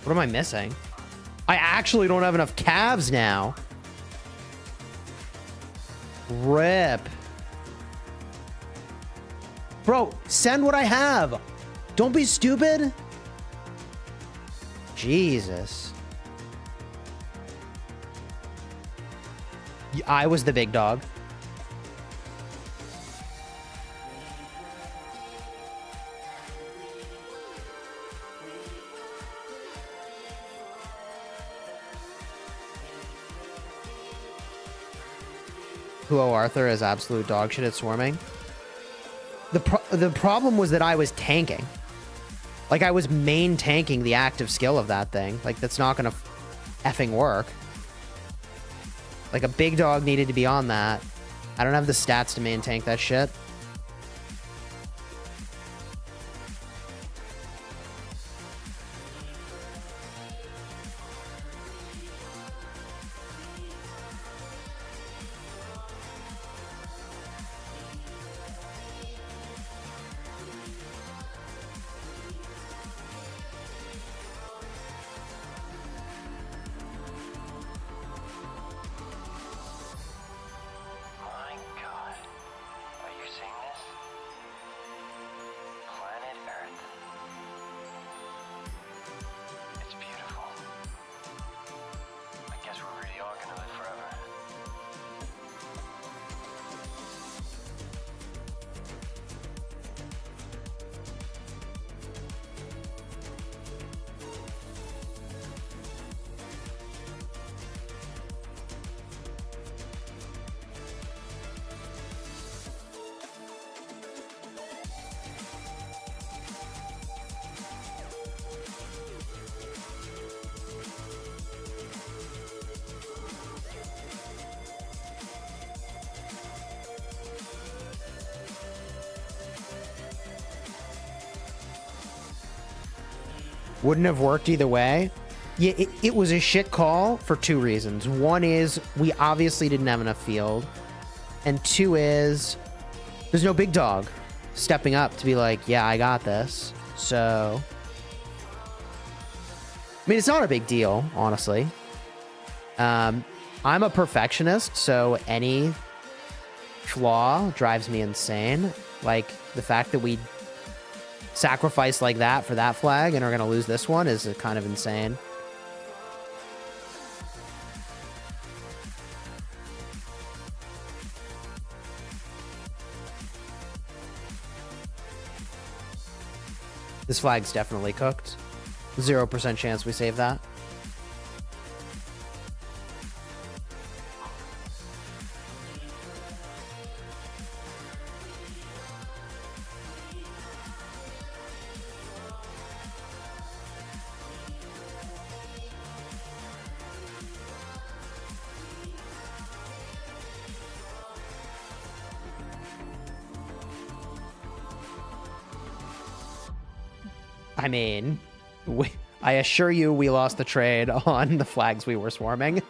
What am I missing? I actually don't have enough calves now. Rip. Bro, send what I have. Don't be stupid. Jesus. I was the big dog. Huo Arthur is absolute dog shit at swarming. The problem was that I was tanking. Like, I was main tanking the active skill of that thing. Like, that's not gonna effing work. Like, a big dog needed to be on that. I don't have the stats to main tank that shit. Wouldn't have worked either way. Yeah, it was a shit call for two reasons. One is we obviously didn't have enough field. And two is there's no big dog stepping up to be like, yeah, I got this. So, I mean, it's not a big deal, honestly. I'm a perfectionist, so any flaw drives me insane. Like, the fact that we sacrificed like that for that flag and are going to lose this one is kind of insane. This flag's definitely cooked. 0% chance we save that. I mean, I assure you we lost the trade on the flags we were swarming.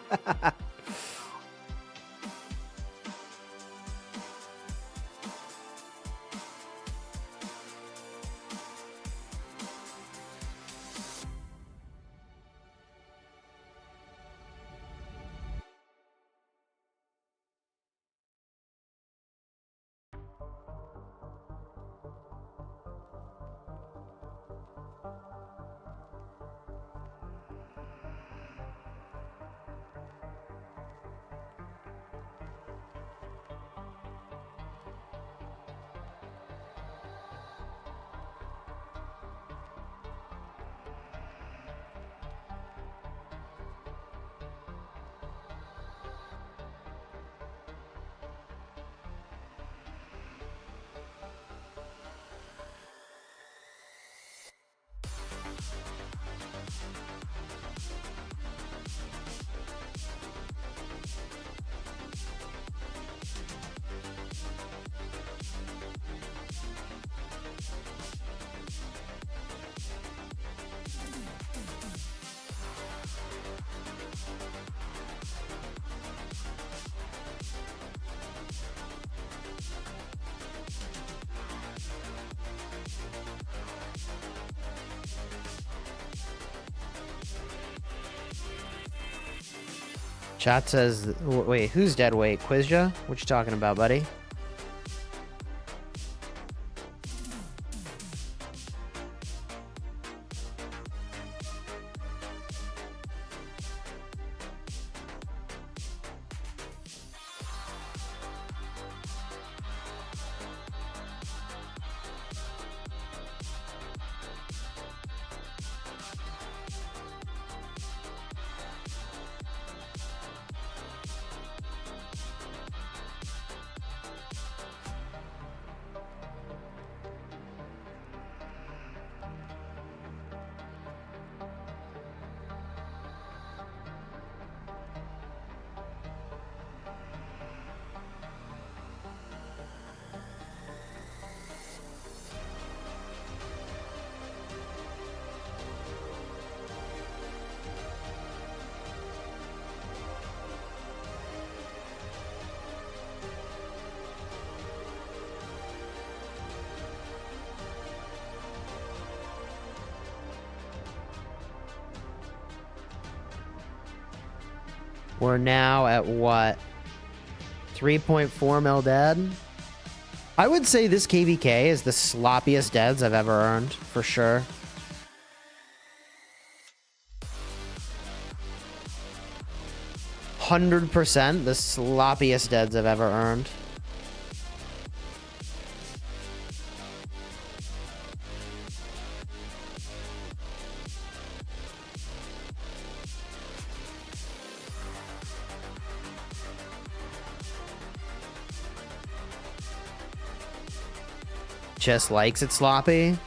Chat says, wait, who's dead weight? Quizja? What you talking about, buddy? We're now at what? 3.4 mil dead? I would say this KvK is the sloppiest deads I've ever earned, for sure. %, the sloppiest deads I've ever earned. Just likes it sloppy.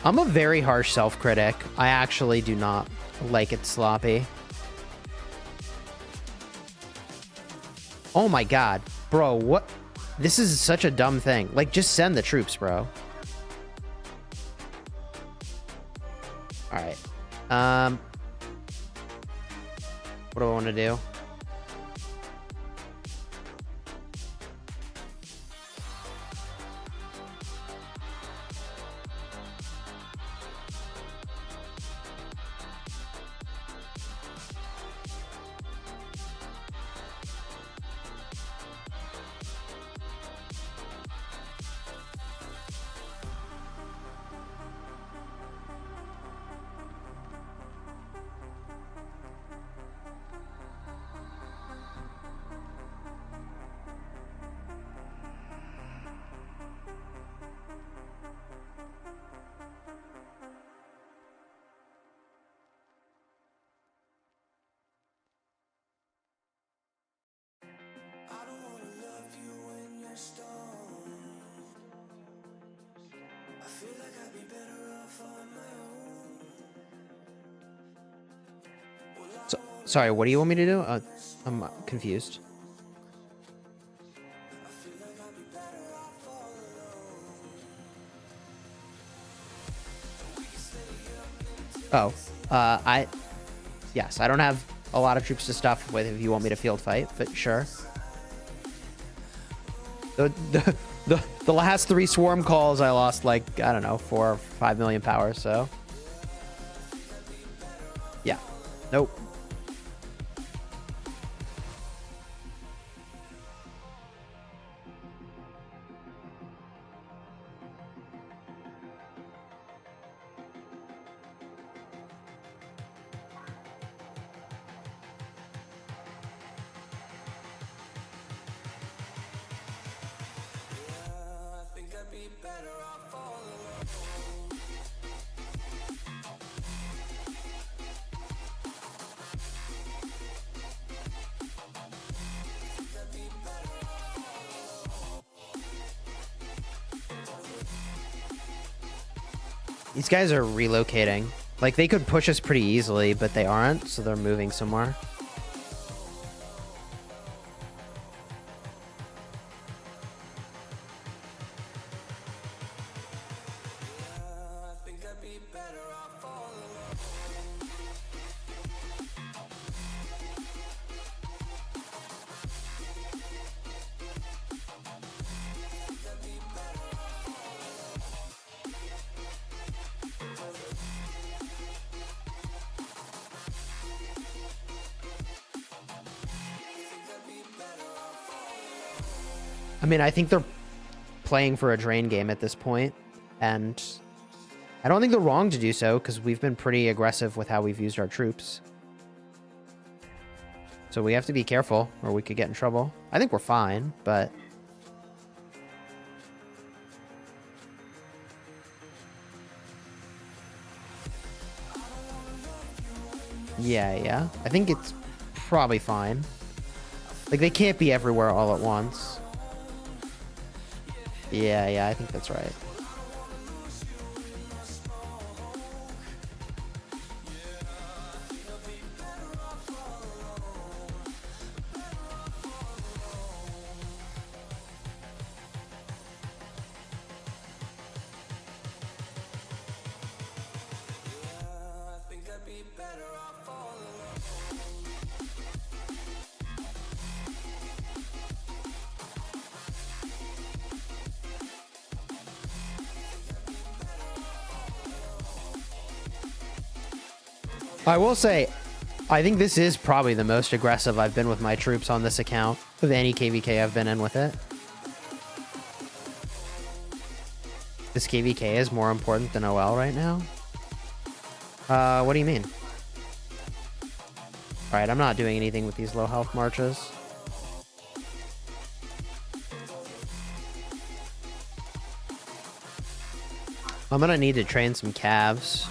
I'm a very harsh self-critic. I actually do not like it sloppy. Oh my god. Bro, what? This is such a dumb thing. Like, just send the troops, bro. Alright. What do I want to do? Sorry, what do you want me to do? I'm confused. Oh, yes, I don't have a lot of troops to stuff with if you want me to field fight, but sure. The last 3 swarm calls I lost like, I don't know, 4 or 5 million power, so. Yeah. Nope. These guys are relocating. Like, they could push us pretty easily, but they aren't, so they're moving somewhere. I mean, I think they're playing for a drain game at this point, and I don't think they're wrong to do so, because we've been pretty aggressive with how we've used our troops. So we have to be careful, or we could get in trouble. I think we're fine, but... Yeah. I think it's probably fine. Like, they can't be everywhere all at once. Yeah, I think that's right. I will say, I think this is probably the most aggressive I've been with my troops on this account of any KvK I've been in with it. This KvK is more important than OL right now? What do you mean? Alright, I'm not doing anything with these low health marches. I'm gonna need to train some calves.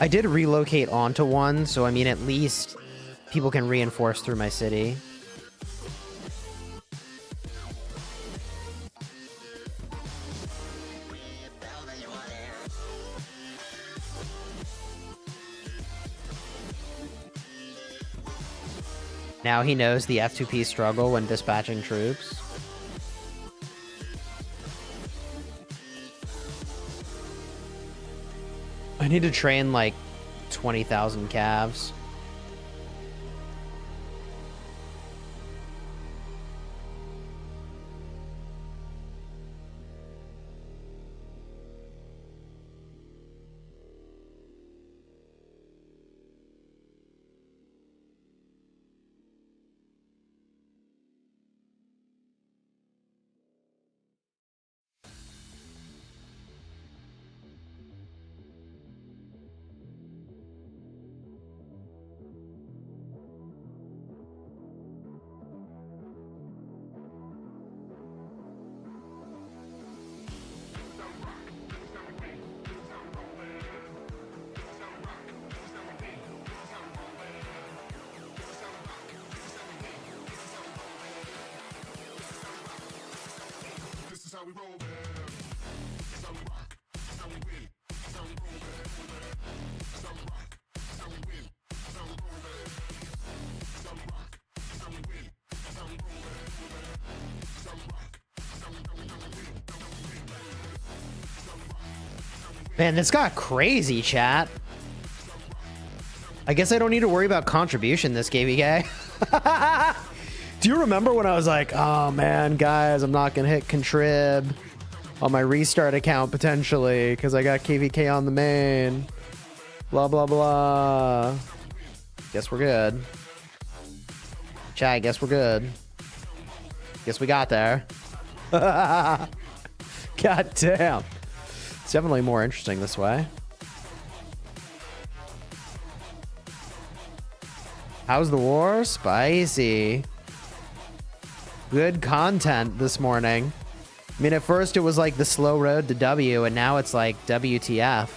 I did relocate onto one, so I mean, at least people can reinforce through my city. Now he knows the F2P struggle when dispatching troops. I need to train like 20,000 calves. Man, this got crazy, chat. I guess I don't need to worry about contribution this KvK. Do you remember when I was like, oh man, guys, I'm not gonna hit contrib on my restart account potentially because I got KvK on the main. Blah, blah, blah. Guess we're good. Chat, guess we're good. Guess we got there. God damn. It's definitely more interesting this way. How's the war? Spicy. Good content this morning. I mean, at first it was like the slow road to W, and now it's like WTF.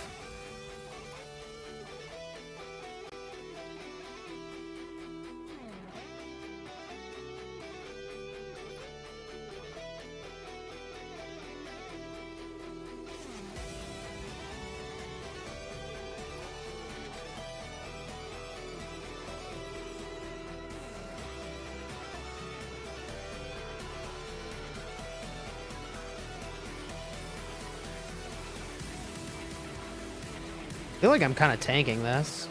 I feel like I'm kind of tanking this.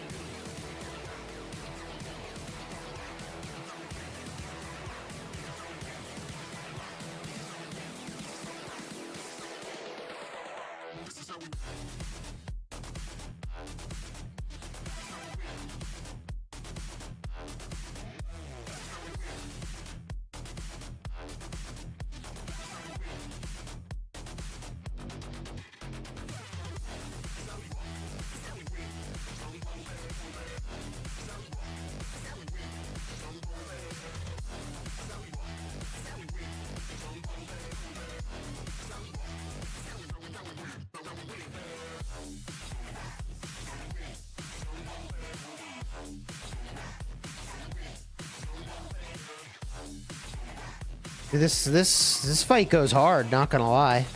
Dude, this fight goes hard, not gonna lie.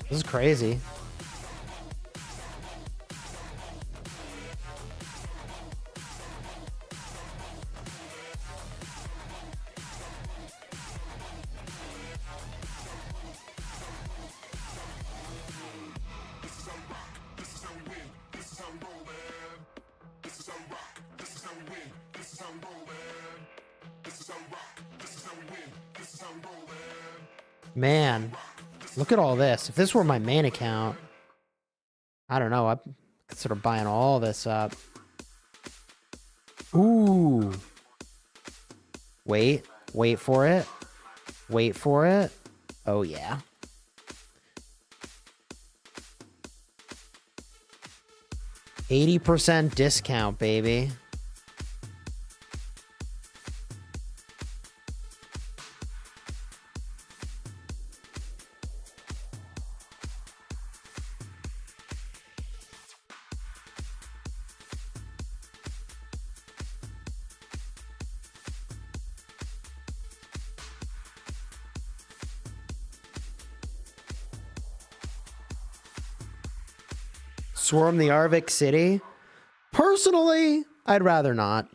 This is crazy. Man, look at all this. If this were my main account, I don't know. I'd consider buying all this up. Ooh. Wait for it. Wait for it. Oh, yeah. %80 discount, baby. Swarm the Arvik city? Personally, I'd rather not.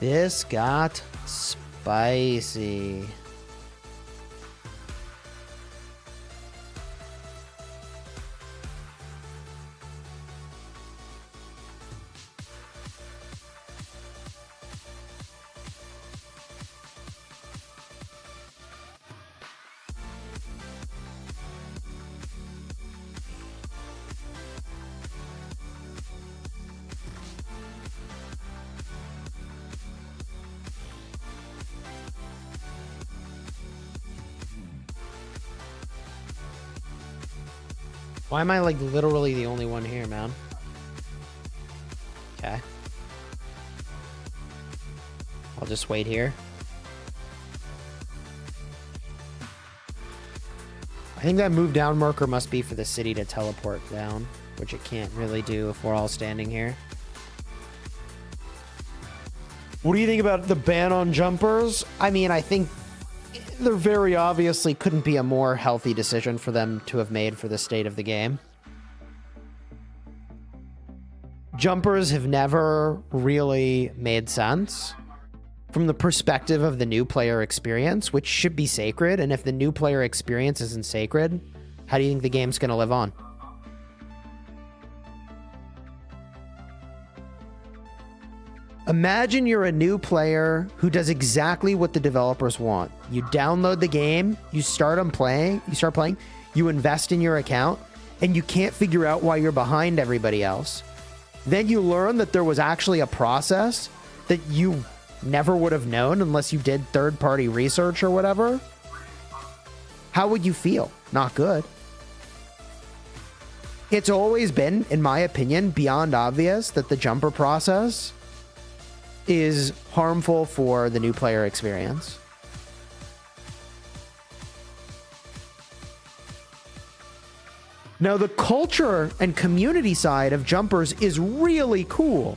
This got spicy. Why am I like literally the only one here, man? Okay. I'll just wait here. I think that move down marker must be for the city to teleport down, which it can't really do if we're all standing here. What do you think about the ban on jumpers? I mean, I think there very obviously couldn't be a more healthy decision for them to have made for the state of the game. Jumpers have never really made sense from the perspective of the new player experience, which should be sacred. And if the new player experience isn't sacred, how do you think the game's going to live on? Imagine you're a new player who does exactly what the developers want. You download the game, you start playing, you invest in your account, and you can't figure out why you're behind everybody else. Then you learn that there was actually a process that you never would have known unless you did third-party research or whatever. How would you feel? Not good. It's always been, in my opinion, beyond obvious that the jumper process is harmful for the new player experience. Now, the culture and community side of jumpers is really cool.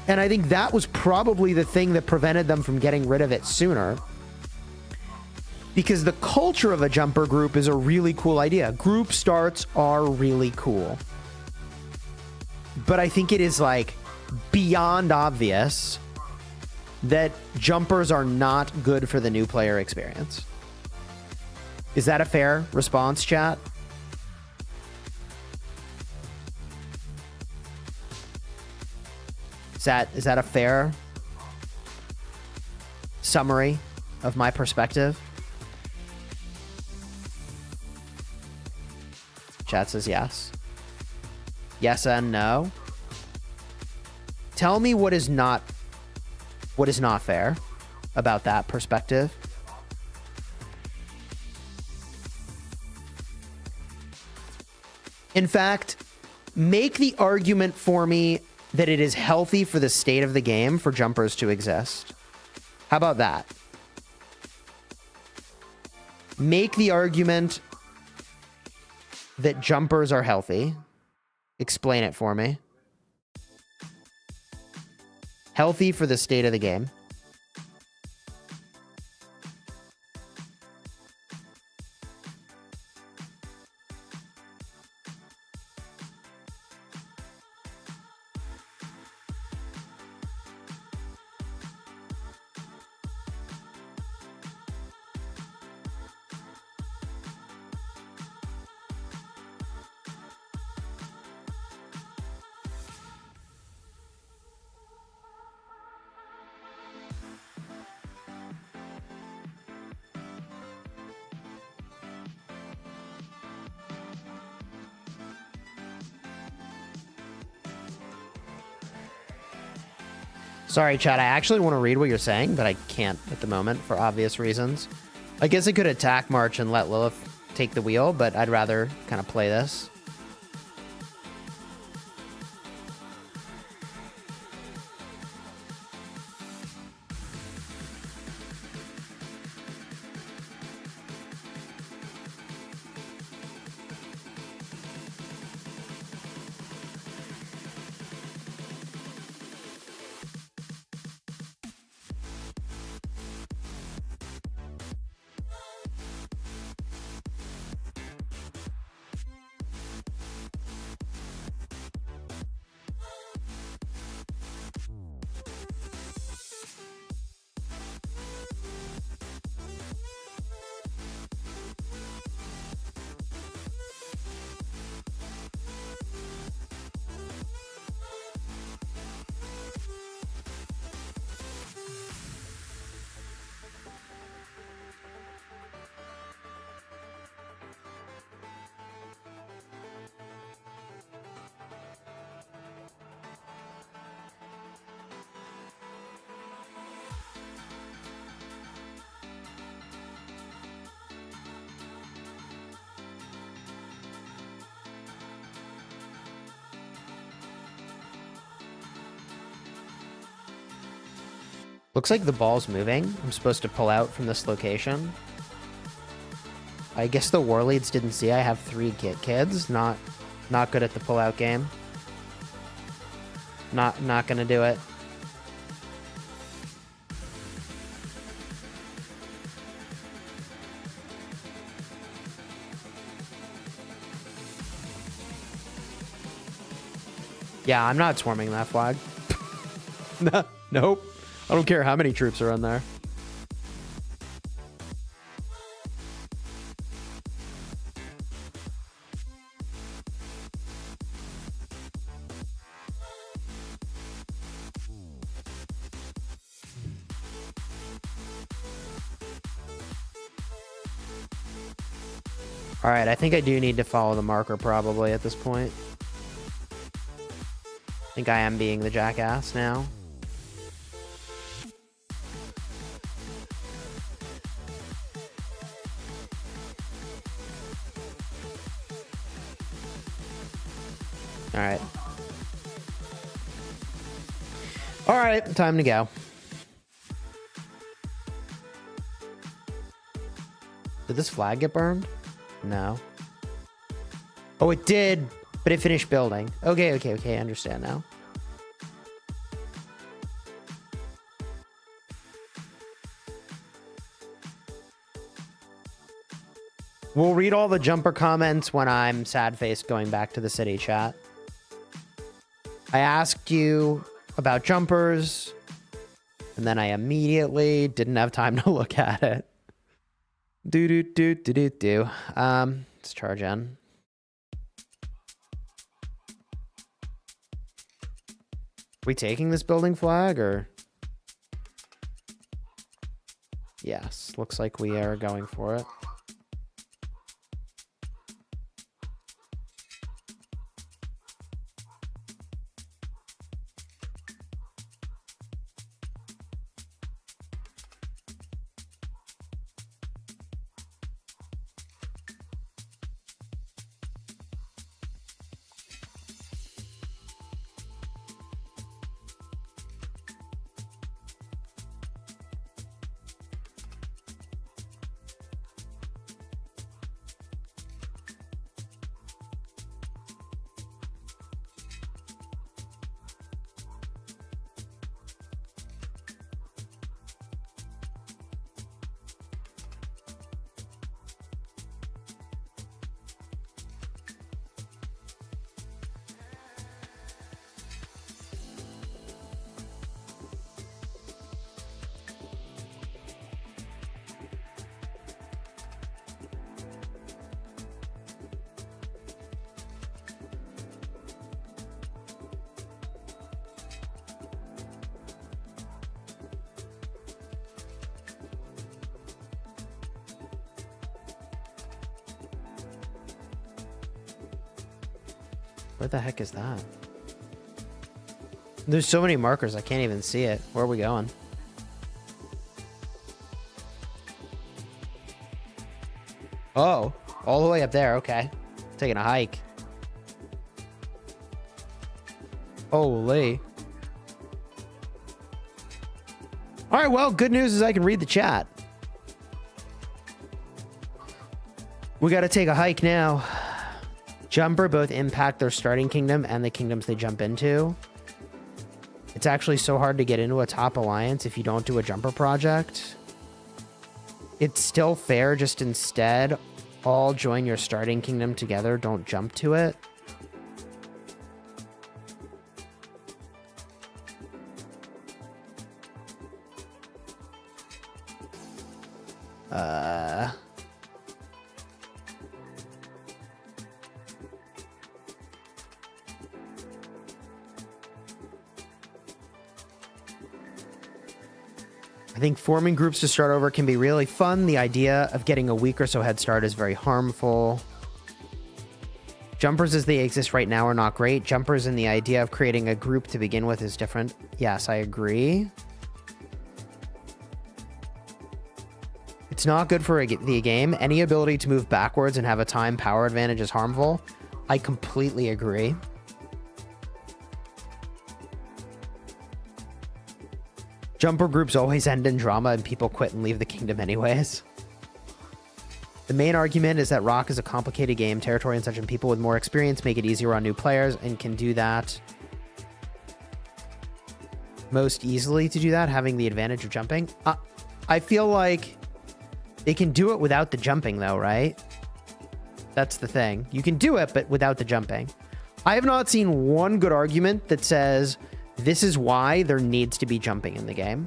And I think that was probably the thing that prevented them from getting rid of it sooner. Because the culture of a jumper group is a really cool idea. Group starts are really cool. But I think it is like beyond obvious that jumpers are not good for the new player experience. Is that a fair response, chat? Is that a fair summary of my perspective? Chat says yes. Yes and no. Tell me what is not fair about that perspective. In fact, make the argument for me that it is healthy for the state of the game for jumpers to exist. How about that? Make the argument that jumpers are healthy. Explain it for me. Healthy for the state of the game. Sorry, chat. I actually want to read what you're saying, but I can't at the moment for obvious reasons. I guess I could attack March and let Lilith take the wheel, but I'd rather kind of play this. Looks like the ball's moving. I'm supposed to pull out from this location. I guess the war leads didn't see I have 3 kids. Not good at the pull-out game. Not gonna do it. Yeah, I'm not swarming that flag. Nope. I don't care how many troops are in there. All right, I think I do need to follow the marker probably at this point. I think I am being the jackass now. All right. All right, time to go. Did this flag get burned? No. Oh, it did, but it finished building. Okay, I understand now. We'll read all the jumper comments when I'm sad-faced going back to the city chat. I asked you about jumpers, and then I immediately didn't have time to look at it. Let's charge in. We taking this building flag, or? Yes, looks like we are going for it. Where the heck is that? There's so many markers, I can't even see it. Where are we going? Oh, all the way up there. Okay. Taking a hike. Holy. All right, well, good news is I can read the chat. We got to take a hike now. Jumper both impact their starting kingdom and the kingdoms they jump into. It's actually so hard to get into a top alliance if you don't do a jumper project. It's still fair, just instead, all join your starting kingdom together. Don't jump to it. I think forming groups to start over can be really fun. The idea of getting a week or so head start is very harmful. Jumpers as they exist right now are not great. Jumpers and the idea of creating a group to begin with is different. Yes, I agree. It's not good for the game. Any ability to move backwards and have a time power advantage is harmful. I completely agree. Jumper groups always end in drama and people quit and leave the kingdom anyways. The main argument is that Rock is a complicated game. Territory and such, and people with more experience make it easier on new players and can do that most easily to do that, having the advantage of jumping. I feel like they can do it without the jumping though, right? That's the thing. You can do it, but without the jumping. I have not seen one good argument that says this is why there needs to be jumping in the game.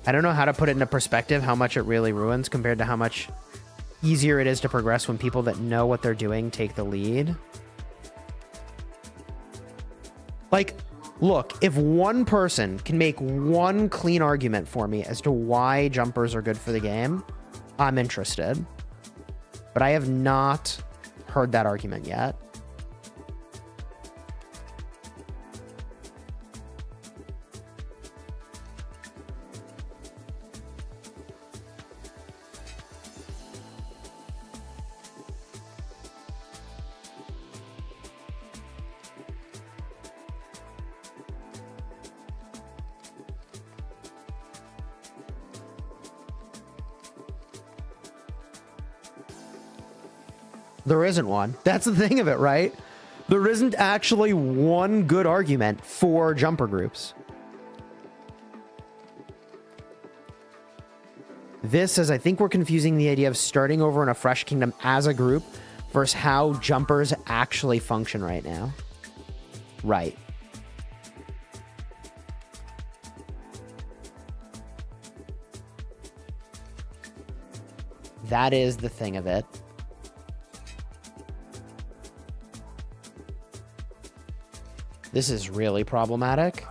I don't know how to put it into perspective, how much it really ruins compared to how much easier it is to progress when people that know what they're doing take the lead. Like, look, if one person can make one clean argument for me as to why jumpers are good for the game, I'm interested. But I have not heard that argument yet. There isn't one. That's the thing of it, right? There isn't actually one good argument for jumper groups. This is, I think we're confusing the idea of starting over in a fresh kingdom as a group versus how jumpers actually function right now. Right. That is the thing of it. This is really problematic.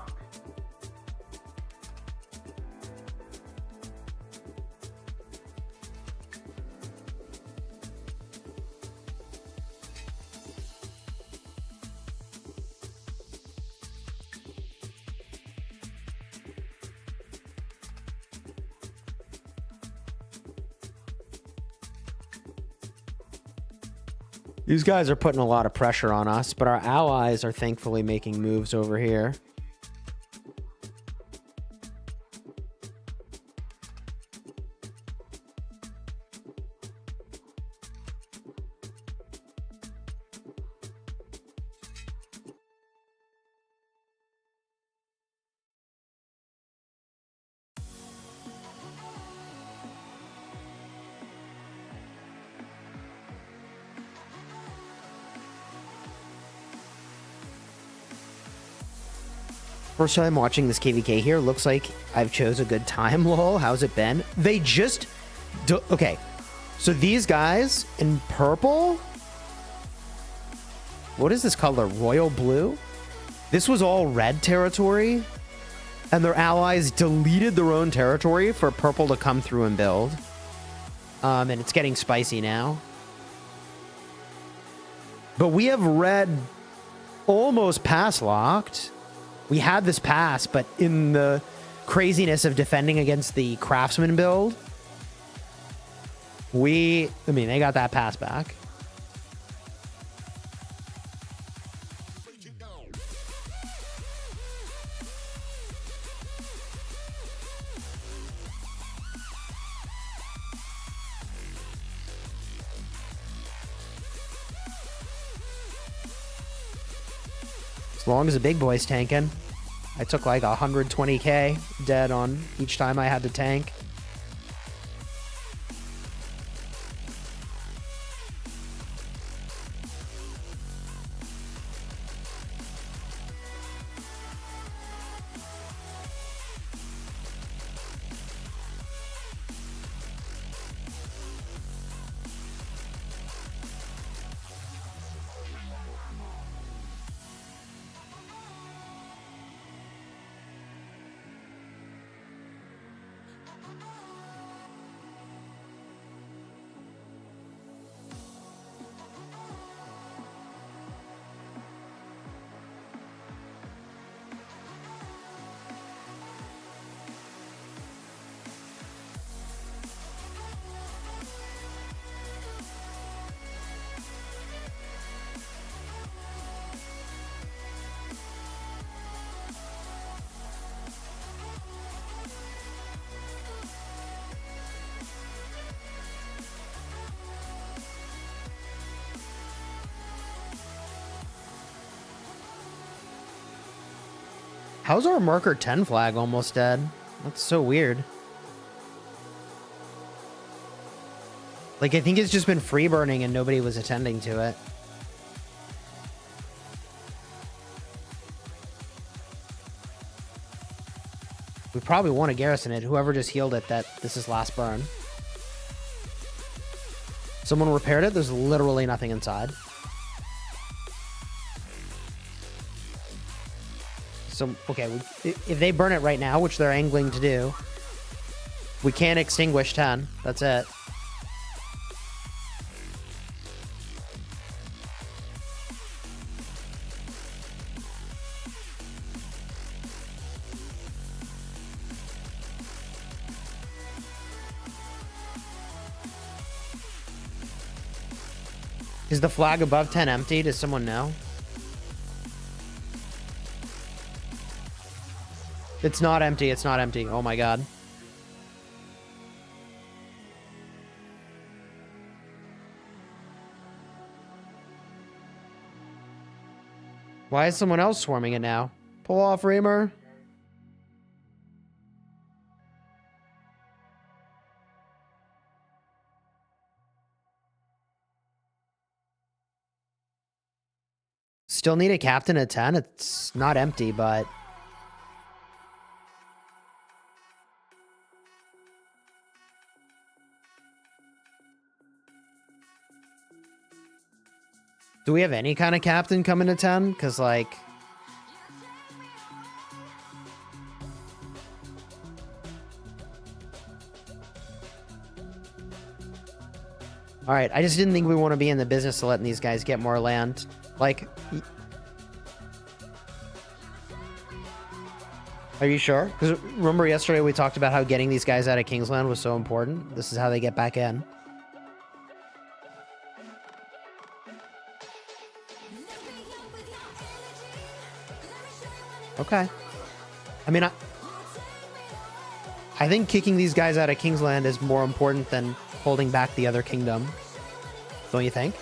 These guys are putting a lot of pressure on us, but our allies are thankfully making moves over here. First time watching this KvK here. Looks like I've chose a good time, lol. How's it been? They just... Okay. So these guys in purple... What is this color? Royal blue? This was all red territory. And their allies deleted their own territory for purple to come through and build. And it's getting spicy now. But we have red almost pass locked. We had this pass, but in the craziness of defending against the Craftsman build, they got that pass back. As long as the big boy's tanking. I took like 120k dead on each time I had to tank. How's our marker 10 flag almost dead? That's so weird. Like, I think it's just been free burning and nobody was attending to it. We probably want to garrison it. Whoever just healed it, that this is last burn. Someone repaired it. There's literally nothing inside. So, okay, if they burn it right now, which they're angling to do, we can't extinguish 10. That's it. Is the flag above 10 empty? Does someone know? It's not empty. It's not empty. Oh my god. Why is someone else swarming it now? Pull off, Reamer. Still need a captain at 10. It's not empty, but... Do we have any kind of captain coming to 10? Because, like... Alright, I just didn't think we want to be in the business of letting these guys get more land. Like... Are you sure? Because remember yesterday we talked about how getting these guys out of Kingsland was so important? This is how they get back in. Okay. I mean, I think kicking these guys out of Kingsland is more important than holding back the other kingdom. Don't you think?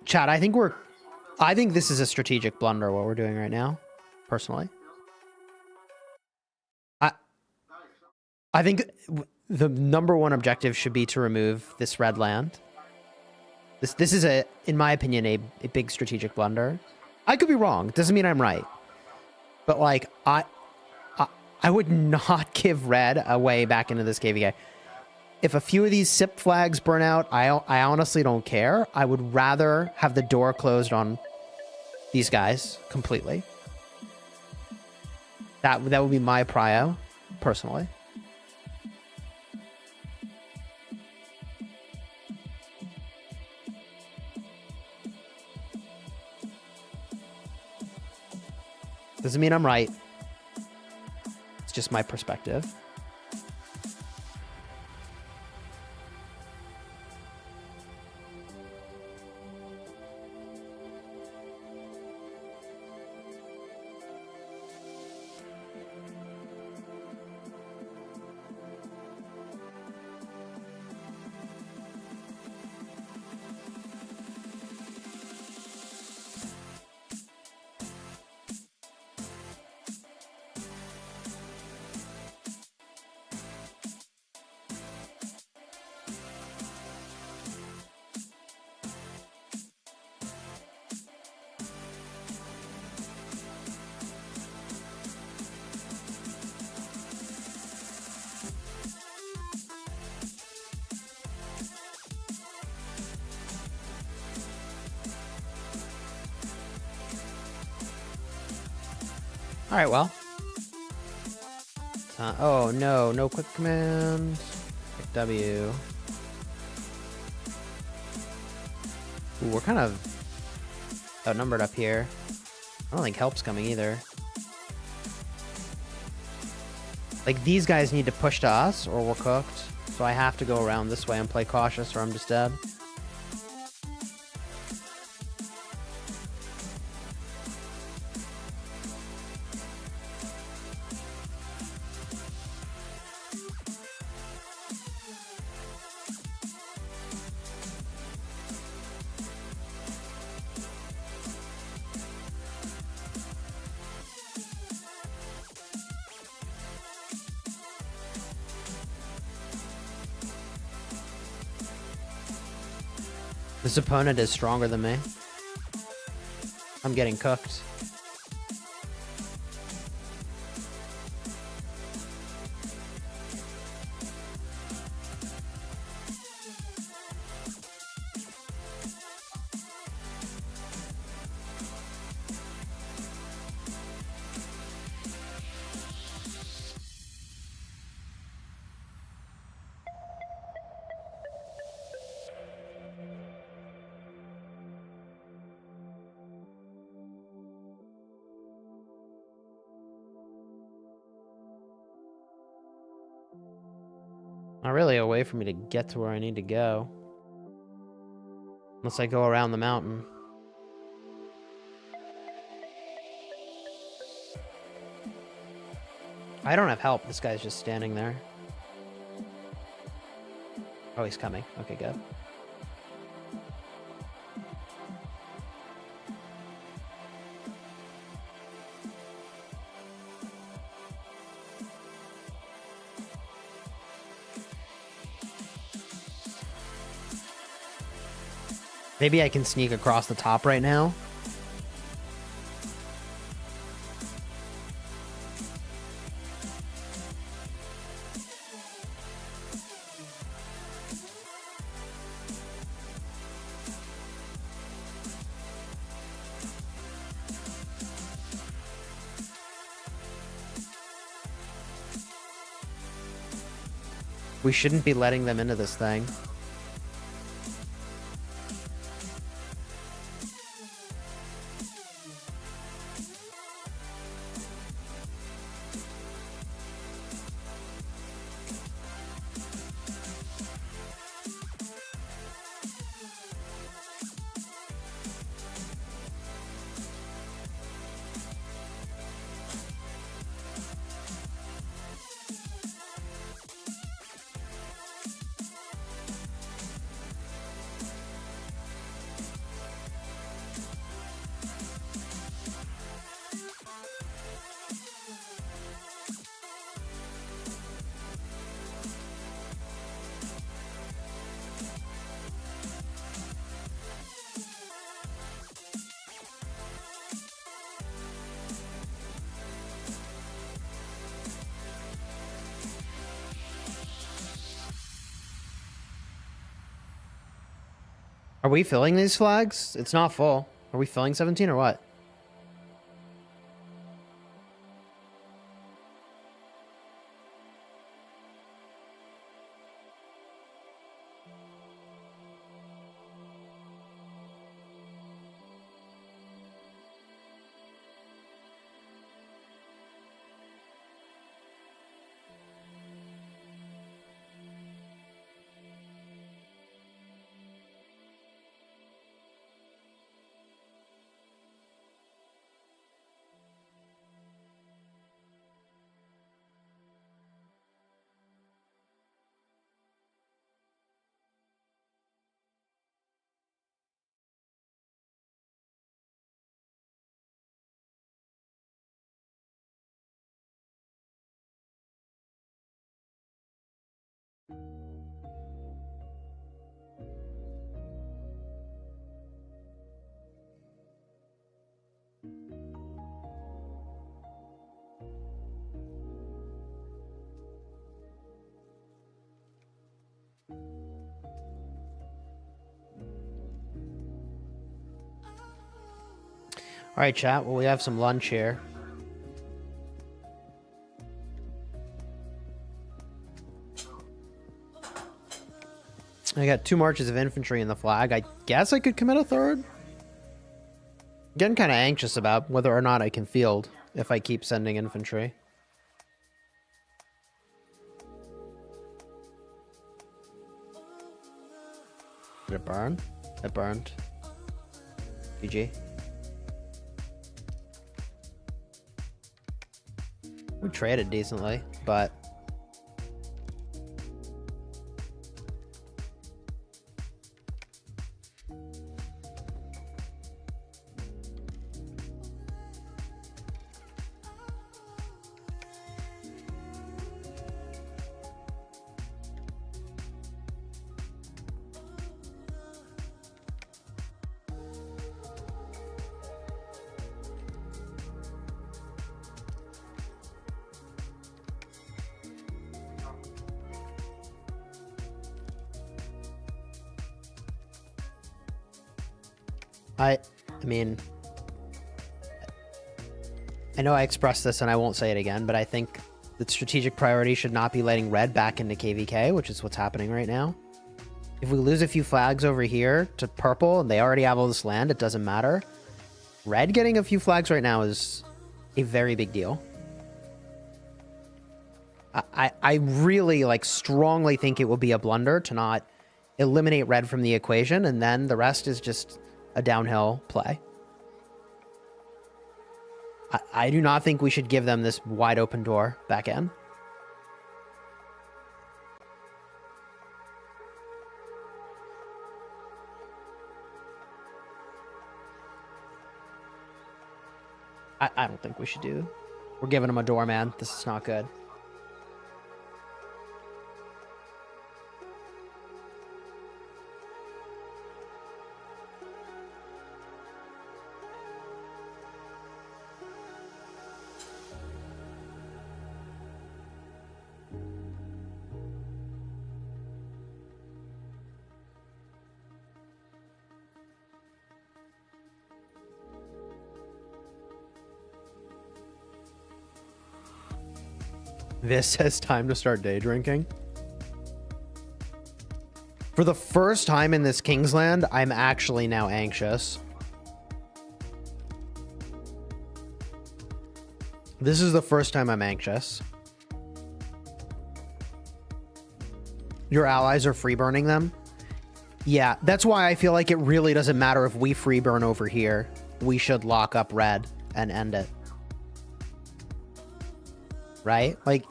Chad, I think this is a strategic blunder what we're doing right now, personally. I think the number one objective should be to remove this red land. This is in my opinion, a big strategic blunder. I could be wrong. Doesn't mean I'm right. But like I would not give red away back into this KvK. If a few of these SIP flags burn out, I honestly don't care. I would rather have the door closed on these guys completely. That would be my prio, personally. Doesn't mean I'm right. It's just my perspective. All right, well. Oh, no quick command. Click W. Ooh, we're kind of outnumbered up here. I don't think help's coming either. Like, these guys need to push to us or we're cooked. So I have to go around this way and play cautious or I'm just dead. This opponent is stronger than me. I'm getting cooked. Not really a way for me to get to where I need to go. Unless I go around the mountain. I don't have help. This guy's just standing there. Oh, he's coming. Okay, good. Maybe I can sneak across the top right now. We shouldn't be letting them into this thing. Are we filling these flags? It's not full. Are we filling 17 or what? All right, chat. Well, we have some lunch here. I got 2 marches of infantry in the flag. I guess I could commit a third. Getting kind of anxious about whether or not I can field if I keep sending infantry. Did it burn? It burned. GG. We traded decently, but I mean, I know I expressed this and I won't say it again, but I think the strategic priority should not be letting red back into KvK, which is what's happening right now. If we lose a few flags over here to purple and they already have all this land, it doesn't matter. Red getting a few flags right now is a very big deal. I really strongly think it would be a blunder to not eliminate red from the equation, and then the rest is just a downhill play. I do not think we should give them this wide open door back in. I don't think we should do. We're giving them a door, man. This is not good. This says time to start day drinking. For the first time in this Kingsland, I'm actually now anxious. This is the first time I'm anxious. Your allies are free burning them? Yeah, that's why I feel like it really doesn't matter if we free burn over here. We should lock up red and end it. Right? Like,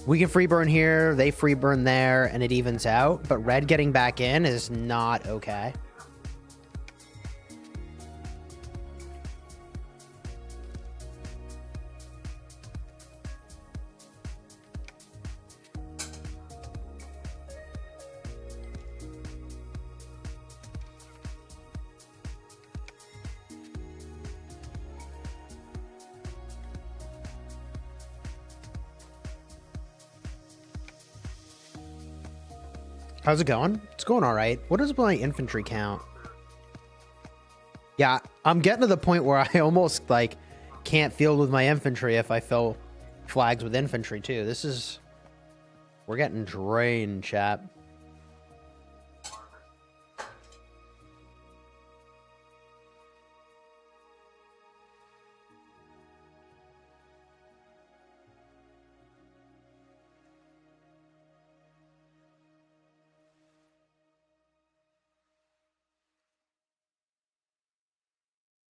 we can free burn here, they free burn there, and it evens out, but red getting back in is not okay. How's it going? It's going all right. What is my infantry count? Yeah, I'm getting to the point where I almost like can't field with my infantry if I fill flags with infantry too. This is... We're getting drained, chap.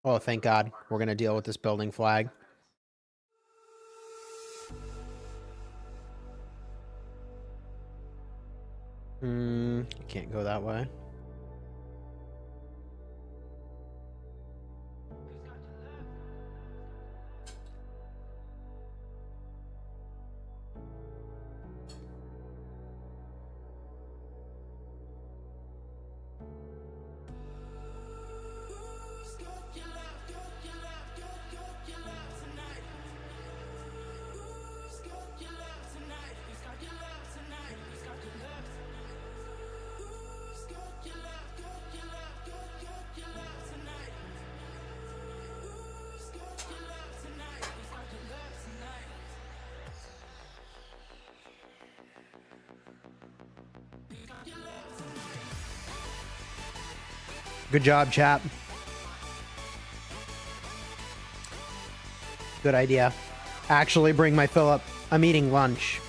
Oh, thank God. We're going to deal with this building flag. Can't go that way. Good job, chap. Good idea. Actually bring my Philip. I'm eating lunch.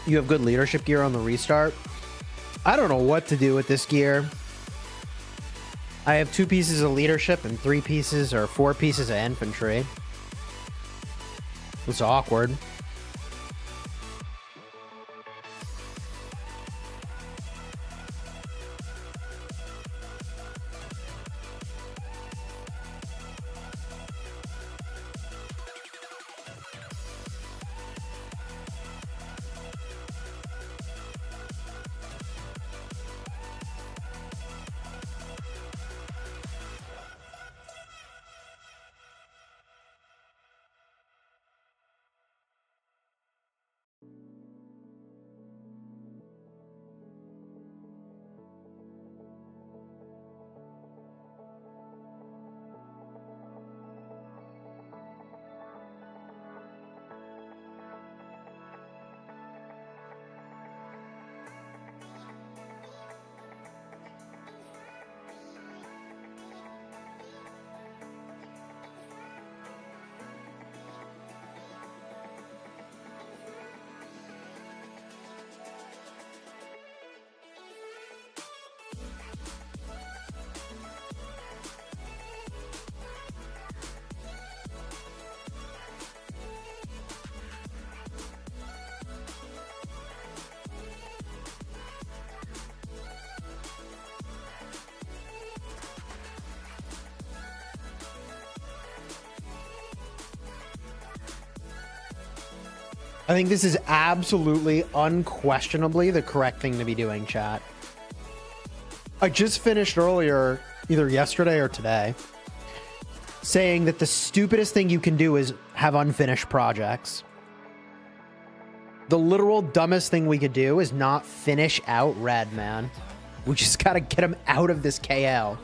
You have good leadership gear on the restart. I don't know what to do with this gear. I have 2 pieces of leadership and 3 pieces or 4 pieces of infantry. It's awkward. I think this is absolutely, unquestionably the correct thing to be doing, chat. I just finished earlier, either yesterday or today, saying that the stupidest thing you can do is have unfinished projects. The literal dumbest thing we could do is not finish out red, man. We just gotta get him out of this KL.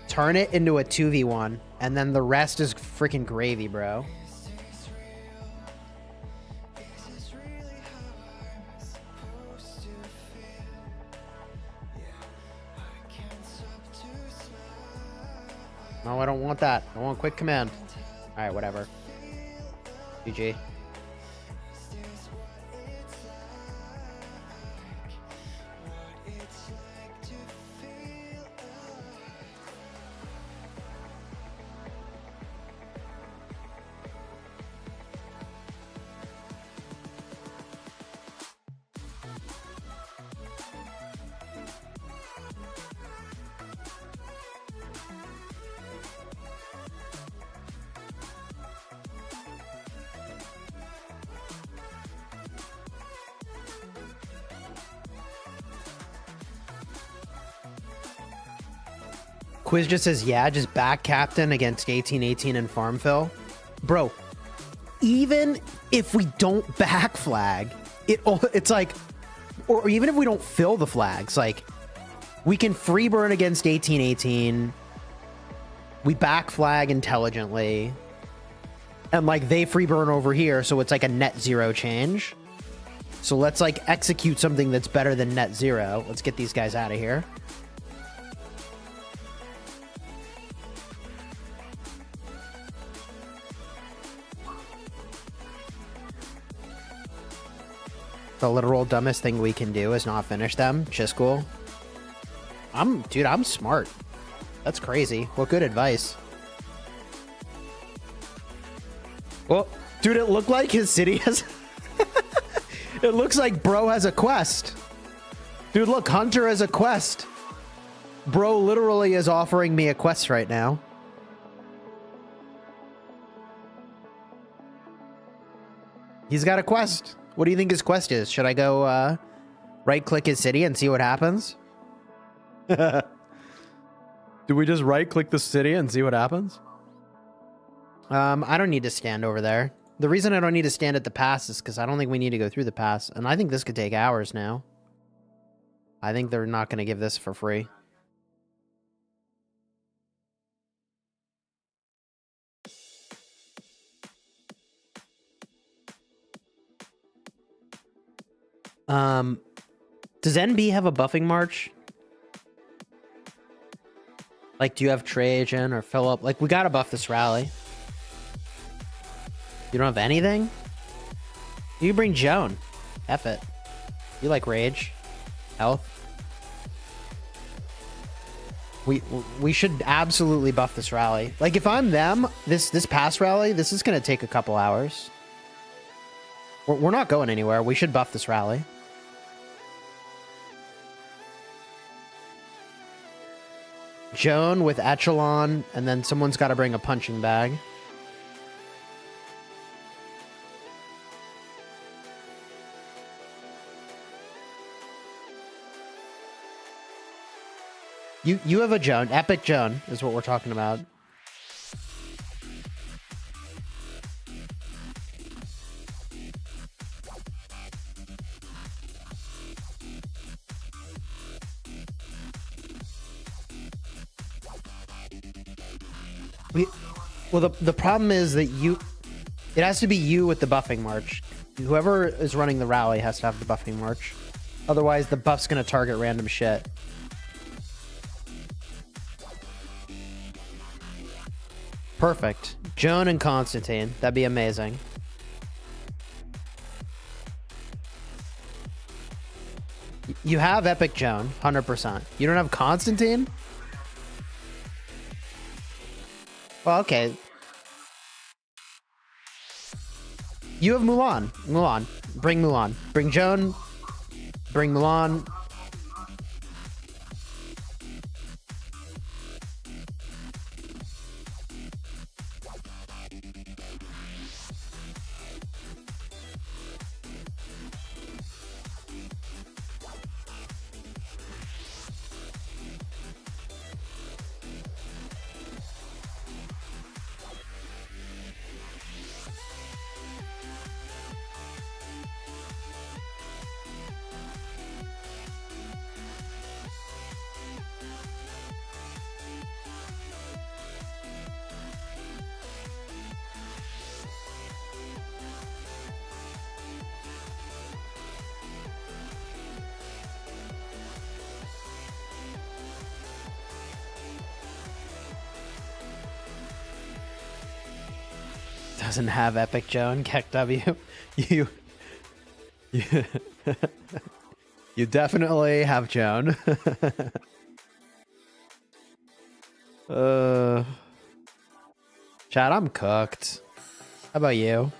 Turn it into a 2v1, and then the rest is freaking gravy, bro. No, I don't want that. I want quick command. All right, whatever. GG. Quiz just says, yeah, just back captain against 1818 and Farmville. Bro, even if we don't back flag, it's like, or even if we don't fill the flags, like, we can free burn against 1818. We back flag intelligently. And, like, they free burn over here, so it's like a net zero change. So let's, like, execute something that's better than net zero. Let's get these guys out of here. The literal dumbest thing we can do is not finish them. Chisgule. Dude, I'm smart. That's crazy. What good advice. Well, dude, it looked like his city has... It looks like bro has a quest. Dude, look, Hunter has a quest. Bro literally is offering me a quest right now. He's got a quest. What do you think his quest is? Should I go right-click his city and see what happens? Do we just right-click the city and see what happens? I don't need to stand over there. The reason I don't need to stand at the pass is because I don't think we need to go through the pass. And I think this could take hours now. I think they're not going to give this for free. Does NB have a buffing march? Like, do you have Trajan or Philip? Like, we gotta buff this rally. You don't have anything? You can bring Joan. F it. You like rage. Health. We should absolutely buff this rally. Like, if I'm them, this pass rally, this is gonna take a couple hours. We're not going anywhere. We should buff this rally. Joan with Echelon, and then someone's got to bring a punching bag. You have a Joan. Epic Joan is what we're talking about. Well, the problem is that it has to be you with the buffing march. Whoever is running the rally has to have the buffing march. Otherwise, the buff's going to target random shit. Perfect. Joan and Constantine. That'd be amazing. You have Epic Joan, 100%. You don't have Constantine? Well, okay. You have Mulan. Mulan. Bring Mulan. Bring Joan. Bring Mulan. Doesn't have Epic Joe and KvK. You, you definitely have Joan. Chad, I'm cooked. How about you?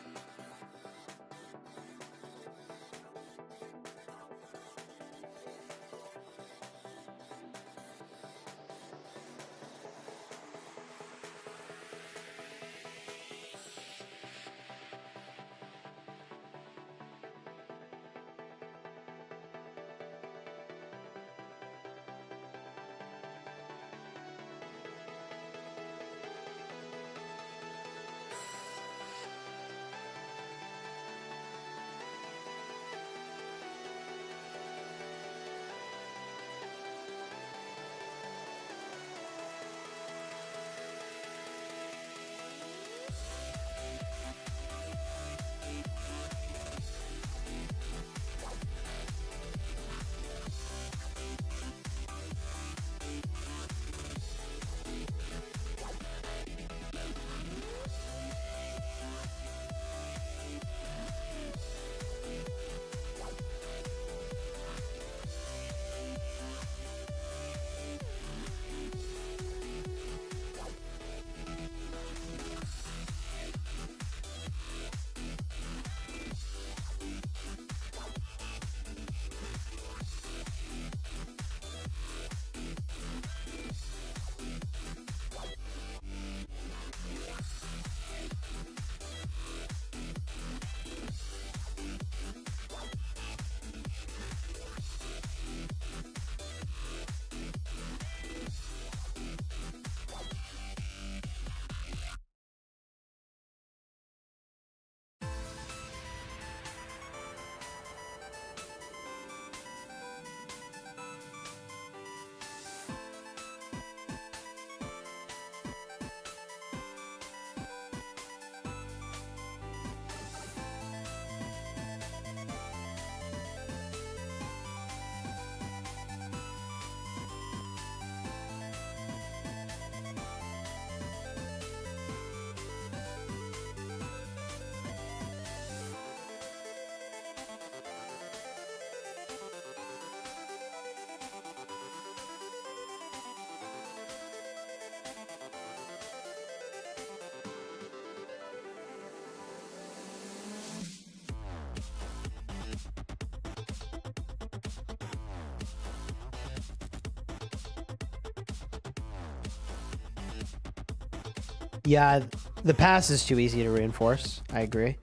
Yeah, the pass is too easy to reinforce. I agree.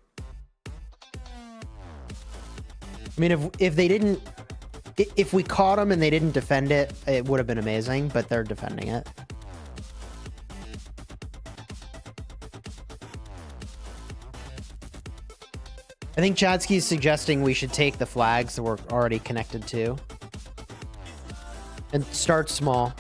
I mean, if they didn't, if we caught them and they didn't defend it, it would have been amazing, but they're defending it. I think Chadsky's suggesting we should take the flags that we're already connected to and start small.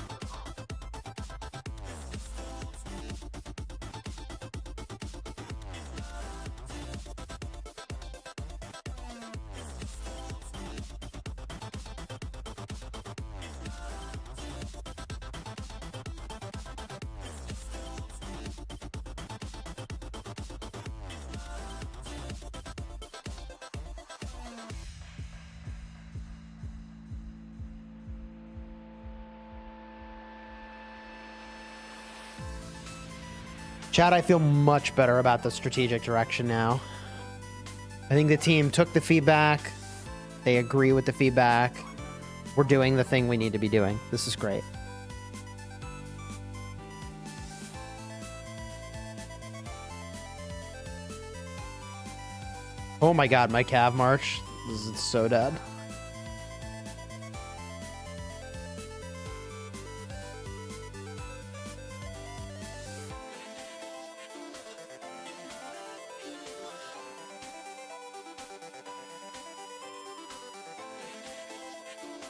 Chad, I feel much better about the strategic direction now. I think the team took the feedback. They agree with the feedback. We're doing the thing we need to be doing. This is great. Oh my god, my Cav March. This is so dead.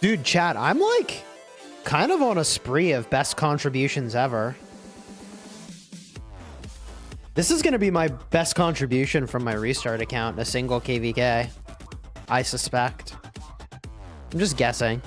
Dude, chat, I'm like kind of on a spree of best contributions ever. This is going to be my best contribution from my restart account in a single KvK. I suspect. I'm just guessing.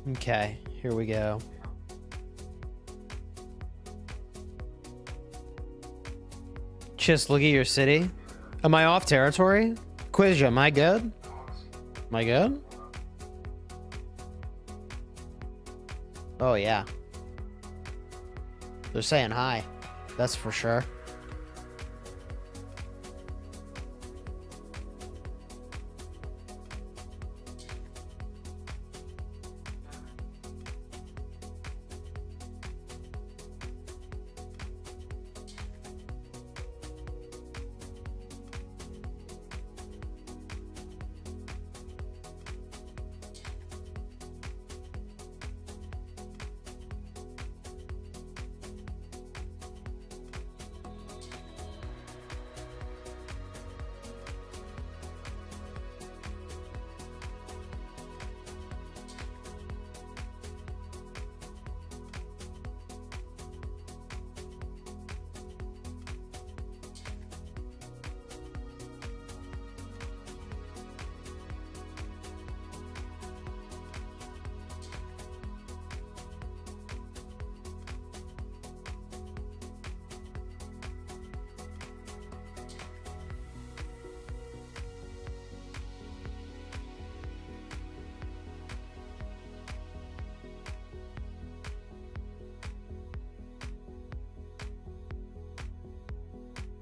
Okay, here we go. Just look at your city. Am I off territory? Quiz you, am I good? Am I good? Oh, yeah. They're saying hi. That's for sure.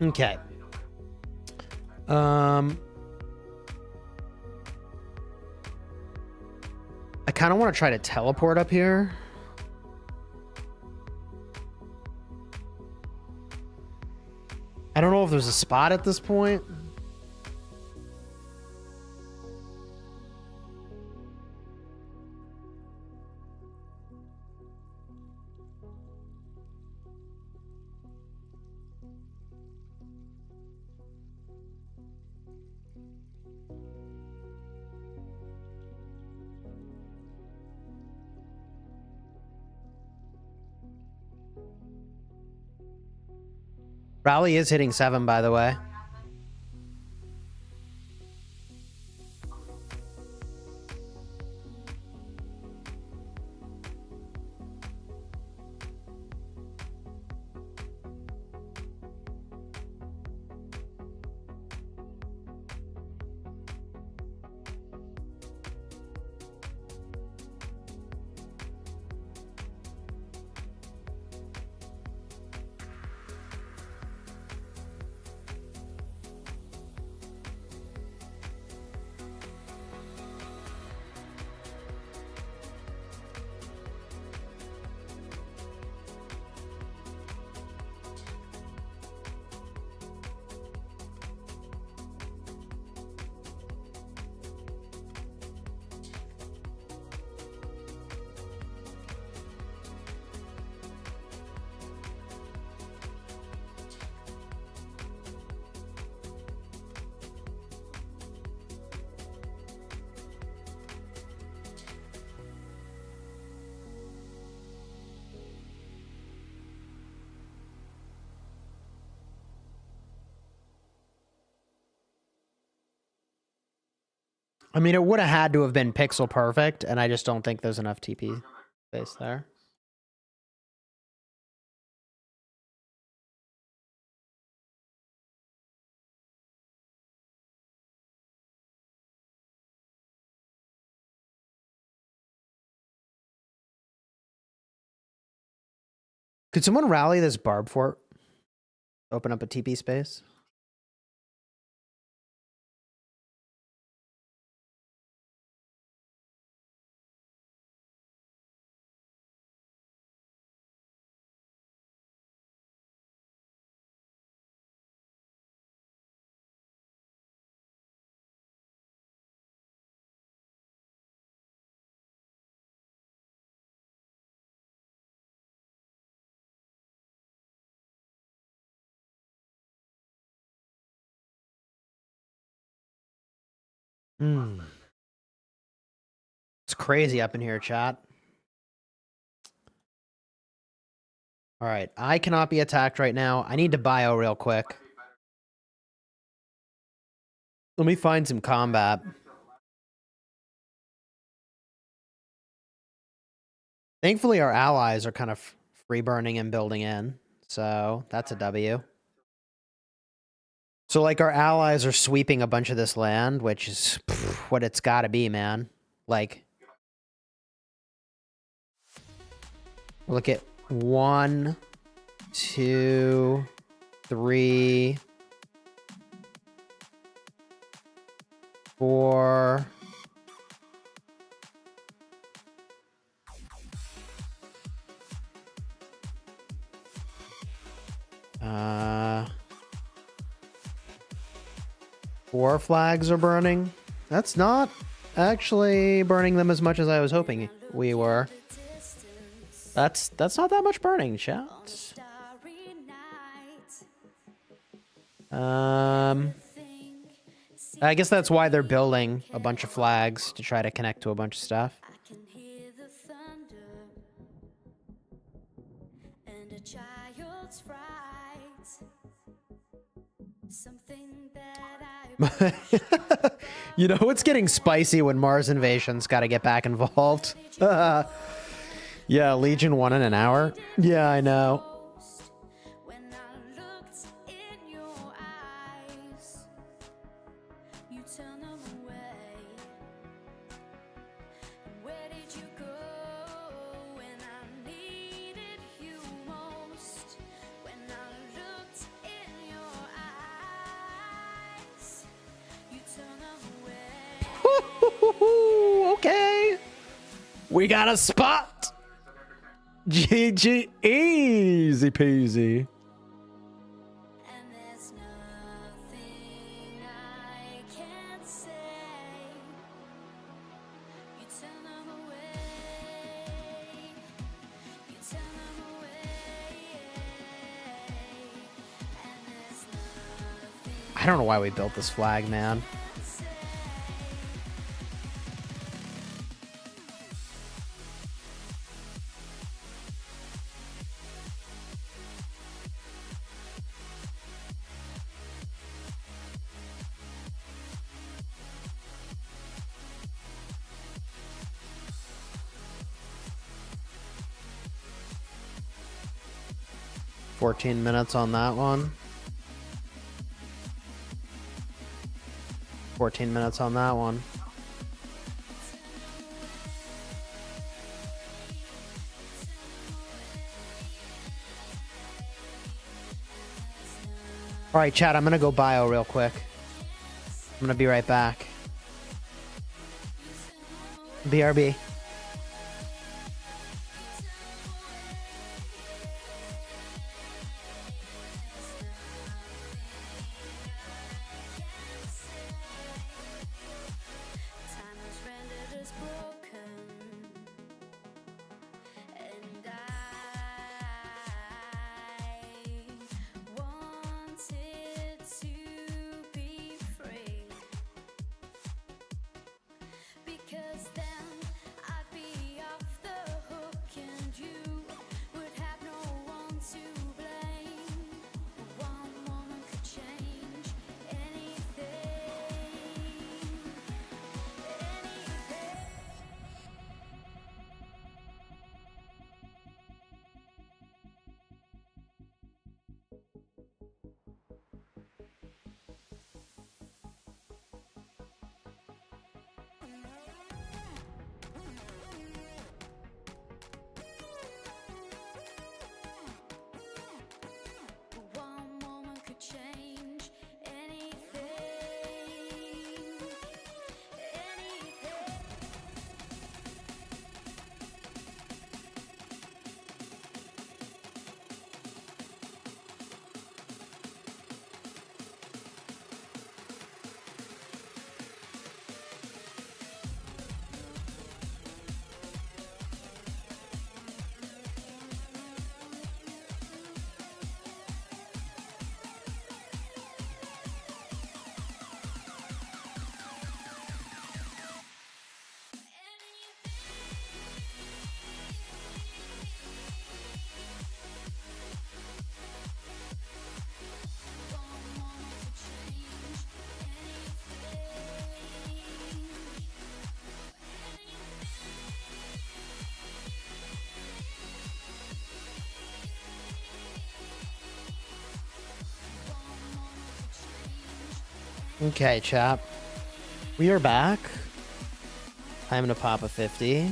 Okay. I kind of want to try to teleport up here. I don't know if there's a spot at this point. Rally is hitting 7, by the way. I mean, it would have had to have been pixel perfect, and I just don't think there's enough TP space there. Could someone rally this barb fort? Open up a TP space? Hmm. It's crazy up in here, chat. All right, I cannot be attacked right now. I need to bio real quick. Let me find some combat. Thankfully, our allies are kind of free burning and building in, so that's a W. So, like, our allies are sweeping a bunch of this land, which is what it's got to be, man. Like, look at 1, 2, 3, 4. Four flags are burning. That's not actually burning them as much as I was hoping we were. That's not that much burning, chat. I guess that's why they're building a bunch of flags to try to connect to a bunch of stuff. You know, it's getting spicy when Mars Invasion's got to get back involved. Yeah, Legion 1 in an hour. Yeah, I know. Okay. We got a spot. GG. Easy peasy. I don't know why we built this flag, man. $14 on that one. 14 minutes on that one. All right, chat, I'm going to go bio real quick. I'm going to be right back. BRB. Okay, chap. We are back. I'm gonna pop a 50.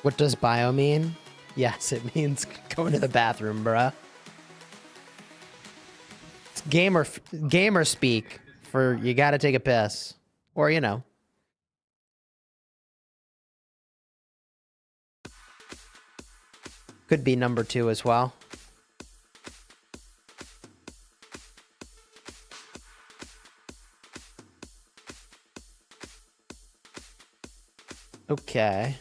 What does bio mean? Yes, it means going to the bathroom, bruh. It's gamer speak for you gotta take a piss. Or, you know. Could be number 2 as well. Okay.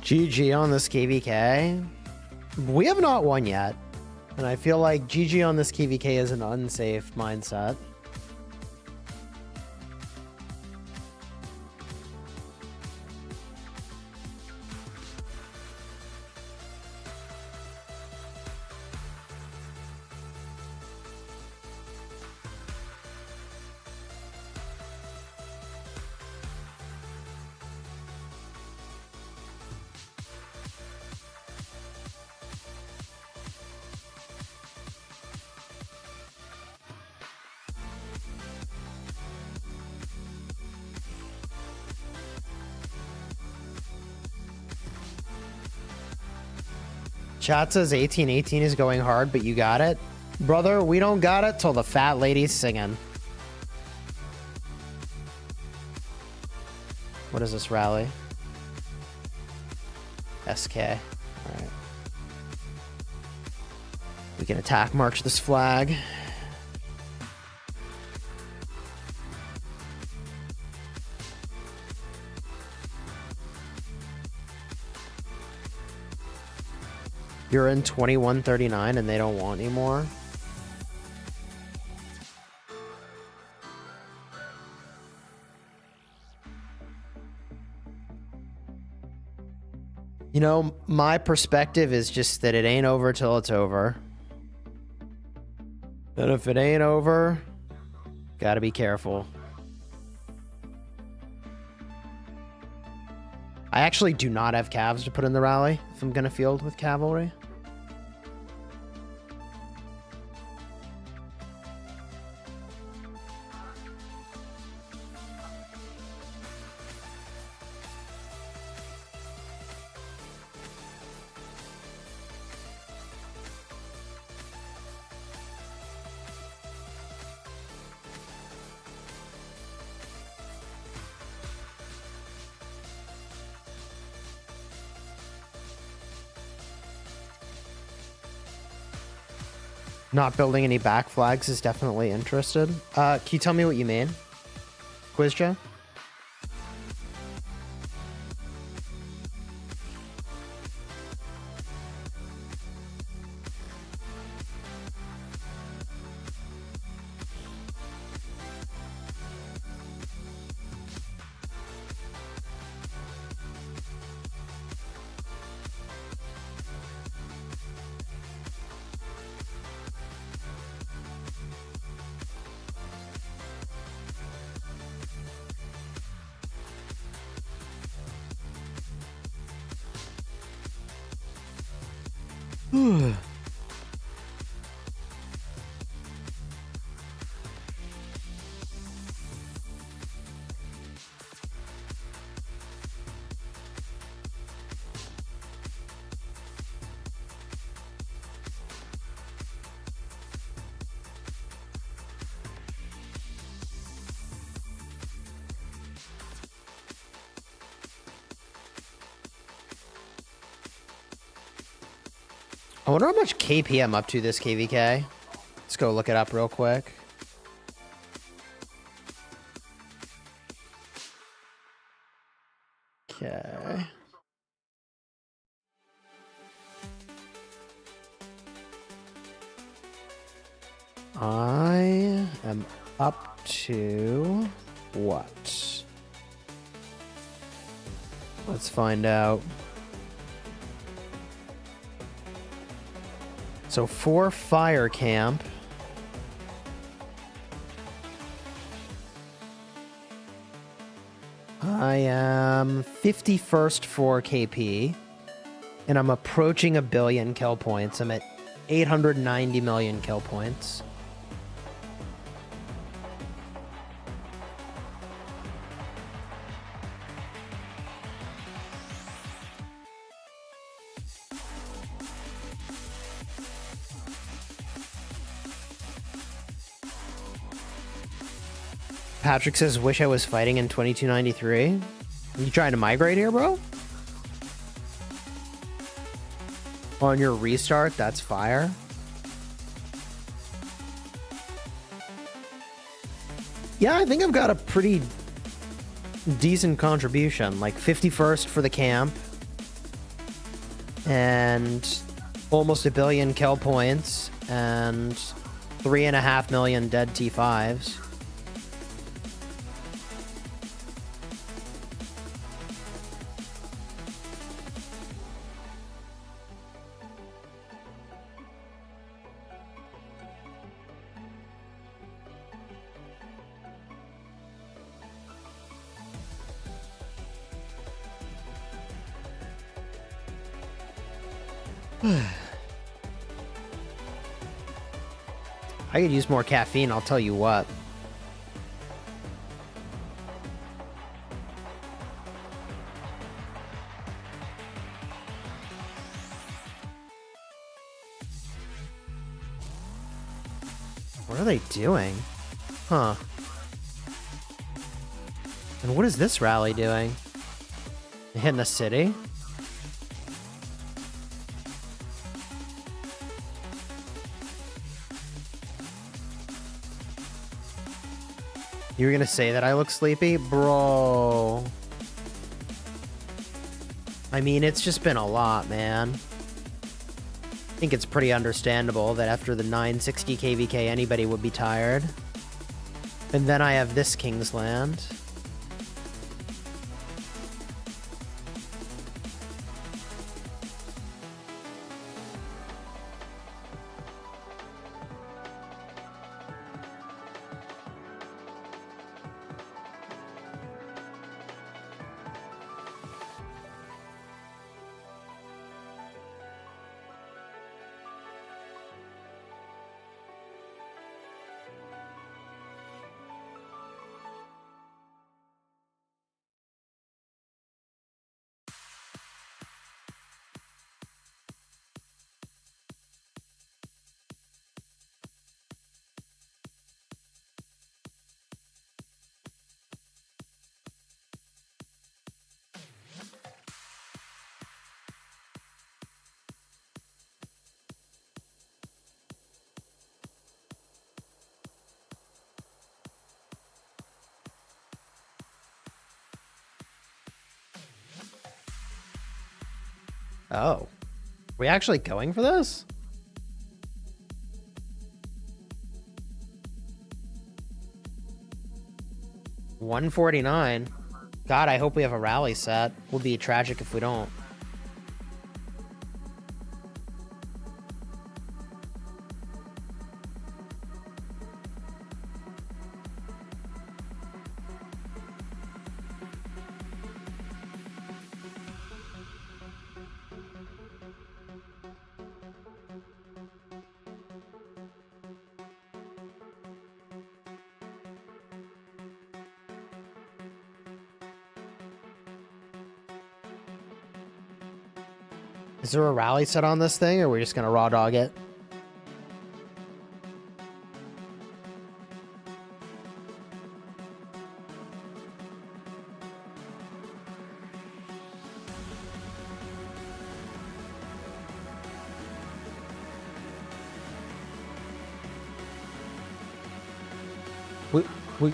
GG on this KvK. We have not won yet. And I feel like GG on this KvK is an unsafe mindset. Chat says 1818 is going hard, but you got it. Brother, we don't got it till the fat lady's singing. What is this rally? SK. Alright. We can attack march this flag. You're in 2139 and they don't want anymore. You know, my perspective is just that it ain't over till it's over. And if it ain't over, gotta be careful. I actually do not have calves to put in the rally if I'm gonna field with cavalry. Not building any back flags is definitely interested. Can you tell me what you mean? Quizja? I wonder how much KP I'm up to this KvK. Let's go look it up real quick. Okay. I am up to what? Let's find out. So for fire camp, I am 51st for KP, and I'm approaching 1 billion kill points. I'm at 890 million kill points. Patrick says, wish I was fighting in 2293. You trying to migrate here, bro? On your restart, that's fire. Yeah, I think I've got a pretty decent contribution. Like 51st for the camp. And almost 1 billion kill points. And 3.5 million dead T5s. I could use more caffeine, I'll tell you what. What are they doing? Huh. And what is this rally doing? Hitting the city? You were gonna say that I look sleepy? Bro. I mean, it's just been a lot, man. I think it's pretty understandable that after the 960 KvK, anybody would be tired. And then I have this Kingsland. Oh. Are we actually going for this? $149. God, I hope we have a rally set. Would be tragic if we don't. Is there a rally set on this thing, or are we just gonna raw dog it? We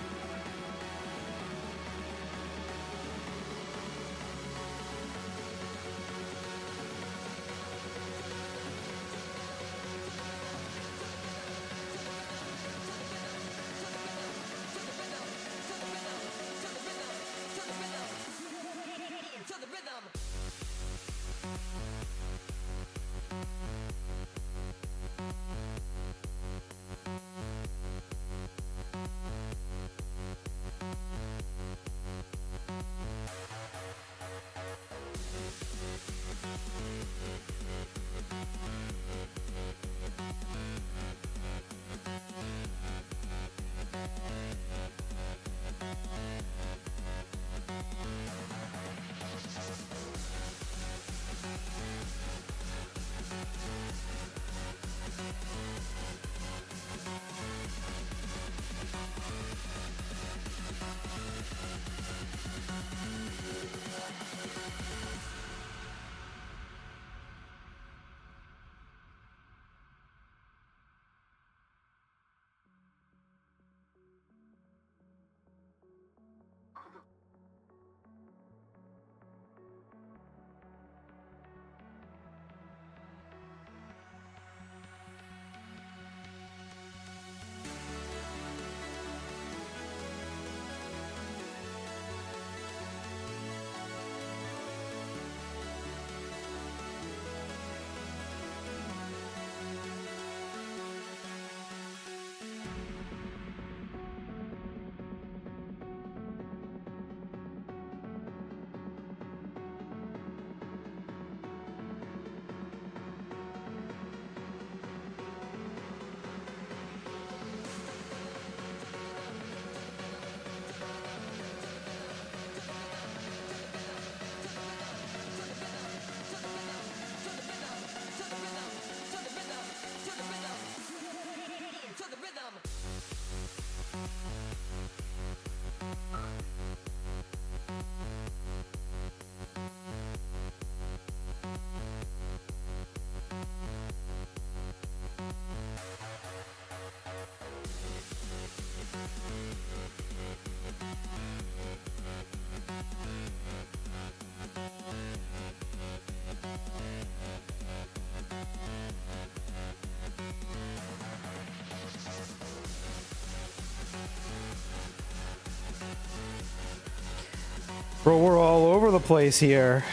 Bro, we're all over the place here.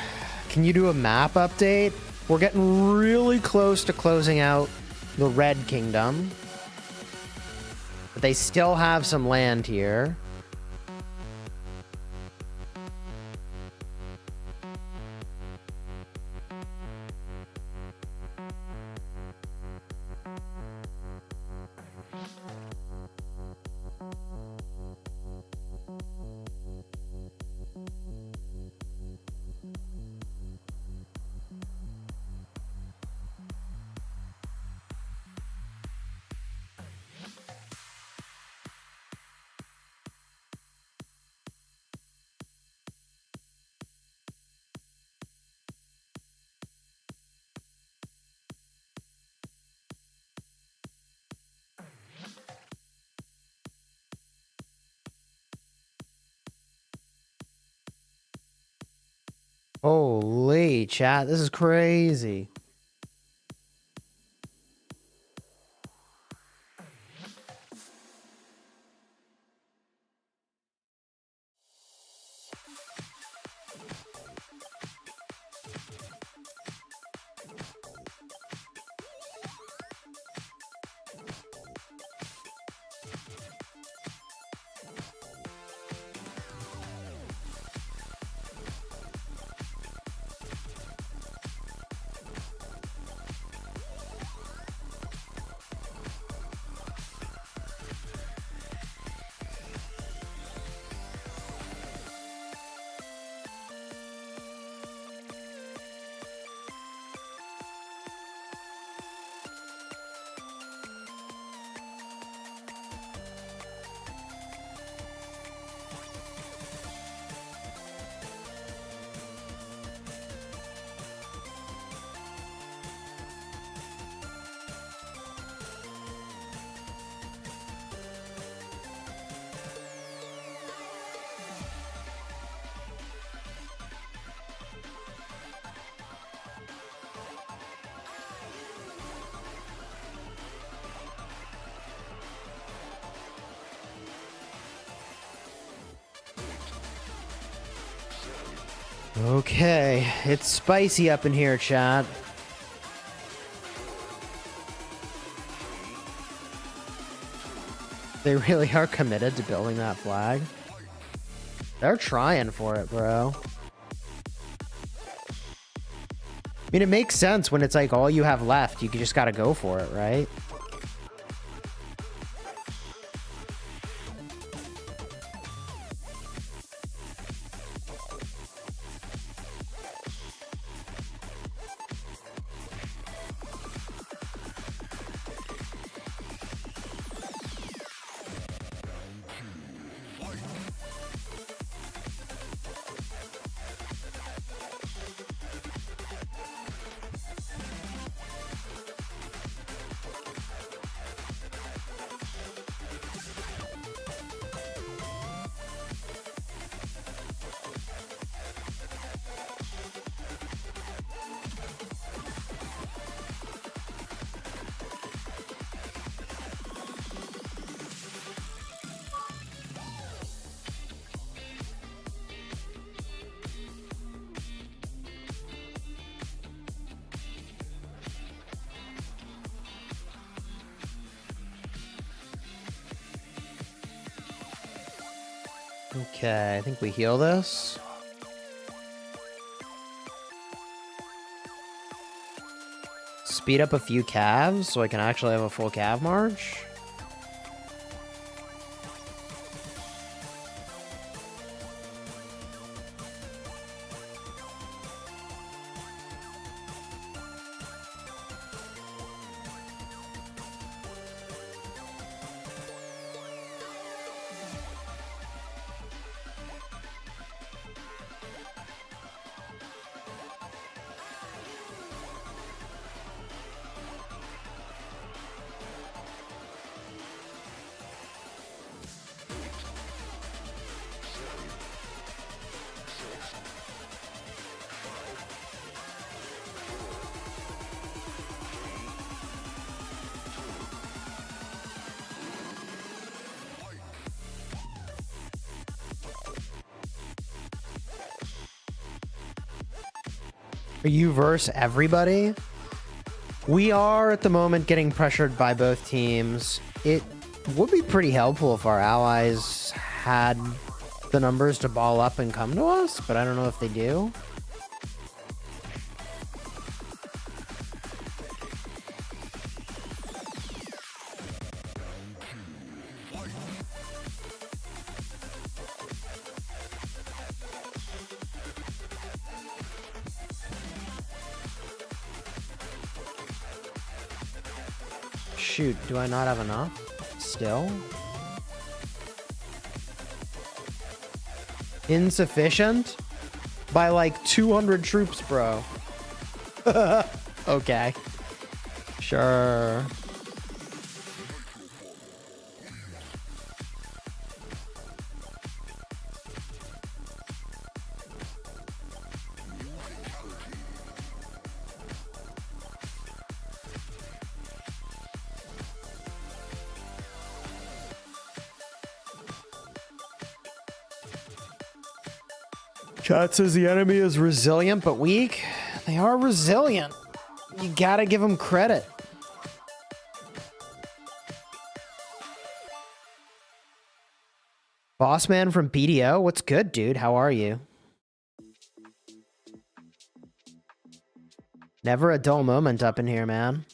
Can you do a map update? We're getting really close to closing out the Red Kingdom. But they still have some land here. Holy chat, this is crazy. Okay, it's spicy up in here, chat. They really are committed to building that flag. They're trying for it, bro. I mean, it makes sense when it's like all you have left. You just gotta go for it, right? Okay, I think we heal this. Speed up a few calves so I can actually have a full calf march. Are you verse everybody? We are at the moment getting pressured by both teams. It would be pretty helpful if our allies had the numbers to ball up and come to us, but I don't know if they do. Shoot, do I not have enough? Still? Insufficient? By like 200 troops, bro. Okay. Sure. Chat says the enemy is resilient but weak. They are resilient. You gotta give them credit. Boss man from BDO, what's good, dude? How are you? Never a dull moment up in here, man.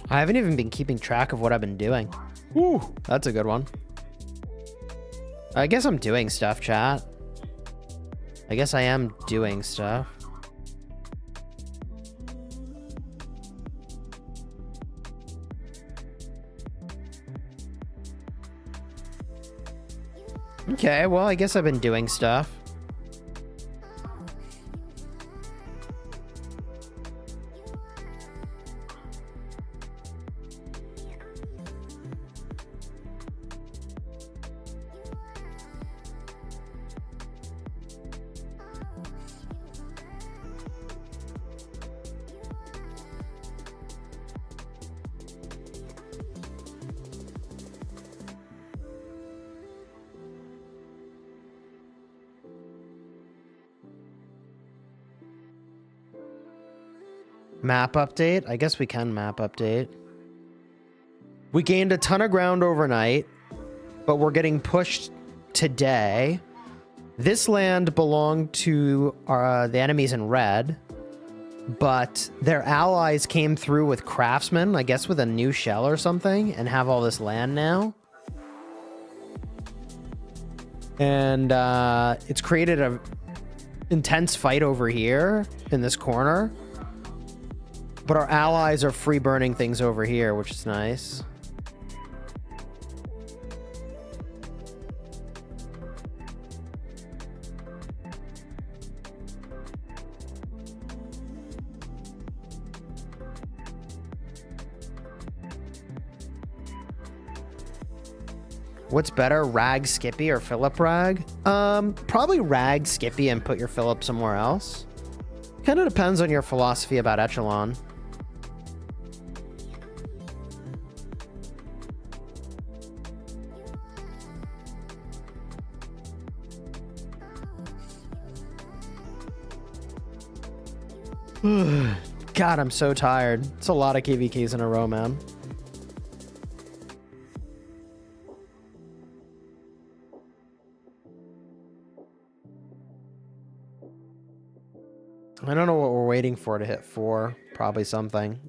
I haven't even been keeping track of what I've been doing. Ooh, that's a good one. I guess I'm doing stuff, chat. I guess I am doing stuff. Okay, well, I guess I've been doing stuff. Map update? I guess we can map update. We gained a ton of ground overnight, but we're getting pushed today. This land belonged to the enemies in red, but their allies came through with Craftsman, I guess with a new shell or something, and have all this land now. And it's created a intense fight over here in this corner. But our allies are free burning things over here, which is nice. What's better, Rag Skippy or Phillip Rag? Probably Rag Skippy and put your Phillip somewhere else. Kind of depends on your philosophy about Echelon. God, I'm so tired. It's a lot of KvKs in a row, man. I don't know what we're waiting for to hit 4. Probably something.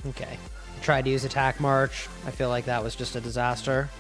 Okay. Tried to use attack march. I feel like that was just a disaster.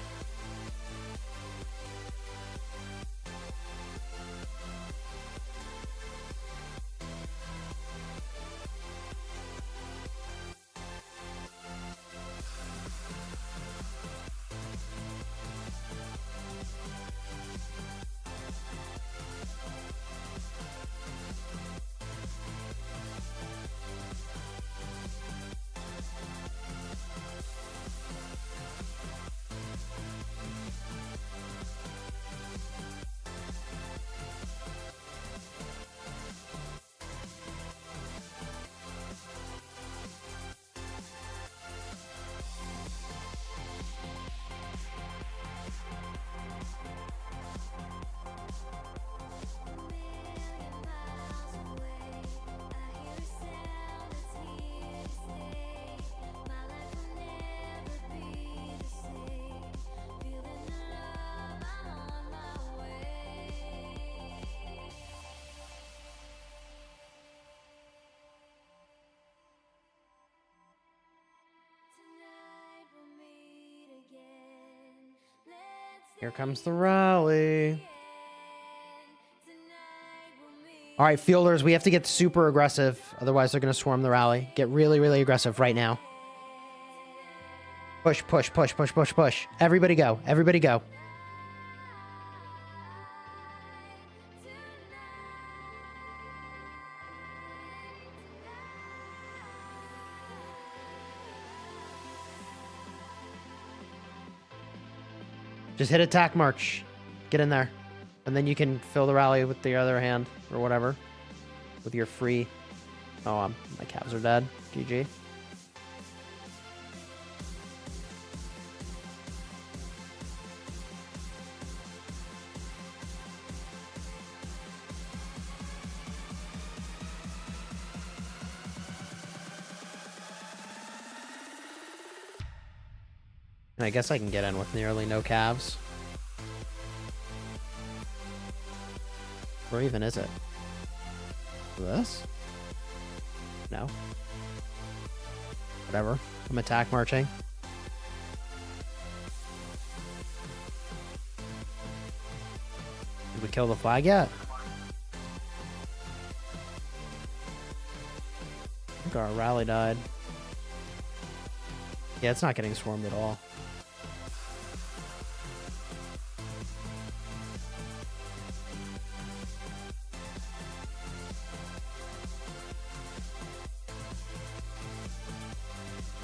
Here comes the rally. All right, fielders, we have to get super aggressive. Otherwise, they're going to swarm the rally. Get really, really aggressive right now. Push, push, push, push, push, push. Everybody go. Everybody go. Just hit attack march. Get in there. And then you can fill the rally with the other hand or whatever. With your free... Oh, my calves are dead. GG. And I guess I can get in with nearly no calves. Where even is it? This? No. Whatever. I'm attack marching. Did we kill the flag yet? I think our rally died. Yeah, it's not getting swarmed at all.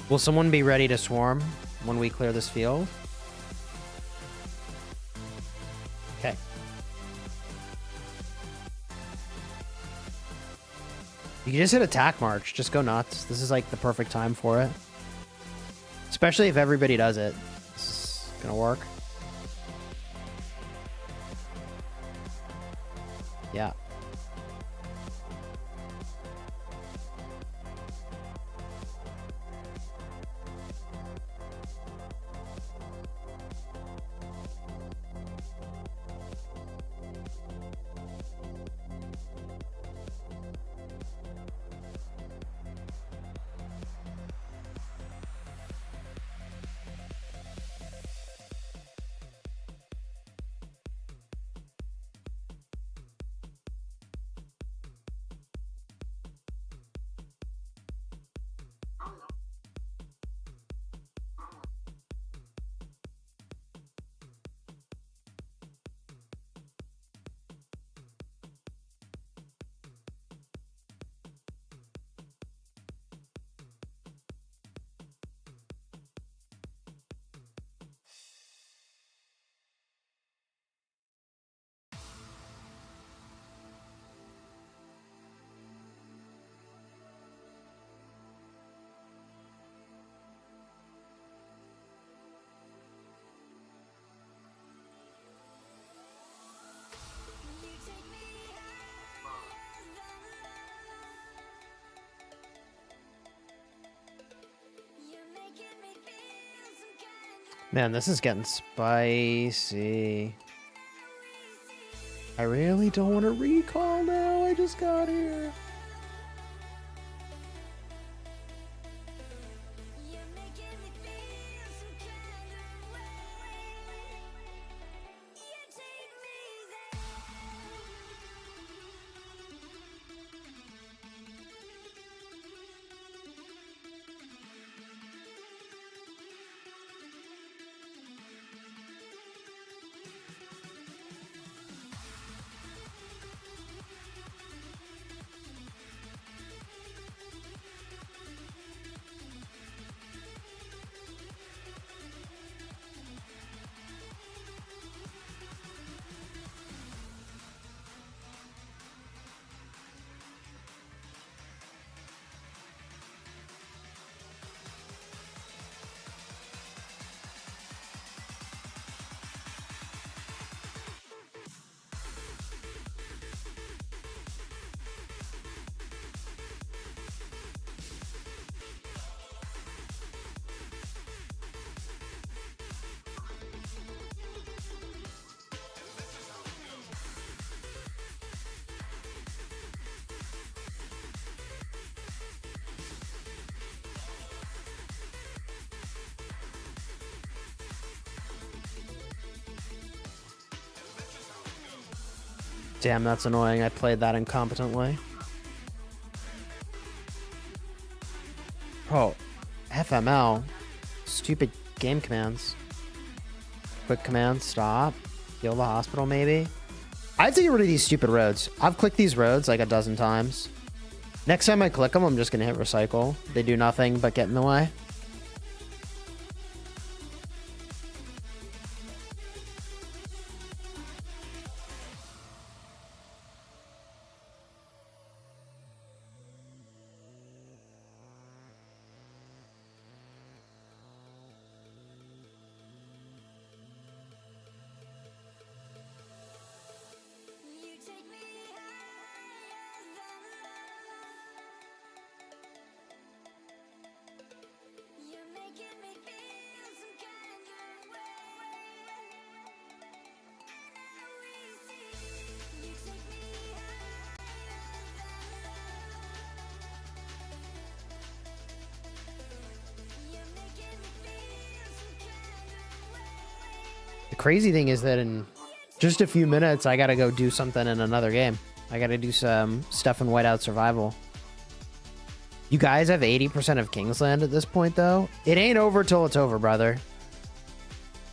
Will someone be ready to swarm when we clear this field? Okay. You can just hit attack march. Just go nuts. This is like the perfect time for it. Especially if everybody does it. This is gonna work. Yeah. Man, this is getting spicy. I really don't want to recall now. I just got here. Damn, that's annoying. I played that incompetently. Oh, FML. Stupid game commands. Quick command, stop. Heal the hospital, maybe. I have to get rid of these stupid roads. I've clicked these roads like a dozen times. Next time I click them, I'm just going to hit recycle. They do nothing but get in the way. You take me higher than love. You're making me feel some kind of way. And now we see. You take me higher than love. You're making me feel some kind of way. The crazy thing is that in just a few minutes, I gotta go do something in another game. I gotta do some stuff in Whiteout Survival. You guys have 80% of Kingsland at this point, though. It ain't over till it's over, brother.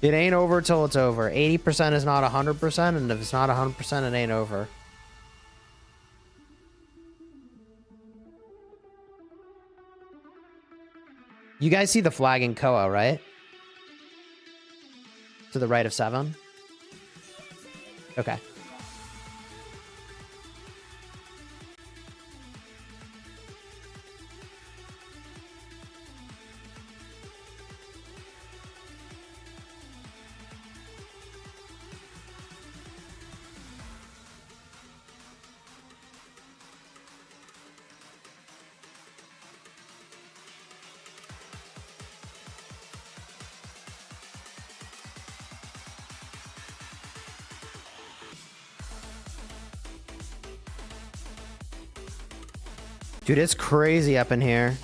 It ain't over till it's over. 80% is not 100%, and if it's not 100%, it ain't over. You guys see the flag in Koa, right? To the right of 7? Okay. Dude, it's crazy up in here.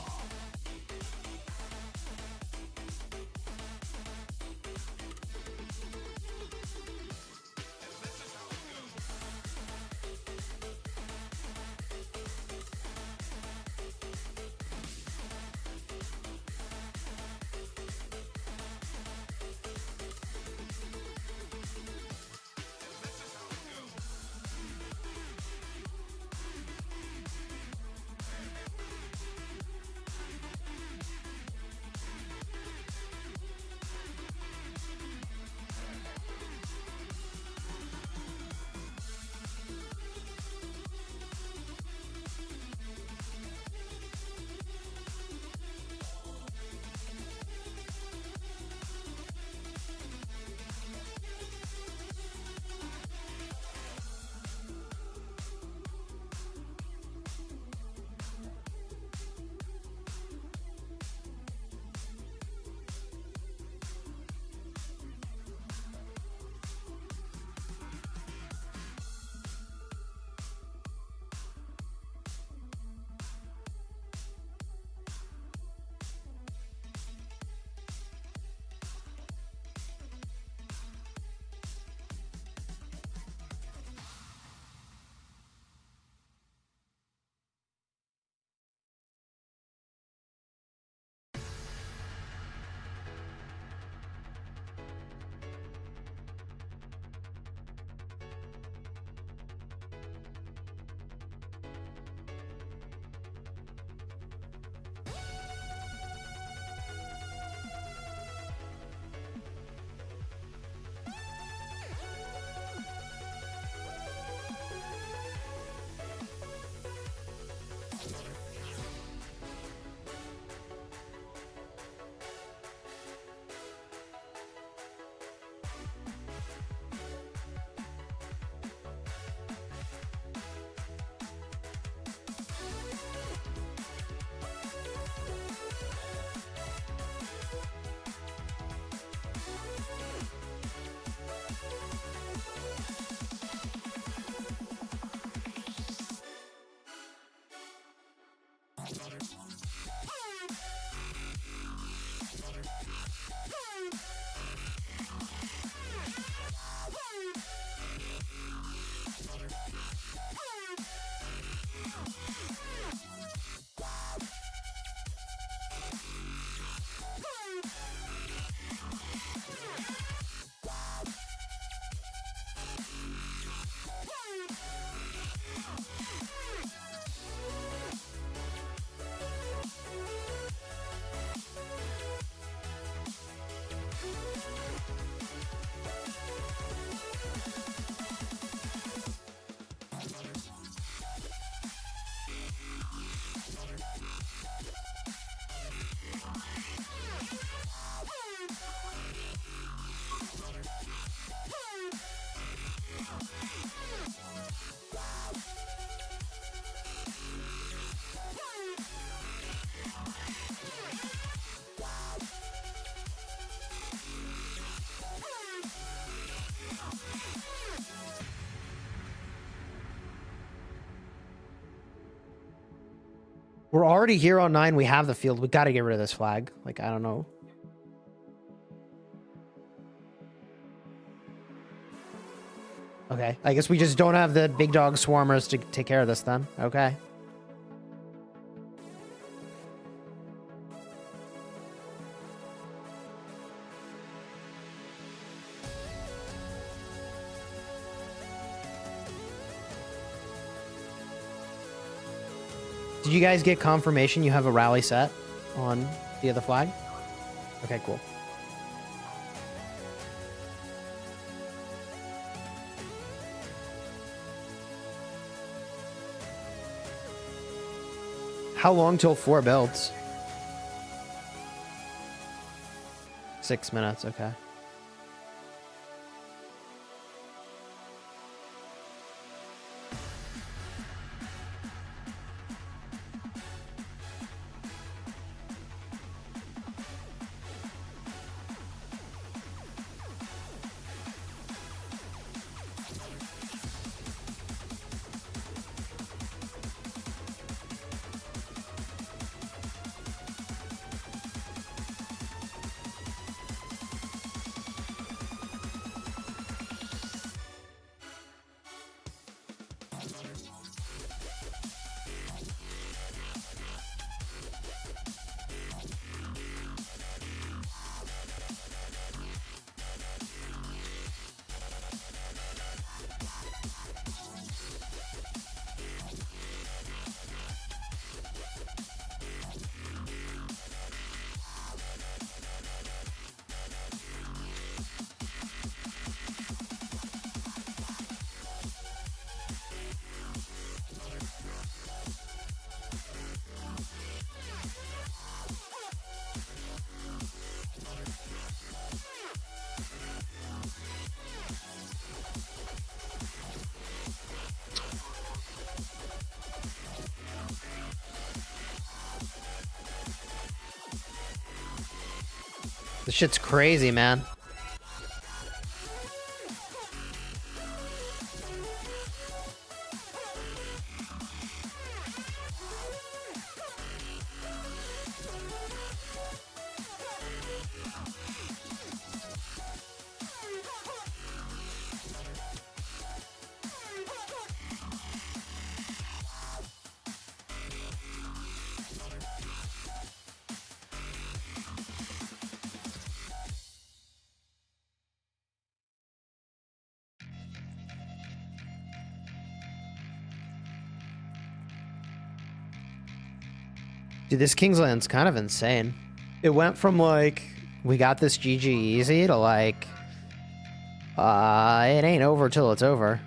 We're already here on 9. We have the field. We got to get rid of this flag. Like, I don't know. Okay. I guess we just don't have the big dog swarmers to take care of this then. Okay. Did you guys get confirmation you have a rally set on the other flag? Okay, cool. How long till 4 builds? 6 minutes, okay. This shit's crazy, man. Dude, this Kingsland's kind of insane. It went from like, we got this GG easy to like, it ain't over till it's over.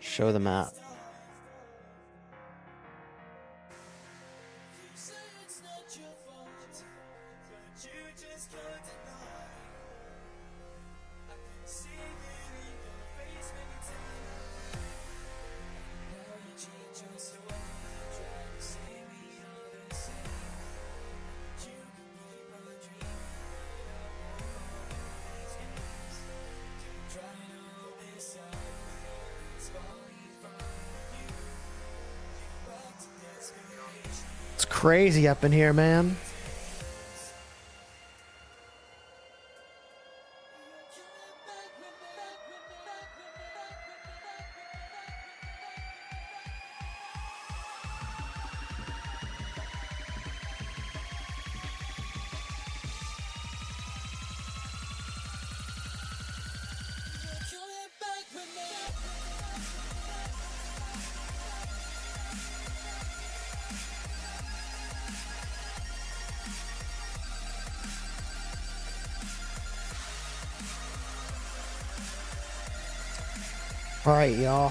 Show the map. It's crazy up in here, man. All right, y'all.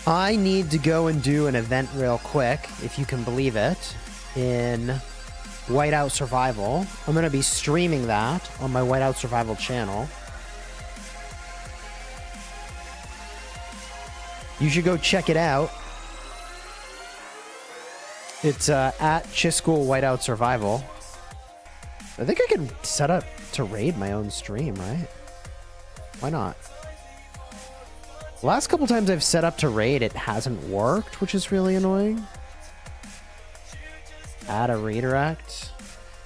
I need to go and do an event real quick, if you can believe it, in Whiteout Survival. I'm going to be streaming that on my Whiteout Survival channel. You should go check it out. It's at Chisgule Whiteout Survival. I think I can set up to raid my own stream, right? Why not? Last couple times I've set up to raid, it hasn't worked, which is really annoying. Add a redirect.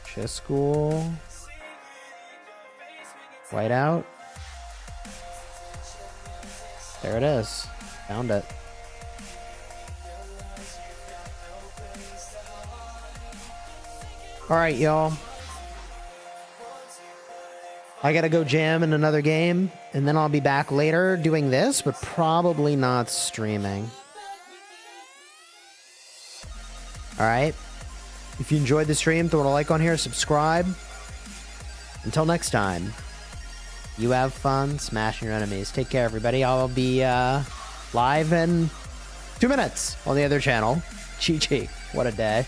Chisgule. Whiteout. There it is. Found it. Alright, y'all. I gotta go jam in another game, and then I'll be back later doing this, but probably not streaming. Alright. If you enjoyed the stream, throw a like on here, subscribe. Until next time, you have fun smashing your enemies. Take care, everybody. I'll be live in 2 minutes on the other channel. Chi-chi. What a day.